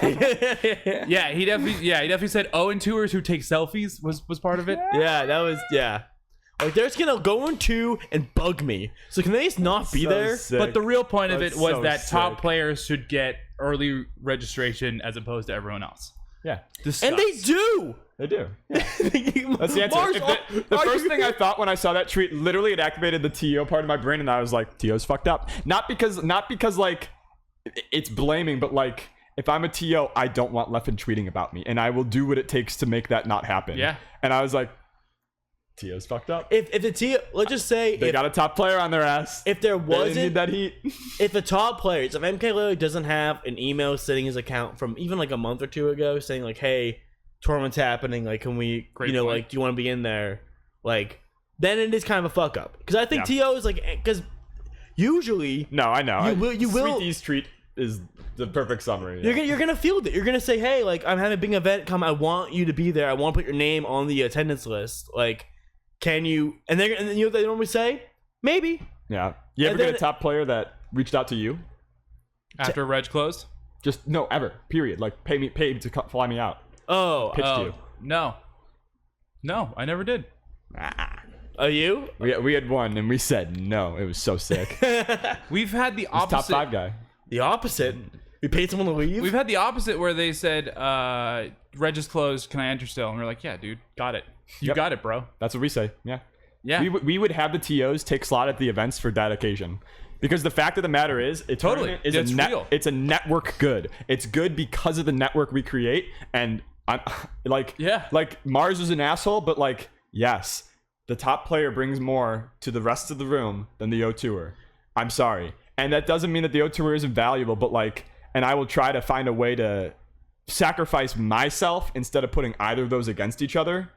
yeah, he definitely said 0-2ers who take selfies was part of it. Yeah, that was Like they're just gonna go into and bug me. So can they just not be there? sick. But the real point of it was so that top sick. players should get early registration as opposed to everyone else. Yeah. And they do. They do. That's the answer. Mars, If the first thing I thought when I saw that tweet, literally it activated the TO part of my brain, and I was like, TO's fucked up. Not because like it's blaming, but like if I'm a TO, I don't want Leffen tweeting about me, and I will do what it takes to make that not happen. Yeah. And I was like, TO's fucked up. If the TO, let's just say They got a top player on their ass. if there They didn't wasn't need that heat. if the top players, if MK Lily doesn't have an email sitting his account from even like a month or two ago saying like, hey, tournament's happening, like can we Great point. point. Do you want to be in there? Like then it is kind of a fuck up. Because I think TO is like, because usually No, I know. You will Sweet D's tweet is the perfect summary. you're gonna field it. You're gonna say, hey, like I'm having a big event come, I want you to be there. I want to put your name on the attendance list. Like, can you? And then you know what they normally say? Maybe. Yeah. You ever And get then- a top player that reached out to you? After Reg closed? Just no, ever. Period. Like pay to fly me out. Pitched you. No, I never did. Are you? We had one and we said no. It was so sick. We've had the He's opposite. top 5 guy. The opposite. We paid someone to leave. We've had the opposite where they said, Reg is closed. Can I enter still? And we're like, yeah, dude, got it. You got it, bro. That's what we say. Yeah. Yeah. We would have the TOs take slot at the events for that occasion. Because the fact of the matter is, a Totally. tournament is It's real. it's a network good. It's good because of the network we create. And I'm like, like Mars is an asshole, but like, yes, the top player brings more to the rest of the room than the O2er. I'm sorry. And that doesn't mean that the O2er isn't valuable, but like, and I will try to find a way to sacrifice myself instead of putting either of those against each other.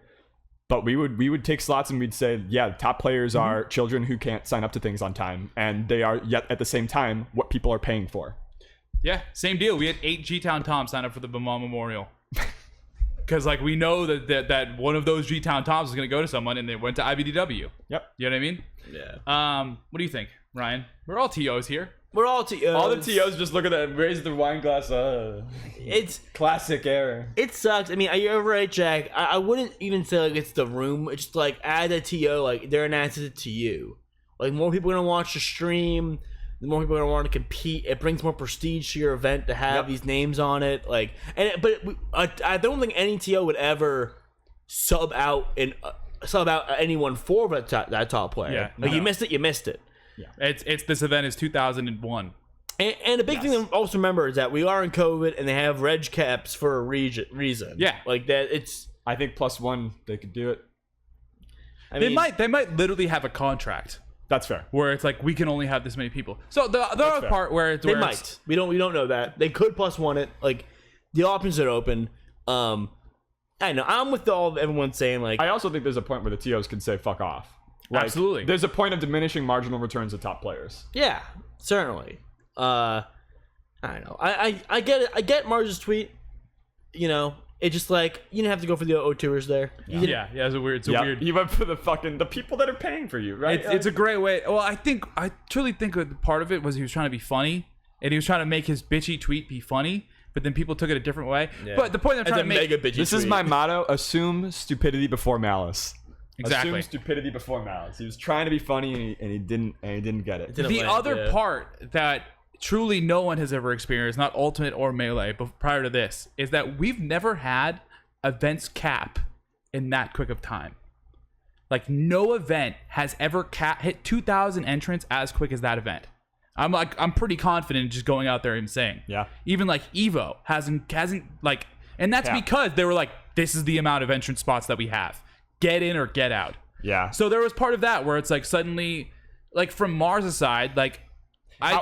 But we would take slots and we'd say, yeah, top players are children who can't sign up to things on time, and they are yet at the same time what people are paying for. Yeah, same deal. We had 8 G-Town Toms sign up for the Beaumont Memorial. Because like we know that one of those G-Town Toms is going to go to someone, and they went to IBDW. Yep. You know what I mean? Yeah. What do you think, Ryan? We're all TOs here. We're all TOs. All the TOs just look at that, raise the wine glass. It's classic error. It sucks. I mean, you're right, Jack. I wouldn't even say like it's the room. It's just like as a TO, like they're an asset to you. Like more people are gonna watch the stream. The more people are gonna want to compete. It brings more prestige to your event to have these names on it. Like, I don't think any TO would ever sub out anyone for that top player. Yeah, like no. you missed it. You missed it. Yeah. It's this event is 2001. And the big thing to also remember is that we are in COVID and they have reg caps for a reason. Yeah. Like that. It's. I think +1 they could do it. They might literally have a contract. That's fair. Where it's like we can only have this many people. So the other part where They might. We don't know that. They could +1 it. Like the options are open. I know. I'm with everyone saying like. I also think there's a point where the TOs can say fuck off. Like, Absolutely. There's a point of diminishing marginal returns of top players. Yeah, certainly. I don't know. I get it. I get Mars's tweet. You know, it's just like you didn't have to go for the O2ers there. Yeah, it's a weird. You went for the people that are paying for you, right? It's a great way. Well, I truly think that part of it was he was trying to be funny, and he was trying to make his bitchy tweet be funny. But then people took it a different way. Yeah. But the point I'm trying to make. This is my motto: assume stupidity before malice. Exactly. Assume stupidity before malice. He was trying to be funny and he didn't get it. The other part that truly no one has ever experienced, not Ultimate or Melee, but prior to this, is that we've never had events cap in that quick of time. Like no event has ever hit 2,000 entrants as quick as that event. I'm pretty confident just going out there and saying. Yeah. Even like Evo hasn't like, and that's because they were like, this is the amount of entrance spots that we have. Get in or get out. Yeah. So there was part of that where it's like suddenly, like from Mars' side, like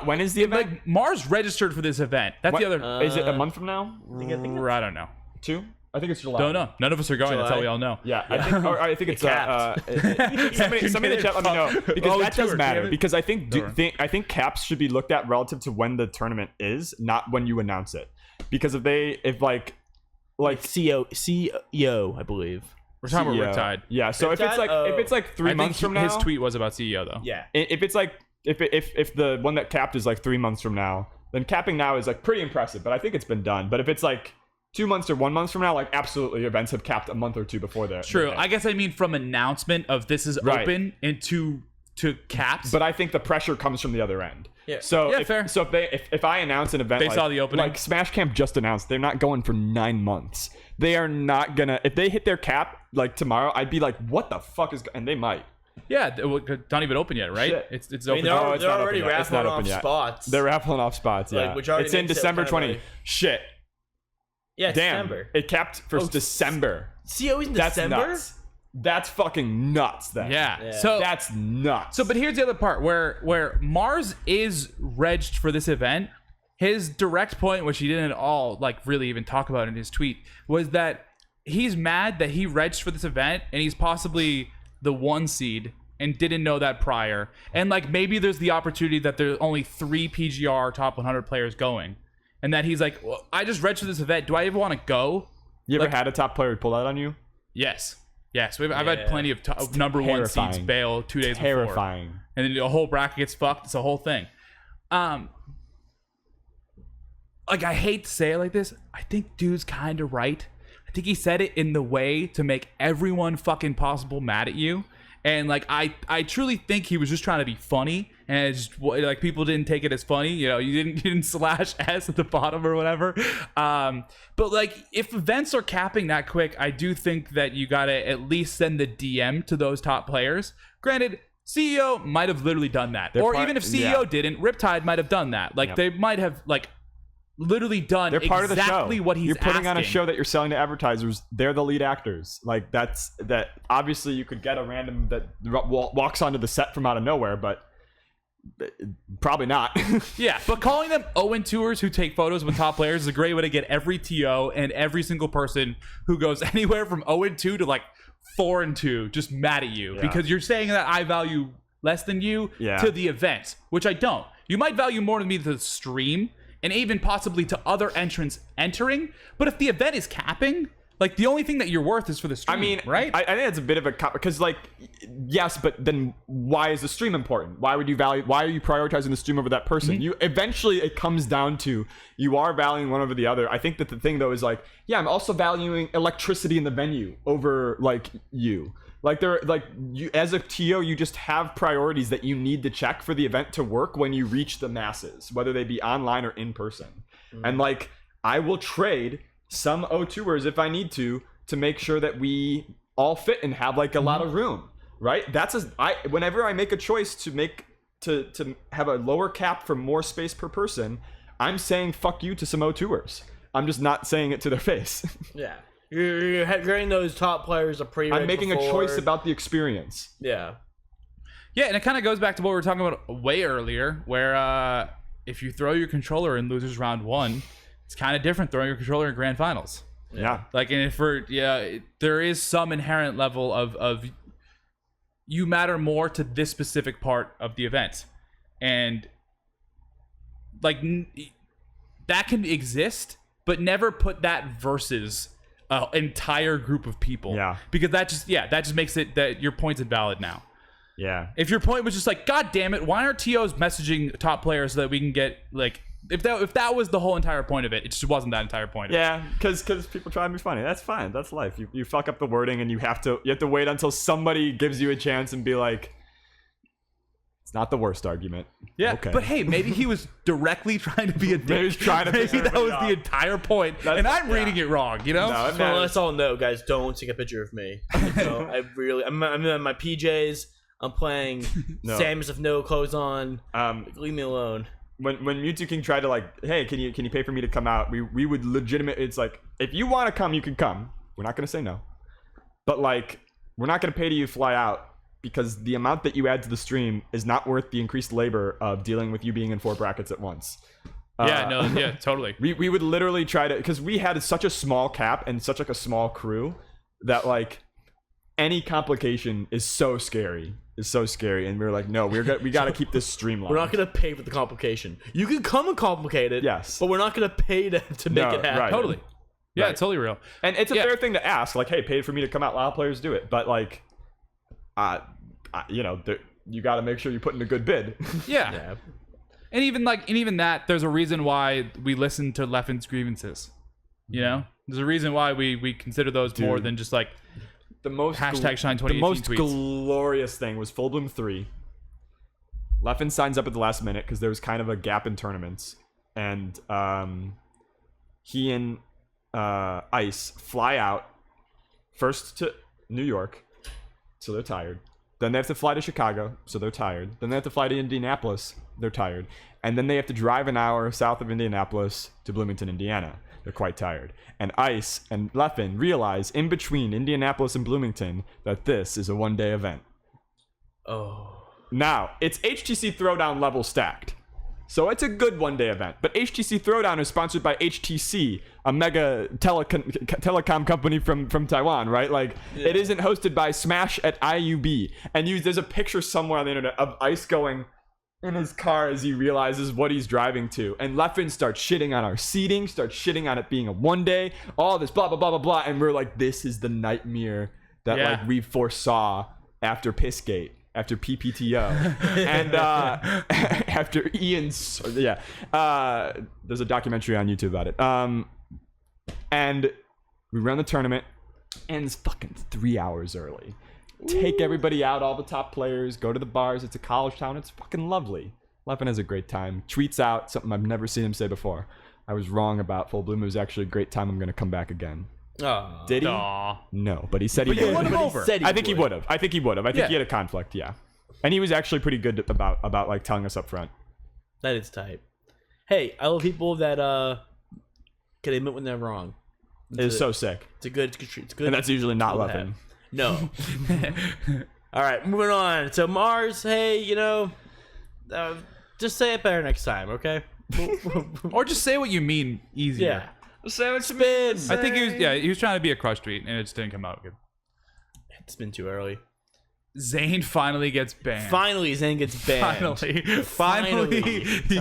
when is the event? Like Mars registered for this event. That's the other. Is it a month from now? I don't know. 2? I think it's July. Don't know. None of us are going. That's how we all know. Yeah, I think it's somebody in the chat let me know because that does matter. Because I think caps should be looked at relative to when the tournament is, not when you announce it. Because if CEO, I believe. We're talking CEO. about Riptide. Yeah. So if it's like 3 months from now, his tweet was about CEO though. Yeah. If it's like if the one that capped is like 3 months from now, then capping now is like pretty impressive. But I think it's been done. But if it's like 2 months or 1 month from now, like absolutely, events have capped a month or two before that. True. I guess I mean from announcement of this is open into to caps. But I think the pressure comes from the other end. Yeah. So fair. So if I announce an event, They saw the opening. Like Smash Camp just announced, they're not going for 9 months. They are not gonna. If they hit their cap like tomorrow, I'd be like, what the fuck is? And they might. Yeah, it's not even open yet, right? Shit. It's I mean, open. they're already raffling off yet. spots. They're raffling off spots. Like, Yeah, which already it's in makes it December kind of 20. like- Shit. Yeah, Damn. December. It capped for December. CO in That's December? nuts. That's fucking nuts. Then. Yeah. So that's nuts. So, but here's the other part where Mars is regged for this event. His direct point, which he didn't at all like really even talk about in his tweet, was that he's mad that he regged for this event and he's possibly the 1 seed and didn't know that prior. And like maybe there's the opportunity that there's only 3 PGR top 100 players going, and that he's like, well, I just regged for this event. Do I even want to go? You ever had a top player pull out on you? Yes. I've had plenty of number 1 seeds bail 2 days Terrifying. before. And then the whole bracket gets fucked. It's a whole thing. Like, I hate to say it like this. I think dude's kind of right. I think he said it in the way to make everyone fucking possible mad at you. And like, I truly think he was just trying to be funny, and it's just, like, people didn't take it as funny. You know, you didn't slash S at the bottom or whatever. But like, if events are capping that quick, I do think that you gotta at least send the DM to those top players. Granted, CEO might have literally done that, or even if CEO didn't, Riptide might have done that. Like, they might have like literally done They're part of the show. what he's You're putting on a asking. show that you're selling to advertisers. They're the lead actors. Like that. Obviously, you could get a random that walks onto the set from out of nowhere, but probably not. Yeah, but calling them Owen tours who take photos with top players is a great way to get every TO and every single person who goes anywhere from 0-2 to like 4-2 just mad at you because you're saying that I value less than you to the event, which I don't. You might value more than me to the stream and even possibly to other entrants entering. But if the event is capping, like, the only thing that you're worth is for the stream. I mean, right? I think it's a bit of a because, like, yes, but then why is the stream important? Why are you prioritizing the stream over that person? Mm-hmm. You eventually it comes down to you are valuing one over the other. I think that the thing though is like, yeah, I'm also valuing electricity in the venue over like you. Like you as a TO, you just have priorities that you need to check for the event to work when you reach the masses, whether they be online or in person. And like, I will trade some O2ers if I need to make sure that we all fit and have like a lot of room, right? Whenever I make a choice to have a lower cap for more space per person, I'm saying fuck you to some O2ers. I'm just not saying it to their face. Yeah. You're getting those top players a pre-reg I'm making a choice about the experience. Yeah. Yeah, and it kind of goes back to what we were talking about way earlier, where if you throw your controller in losers round 1, it's kind of different throwing your controller in grand finals. Yeah. Like, and there is some inherent level of you matter more to this specific part of the event, and like that can exist, but never put that versus an entire group of people. Yeah. Because that just makes it that your point's invalid now. Yeah. If your point was just like, God damn it, why aren't TOs messaging top players so that we can get like, if that was the whole entire point of it, it just wasn't that entire point of it. Yeah, because people try to be funny. That's fine. That's life. You fuck up the wording and you have to wait until somebody gives you a chance and be like, it's not the worst argument. Yeah, okay. But hey, maybe he was directly trying to be a dick. Maybe he was trying to maybe that was the entire point, and I'm reading it wrong. You know. No, so let's all know, guys. Don't take a picture of me. So I'm in my PJs. I'm playing Samus with no clothes on. Leave me alone. When Mewtwo King tried to like, hey, can you pay for me to come out? We would it's like, if you want to come, you can come. We're not gonna say no, but like, we're not gonna pay to you fly out because the amount that you add to the stream is not worth the increased labor of dealing with you being in 4 brackets at once. Totally. We would literally try to, because we had such a small cap and such like a small crew that like any complication is so scary. And we were like, no, we got to keep this streamlined. We're not gonna pay for the complication. You can come and complicate it, yes, but we're not gonna pay to make it happen. Right. Totally. Yeah, Right. it's totally real. And it's a fair thing to ask, like, hey, pay for me to come out. A lot of players do it, but like, you know, you got to make sure you put in a good bid. Yeah. And even that, there's a reason why we listen to Leffen's grievances. You know, there's a reason why we consider those more than just like the most hashtag Shine 2018 The most tweets. glorious thing was Full Bloom 3. Leffen signs up at the last minute because there was kind of a gap in tournaments, and he and Ice fly out first to New York, so they're tired. Then they have to fly to Chicago, so they're tired. Then they have to fly to Indianapolis, they're tired. And then they have to drive an hour south of Indianapolis to Bloomington, Indiana. They're quite tired. And Ice and Leffen realize in between Indianapolis and Bloomington that this is a one-day event. Oh. Now, it's HTC Throwdown level stacked. So it's a good one-day event. But HTC Throwdown is sponsored by HTC, a mega telecom company from Taiwan, right? Like, it isn't hosted by Smash at IUB. And there's a picture somewhere on the internet of Ice going in his car as he realizes what he's driving to. And Leffen starts shitting on our seating, starts shitting on it being a one-day, all this blah, blah, blah, blah, blah. And we're like, this is the nightmare that like we foresaw after Pissgate. After PPTO and after Ian's, there's a documentary on YouTube about it. And we run the tournament, and it's fucking 3 hours early. Take everybody out, all the top players, go to the bars. It's a college town. It's fucking lovely. Leffen has a great time. Tweets out something I've never seen him say before. I was wrong about Full Bloom. It was actually a great time. I'm gonna come back again. Oh, did he? No, but he said he would. I think he would have. I think he he had a conflict. Yeah, and he was actually pretty good about like telling us up front. That is tight. Hey, I love people that can admit when they're wrong. It's so sick. It's good. It's good. And that's usually not Leffen. No. All right, moving on. So Mars, hey, you know, just say it better next time, okay? Or just say what you mean easier. Yeah. Spin. I think he was trying to be a crush tweet, and it just didn't come out good. It's been too early. Zain finally gets banned. Finally, Zain gets banned. Finally, he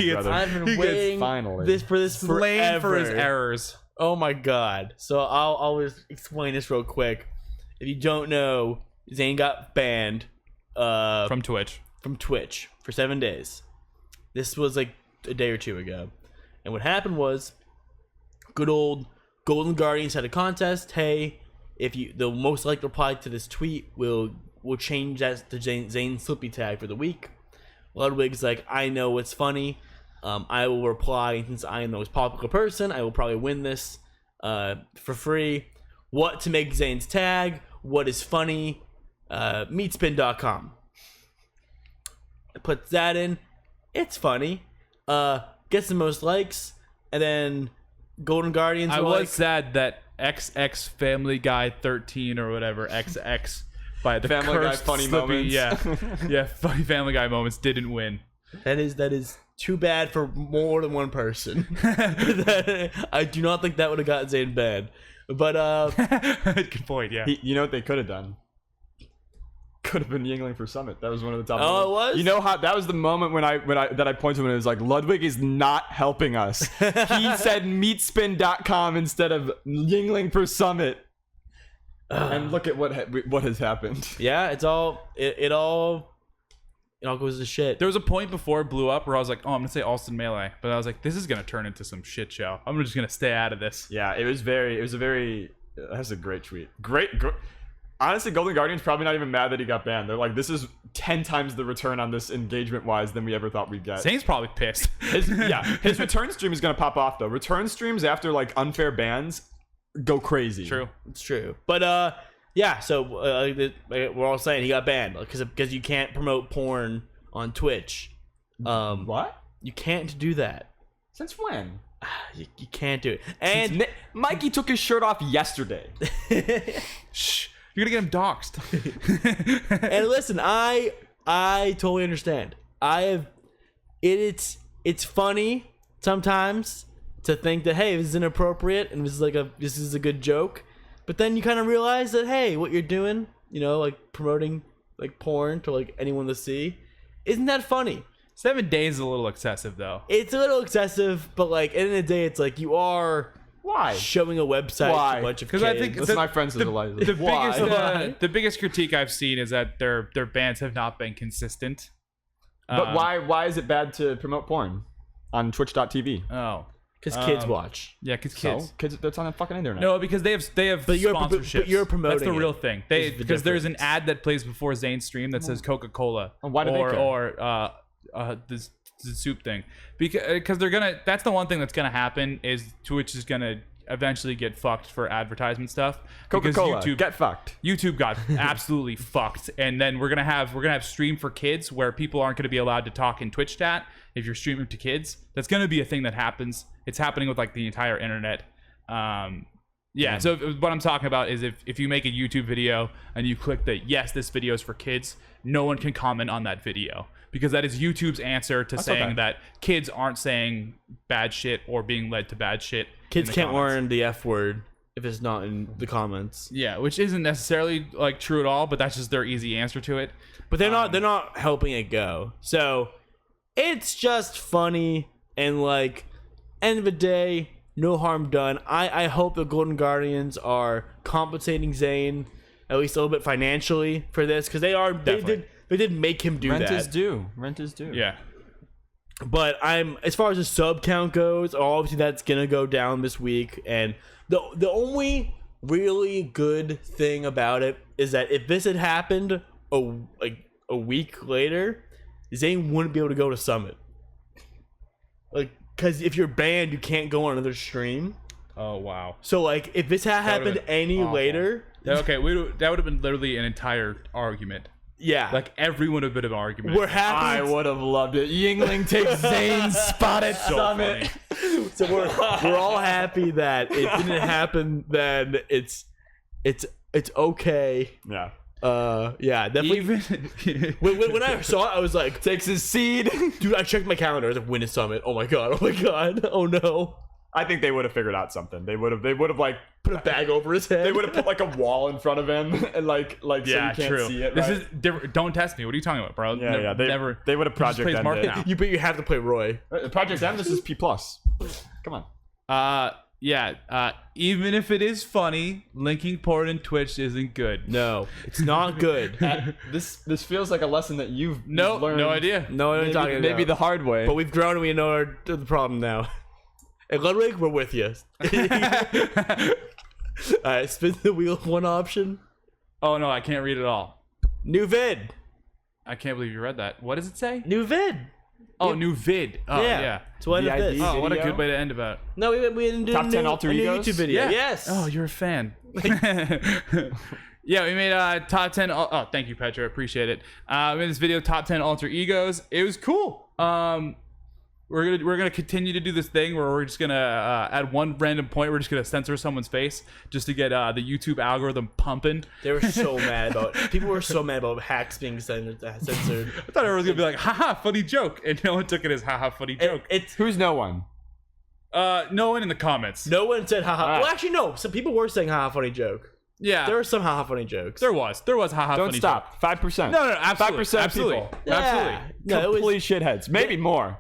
gets. I've been waiting for this slain forever. for his errors. Oh my god! So I'll just explain this real quick. If you don't know, Zain got banned from Twitch. From Twitch for 7 days. This was like a day or two ago, and what happened was, good old Golden Guardians had a contest. Hey, if you the most likely reply to this tweet will change that to Zain Slippy tag for the week. Ludwig's like, I know what's funny. I will reply, and since I am the most popular person, I will probably win this for free. What to make Zain's tag? What is funny? Meatspin.com. Puts that in. It's funny. Gets the most likes, and then Golden Guardians. I was sad that XX Family Guy 13 or whatever XX by the Family Guy funny Slippy, moments. yeah, funny Family Guy moments didn't win. That is too bad for more than one person. I do not think that would have got Zain banned. But good point. Yeah. You know what they could have done? Could have been Yingling for Summit. That was one of the top. Oh, it was? You know how that was the moment when I pointed when it was like, Ludwig is not helping us. He said meatspin.com instead of Yingling for Summit. And look at what has happened. Yeah, it all goes to shit. There was a point before it blew up where I was like, oh, I'm gonna say ALLSTON Melee, but I was like, this is gonna turn into some shit show. I'm just gonna stay out of this. Yeah, that's a great tweet. Great. Honestly, Golden Guardian's probably not even mad that he got banned. They're like, this is 10 times the return on this engagement-wise than we ever thought we'd get. Zane's probably pissed. His return stream is going to pop off, though. Return streams after, like, unfair bans go crazy. True. It's true. But, yeah, so we're all saying he got banned because you can't promote porn on Twitch. What? You can't do that. Since when? You can't do it. And Mikey took his shirt off yesterday. Shh. You're gonna get him doxxed. And listen, I totally understand. It's funny sometimes to think that, hey, this is inappropriate and this is a good joke, but then you kind of realize that, hey, what you're doing, you know, like promoting like porn to like anyone to see, isn't that funny? 7 days is a little excessive, though. It's a little excessive, but like at the end of the day, it's like you are Why? Showing a website Why? to a bunch of Because kids. I think That's my friends with the Why? biggest the biggest critique I've seen is that their bans have not been consistent. But why is it bad to promote porn on Twitch.tv? Oh, because kids watch. Yeah, because kids, that's on the fucking internet. No, because they have sponsorships. But you're promoting. That's the real it. thing. Is the Because there's an difference. ad that plays before Zane's stream that says Coca-Cola why do they care? or the soup thing. Because they're gonna. That's the one thing that's gonna happen is Twitch is gonna eventually get fucked for advertisement stuff. Because Coca-Cola, get fucked. YouTube got absolutely fucked, and then we're gonna have Stream for Kids where people aren't gonna be allowed to talk in Twitch chat if you're streaming to kids. That's gonna be a thing that happens. It's happening with like the entire internet. So what I'm talking about is if you make a YouTube video and you click the yes, this video is for kids, no one can comment on that video because that is YouTube's answer to saying that kids aren't saying bad shit or being led to bad shit. Kids can't learn the F word if it's not in the comments. Yeah, which isn't necessarily like true at all, but that's just their easy answer to it. But they're not helping it go. So it's just funny and like end of the day, no harm done. I hope the Golden Guardians are compensating Zain at least a little bit financially for this because they did make him do that. Rent is due. Yeah. But as far as the sub count goes, obviously that's gonna go down this week. And the only really good thing about it is that if this had happened a week later, Zain wouldn't be able to go to Summit. Like, because if you're banned, you can't go on another stream. Oh wow. So like, if this had happened any later, that would have been literally an entire argument. Yeah, like everyone would have been an argument. We're happy. I would have loved it. Yingling takes Zane's spot at Summit. So we're all happy that it didn't happen. Then it's okay. Yeah. Yeah, definitely. When I saw it, I was like, takes his seed. Dude, I checked my calendar. I was like, win a Summit. Oh my god. Oh no. I think they would have figured out something. They would have like put a bag over his head. They would have put like a wall in front of him and like so you can't see it. This is different. Don't test me. What are you talking about, bro? Yeah, They would have Project M. But you have to play Roy. Project M. This is P+. Come on. Even if it is funny, linking porn and Twitch isn't good. No, it's not good. This feels like a lesson that you've learned. No idea. Maybe the hard way. But we've grown and we know the problem now. And Ludwig, we're with you. Alright, spin the wheel of one option. Oh no, I can't read it all. New vid. I can't believe you read that. What does it say? New vid. Oh, new vid. Oh yeah. So what is this? Oh, what a good way to end about. No, we didn't do Top 10 alter egos? YouTube video. Yeah. Yes. Oh, you're a fan. Yeah, we made top 10. Oh, thank you, Petra. Appreciate it. We made this video, top 10 alter egos. It was cool. We're gonna continue to do this thing where we're just gonna at one random point we're just gonna censor someone's face just to get the YouTube algorithm pumping. They were so mad about it. People were so mad about hacks being censored. I thought everyone was gonna be like, haha, funny joke, and no one took it as haha, funny joke. Who's no one? No one in the comments. No one said haha. Well, actually, no. Some people were saying haha, funny joke. Yeah, there were some haha funny jokes. There was haha. Don't funny stop. joke. 5%. No, absolutely. 5% absolutely. people. Yeah. Absolutely. No, complete shitheads. Maybe more.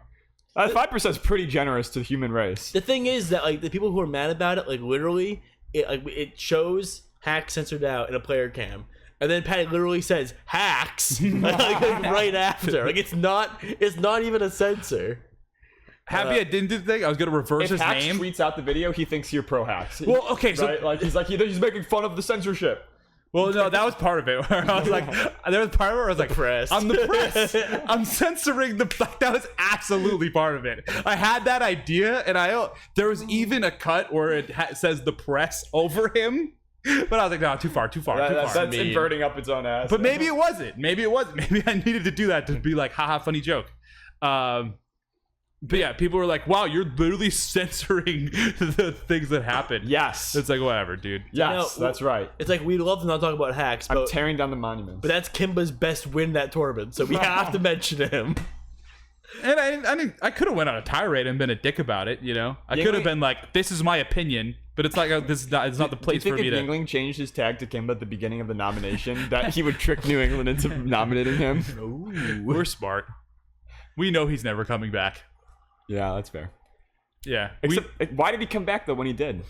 5% is pretty generous to the human race. The thing is that like the people who are mad about it, like literally, it shows hacks censored out in a player cam, and then Patty literally says hacks like right after. Like it's not even a censor. Happy I didn't do the thing. I was gonna reverse his Hacks name. tweets out the video, he thinks you're pro hacks. Well, okay, so right? He's making fun of the censorship. Well, no, that was part of it. Where I was like, there was part where I was like, press. I'm the press. I'm censoring the. That was absolutely part of it. I had that idea, and there was even a cut where it says the press over him. But I was like, no, too far. That's inverting up its own ass. But maybe it wasn't. Maybe I needed to do that to be like, haha, funny joke. But yeah, people were like, wow, you're literally censoring the things that happen. Yes. It's like, whatever, dude. Yes, that's right. It's like, we love to not talk about hacks, but I'm tearing down the monuments. But that's Kimba's best win that tournament, so we have to mention him. And I could have went on a tirade and been a dick about it, you know? I could have been like, this is my opinion, but it's like, it's not the place for me to... Do you think if Yingling changed his tag to Kimba at the beginning of the nomination, that he would trick New England into nominating him? Ooh. We're smart. We know he's never coming back. Yeah, that's fair. Yeah. Except, why did he come back though when he did?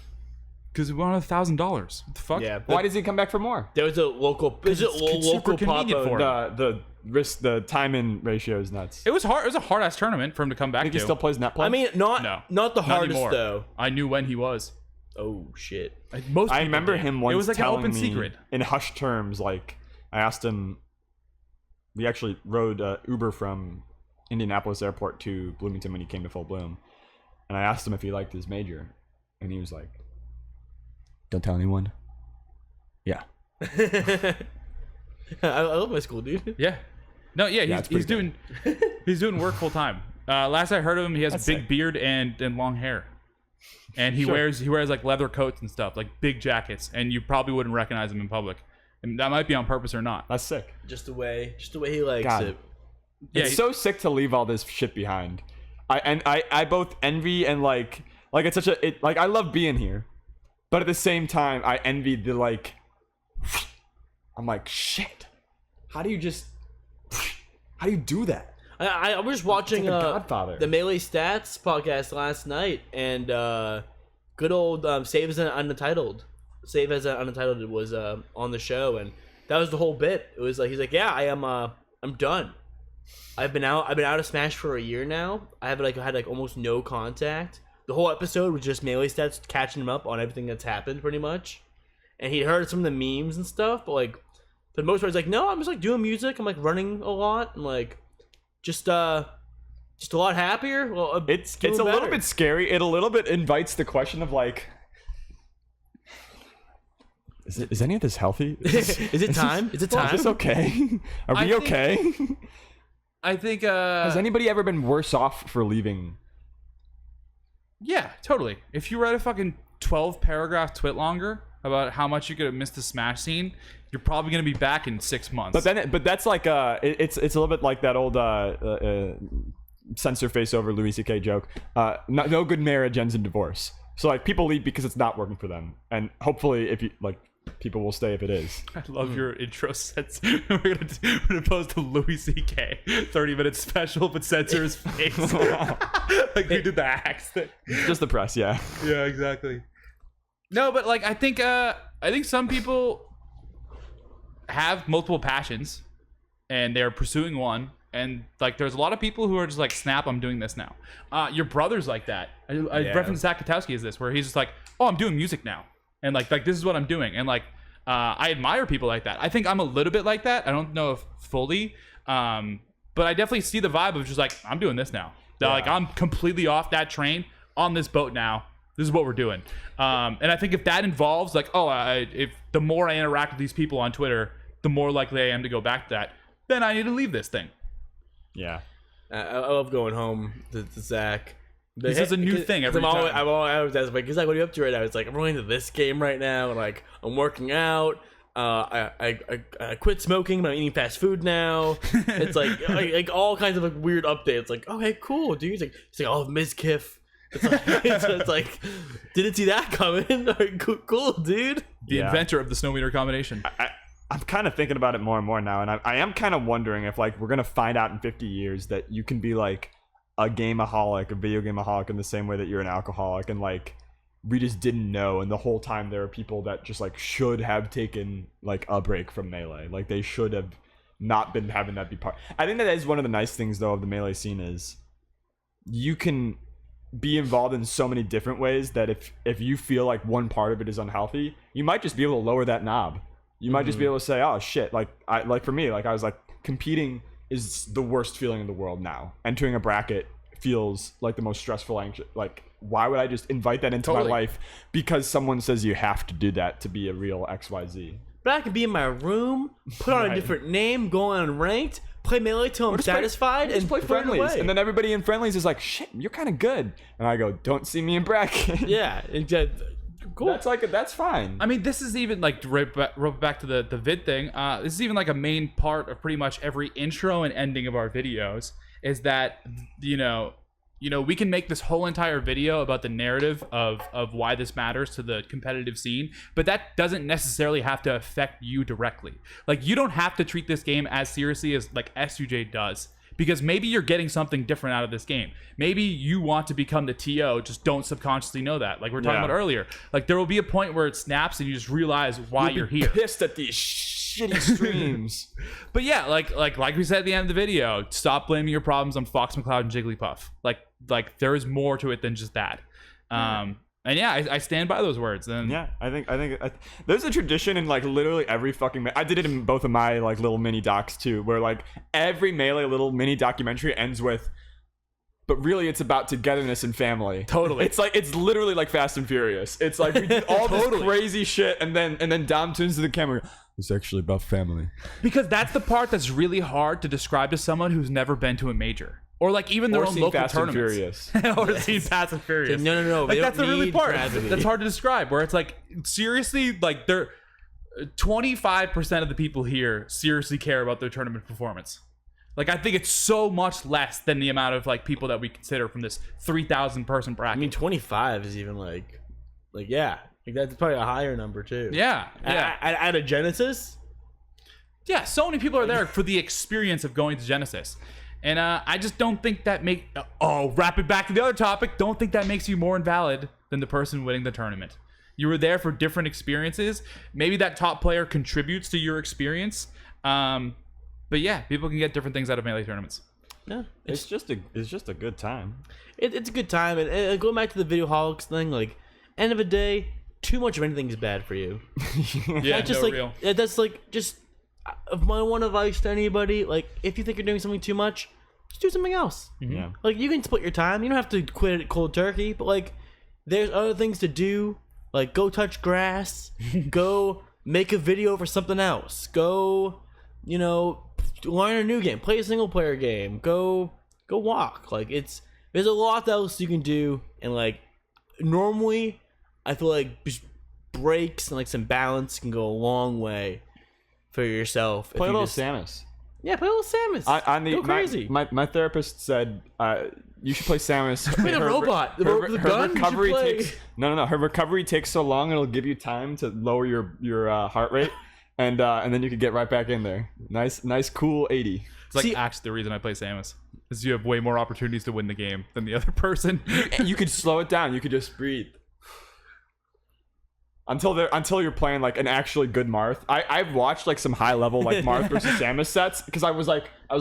Because we wanted $1,000. What the fuck? Yeah. Why does he come back for more? There was a local. Is it local convenient for him. The risk, the time in ratio is nuts. It was hard. It was a hard ass tournament for him to come back I think to. he still plays net play. I mean, not the hardest anymore. though. I knew when he was. Oh shit! Most I people remember did. him once It was like an telling open me secret. in hushed terms. Like I asked him. We actually rode Uber from Indianapolis Airport to Bloomington when he came to Full Bloom, and I asked him if he liked his major, and he was like, "Don't tell anyone." Yeah. I love my school, dude. Yeah. No, yeah, he's doing work full time. Last I heard of him, he has a big beard and long hair, and he wears like leather coats and stuff, like big jackets, and you probably wouldn't recognize him in public, and that might be on purpose or not. That's sick. Just the way he likes God. it. Yeah, It's so sick to leave all this shit behind. I both envy and like it's such a like I love being here, but at the same time I envy the like. I'm like shit. How do you do that? I was just watching like Godfather. the Melee Stats podcast last night, and good old Save as an Untitled. Save as an Untitled was on the show, and that was the whole bit. It was like he's like, yeah, I'm done. I've been out of Smash for a year now. I had almost no contact. The whole episode was just Melee Stats catching him up on everything that's happened, pretty much. And he heard some of the memes and stuff, but like for the most part, he's like, no, I'm just like doing music. I'm like running a lot and like just a lot happier. Well, it's a little bit scary. It a little bit invites the question of like, is any of this healthy? Is it time? Is it time? Is this okay? Are we okay? I think. Has anybody ever been worse off for leaving? Yeah, totally. If you write a fucking 12-paragraph twit longer about how much you could have missed the Smash scene, you're probably gonna be back in 6 months. But that's like it's a little bit like that old censor face over Louis C.K. joke. No good marriage ends in divorce. So like people leave because it's not working for them, and hopefully if you like. People will stay if it is. I love your intro sets. We're gonna post a Louis C.K. 30-minute special, but censor his face. Like you did the axe thing. Just the press, yeah. Yeah, exactly. No, but like I think some people have multiple passions, and they're pursuing one. And like, there's a lot of people who are just like, "Snap, I'm doing this now." Your brother's like that. I referenced Zach Katowski as this, where he's just like, "Oh, I'm doing music now." And like this is what I'm doing, and like I admire people like that. I think I'm a little bit like that. I don't know if fully, but I definitely see the vibe of just like I'm doing this now. Like I'm completely off that train on this boat now. This is what we're doing. And I think if that involves like, if the more I interact with these people on Twitter, the more likely I am to go back to that. Then I need to leave this thing. Yeah, I love going home to Zach. This is a new thing every time. I was asking, like, what are you up to right now? It's like, I'm running to this game right now, and like, I'm working out. I quit smoking, but I'm eating fast food now. It's like all kinds of like weird updates. Like, okay, cool, dude. It's like oh, Ms. Kiff. It's like, didn't see that coming. Like, cool, dude. The inventor of the snow meter combination. I'm kind of thinking about it more and more now, and I am kind of wondering if like we're gonna find out in 50 years that you can be like a gameaholic, a video gameaholic, in the same way that you're an alcoholic, and like we just didn't know, and the whole time there are people that just like should have taken like a break from Melee. Like they should have not been having that be part. I think that is one of the nice things though of the Melee scene is you can be involved in so many different ways that if you feel like one part of it is unhealthy, you might just be able to lower that knob. You might just be able to say, oh shit, like for me, like I was like, competing is the worst feeling in the world now. Entering a bracket feels like the most stressful, anxious. Like, why would I just invite that into my life because someone says you have to do that to be a real XYZ? But I could be in my room, put on a different name, go on ranked, play Melee till I'm satisfied, and play friendlies. And then everybody in friendlies is like, shit, you're kind of good. And I go, don't see me in bracket. Yeah, cool. That's fine. I mean, this is even like to rope back to the vid thing. This is even like a main part of pretty much every intro and ending of our videos. Is that you know we can make this whole entire video about the narrative of why this matters to the competitive scene, but that doesn't necessarily have to affect you directly. Like you don't have to treat this game as seriously as like SUJ does, because maybe you're getting something different out of this game. Maybe you want to become the TO, just don't subconsciously know that. Like we were talking about earlier. Like there will be a point where it snaps and you just realize why you're here. Pissed at these shitty streams. But yeah, like we said at the end of the video, stop blaming your problems on Fox McCloud and Jigglypuff. Like there is more to it than just that. And yeah, I stand by those words. And yeah, I think there's a tradition in like literally every fucking. I did it in both of my like little mini docs too, where like every Melee little mini documentary ends with, but really it's about togetherness and family. Totally. It's literally like Fast and Furious. It's like we did all this crazy shit, and then Dom turns to the camera. It's actually about family. Because that's the part that's really hard to describe to someone who's never been to a major. Or like even their own local Fast tournaments. And Furious. Or seen Fast and Furious. No. Like that's the really part. That's hard to describe. Where it's like seriously, like they're 25% of the people here seriously care about their tournament performance. Like I think it's so much less than the amount of like people that we consider from this 3,000 person bracket. I mean, 25 is even like yeah, like that's probably a higher number too. Yeah. At a Genesis. Yeah, so many people are there for the experience of going to Genesis. And I just don't think that wrap it back to the other topic. Don't think that makes you more invalid than the person winning the tournament. You were there for different experiences. Maybe that top player contributes to your experience. But yeah, people can get different things out of Melee tournaments. Yeah, it's just a good time. It's a good time. And going back to the Videoholics thing, like end of the day, too much of anything is bad for you. Yeah, just no, like real. that's like just. If my one advice to anybody, like if you think you're doing something too much, just do something else. Yeah. Like you can split your time. You don't have to quit it cold turkey, but like there's other things to do. Like go touch grass, go make a video for something else. Go, learn a new game, play a single player game. Go walk. Like there's a lot else you can do, and like normally I feel like just breaks and like some balance can go a long way. For yourself. Play a little Samus. Yeah, play a little Samus. Go crazy. My therapist said you should play Samus. Play the robot. The gun. Recovery takes no. Her recovery takes so long it'll give you time to lower your heart rate, and then you can get right back in there. Nice, cool 80. It's like actually the reason I play Samus is you have way more opportunities to win the game than the other person. You could slow it down. You could just breathe. Until you're playing like an actually good Marth. I've watched like some high level like Marth versus Samus sets because I was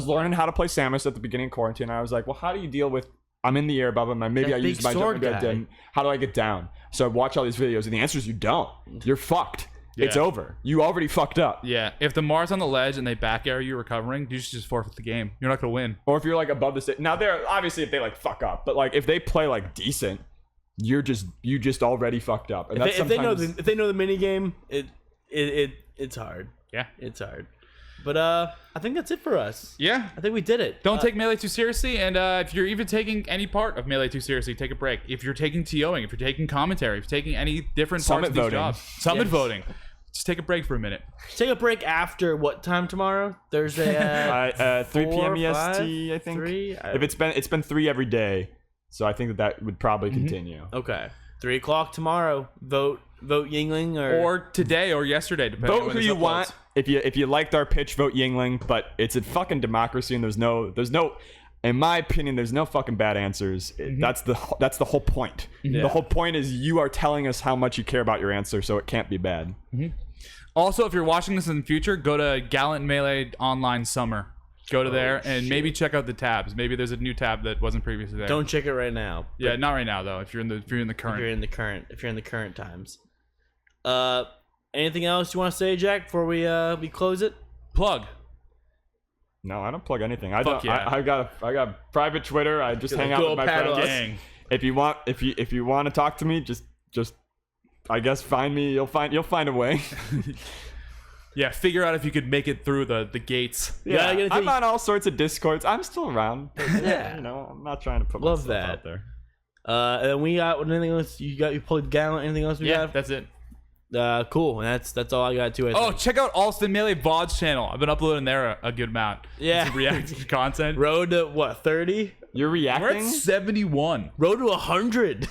learning how to play Samus at the beginning of quarantine. And I was like, well, how do you deal with I'm in the air above him, maybe I used my jump, maybe I didn't. How do I get down? So I watch all these videos and the answer is you don't. You're fucked. Yeah. It's over. You already fucked up. Yeah. If the Marth's on the ledge and they back air you recovering, you should just forfeit the game. You're not gonna win. Or if you're like above the stage. Now they're obviously if they like fuck up, but like if they play like decent, you just already fucked up. And if they know the mini game, it's hard. Yeah, it's hard. But I think that's it for us. Yeah, I think we did it. Don't take Melee too seriously, and if you're even taking any part of Melee too seriously, take a break. If you're taking TOing, if you're taking commentary, if you're taking any different parts of these jobs, Summit voting, just take a break for a minute. Take a break after what time tomorrow? Thursday at 3 p.m. EST, I think. 3? If it's been 3 every day. So I think that would probably continue. Okay, 3 o'clock tomorrow. Vote Yingling or today or yesterday, depending. Vote who you want. If you liked our pitch, vote Yingling. But it's a fucking democracy, and there's no. In my opinion, there's no fucking bad answers. That's the whole point. The whole point is you are telling us how much you care about your answer, so it can't be bad. Also, if you're watching this in the future, go to Gallant Melee Online Summer. Go to there and maybe check out the tabs. Maybe there's a new tab that wasn't previously there. Don't check it right now. Yeah, not right now though. If you're in the current. If you're in the current times. Anything else you want to say, Jack, before we close it? Plug. No, I don't plug anything. I got private Twitter. I just hang out with my friends. Gang. If you want to talk to me, just I guess find me. You'll find a way. Yeah, figure out if you could make it through the gates. Yeah, I'm on all sorts of Discords. I'm still around. Yeah, I'm not trying to put myself out there. And then we got anything else? You pulled Gallant. Anything else we got? That's it. Cool. And that's all I got too. Oh, check out ALLSTON Melee VOD's channel. I've been uploading there a good amount. Yeah, some reaction content. Road to what 30 You're We're reacting? at 71. Road to 100.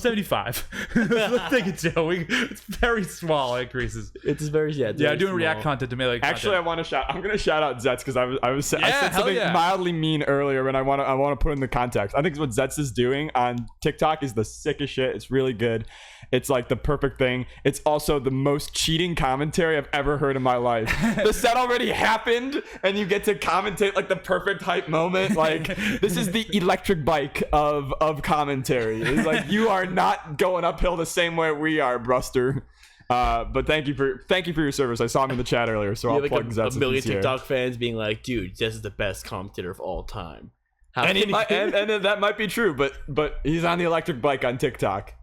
75. Let's take it, Joey. It's very small increases. It's very, Yeah, doing react content to melee content. Actually, I'm gonna shout out Zets because I said hell something yeah. mildly mean earlier, but I want to put in the context. I think what Zets is doing on TikTok is the sickest shit. It's really good. It's like the perfect thing. It's also the most cheating commentary I've ever heard in my life. The set already happened, and you get to commentate like the perfect hype moment. Like this is the electric bike of commentary. It's like you are not going uphill the same way we are, Bruster. But thank you for your service. I saw him in the chat earlier, so I'll plug Zets. A million TikTok fans being like, "Dude, this is the best commentator of all time." And that might be true, but he's on the electric bike on TikTok.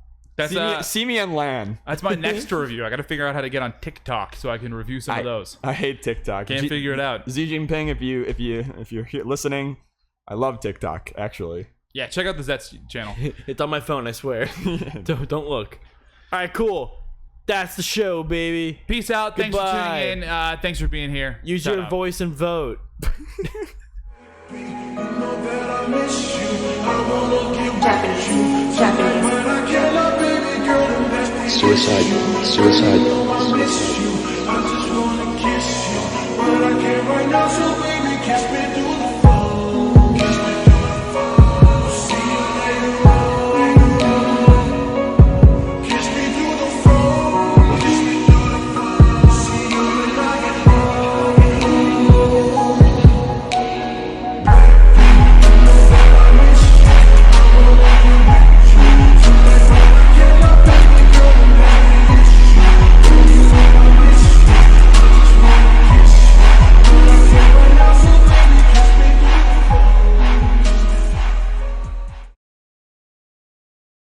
See me on LAN. That's my next review. I got to figure out how to get on TikTok so I can review some of those. I hate TikTok. Can't figure it out. Xi Jinping, if you're listening, I love TikTok. Actually, yeah, check out the Zets channel. It's on my phone, I swear. Don't look. All right, cool. That's the show, baby. Peace out. Goodbye. Thanks for tuning in. Thanks for being here. Use Shout your out. voice and vote. Suicide. I just wanna kiss you, but I can't right now, so baby, kiss me through the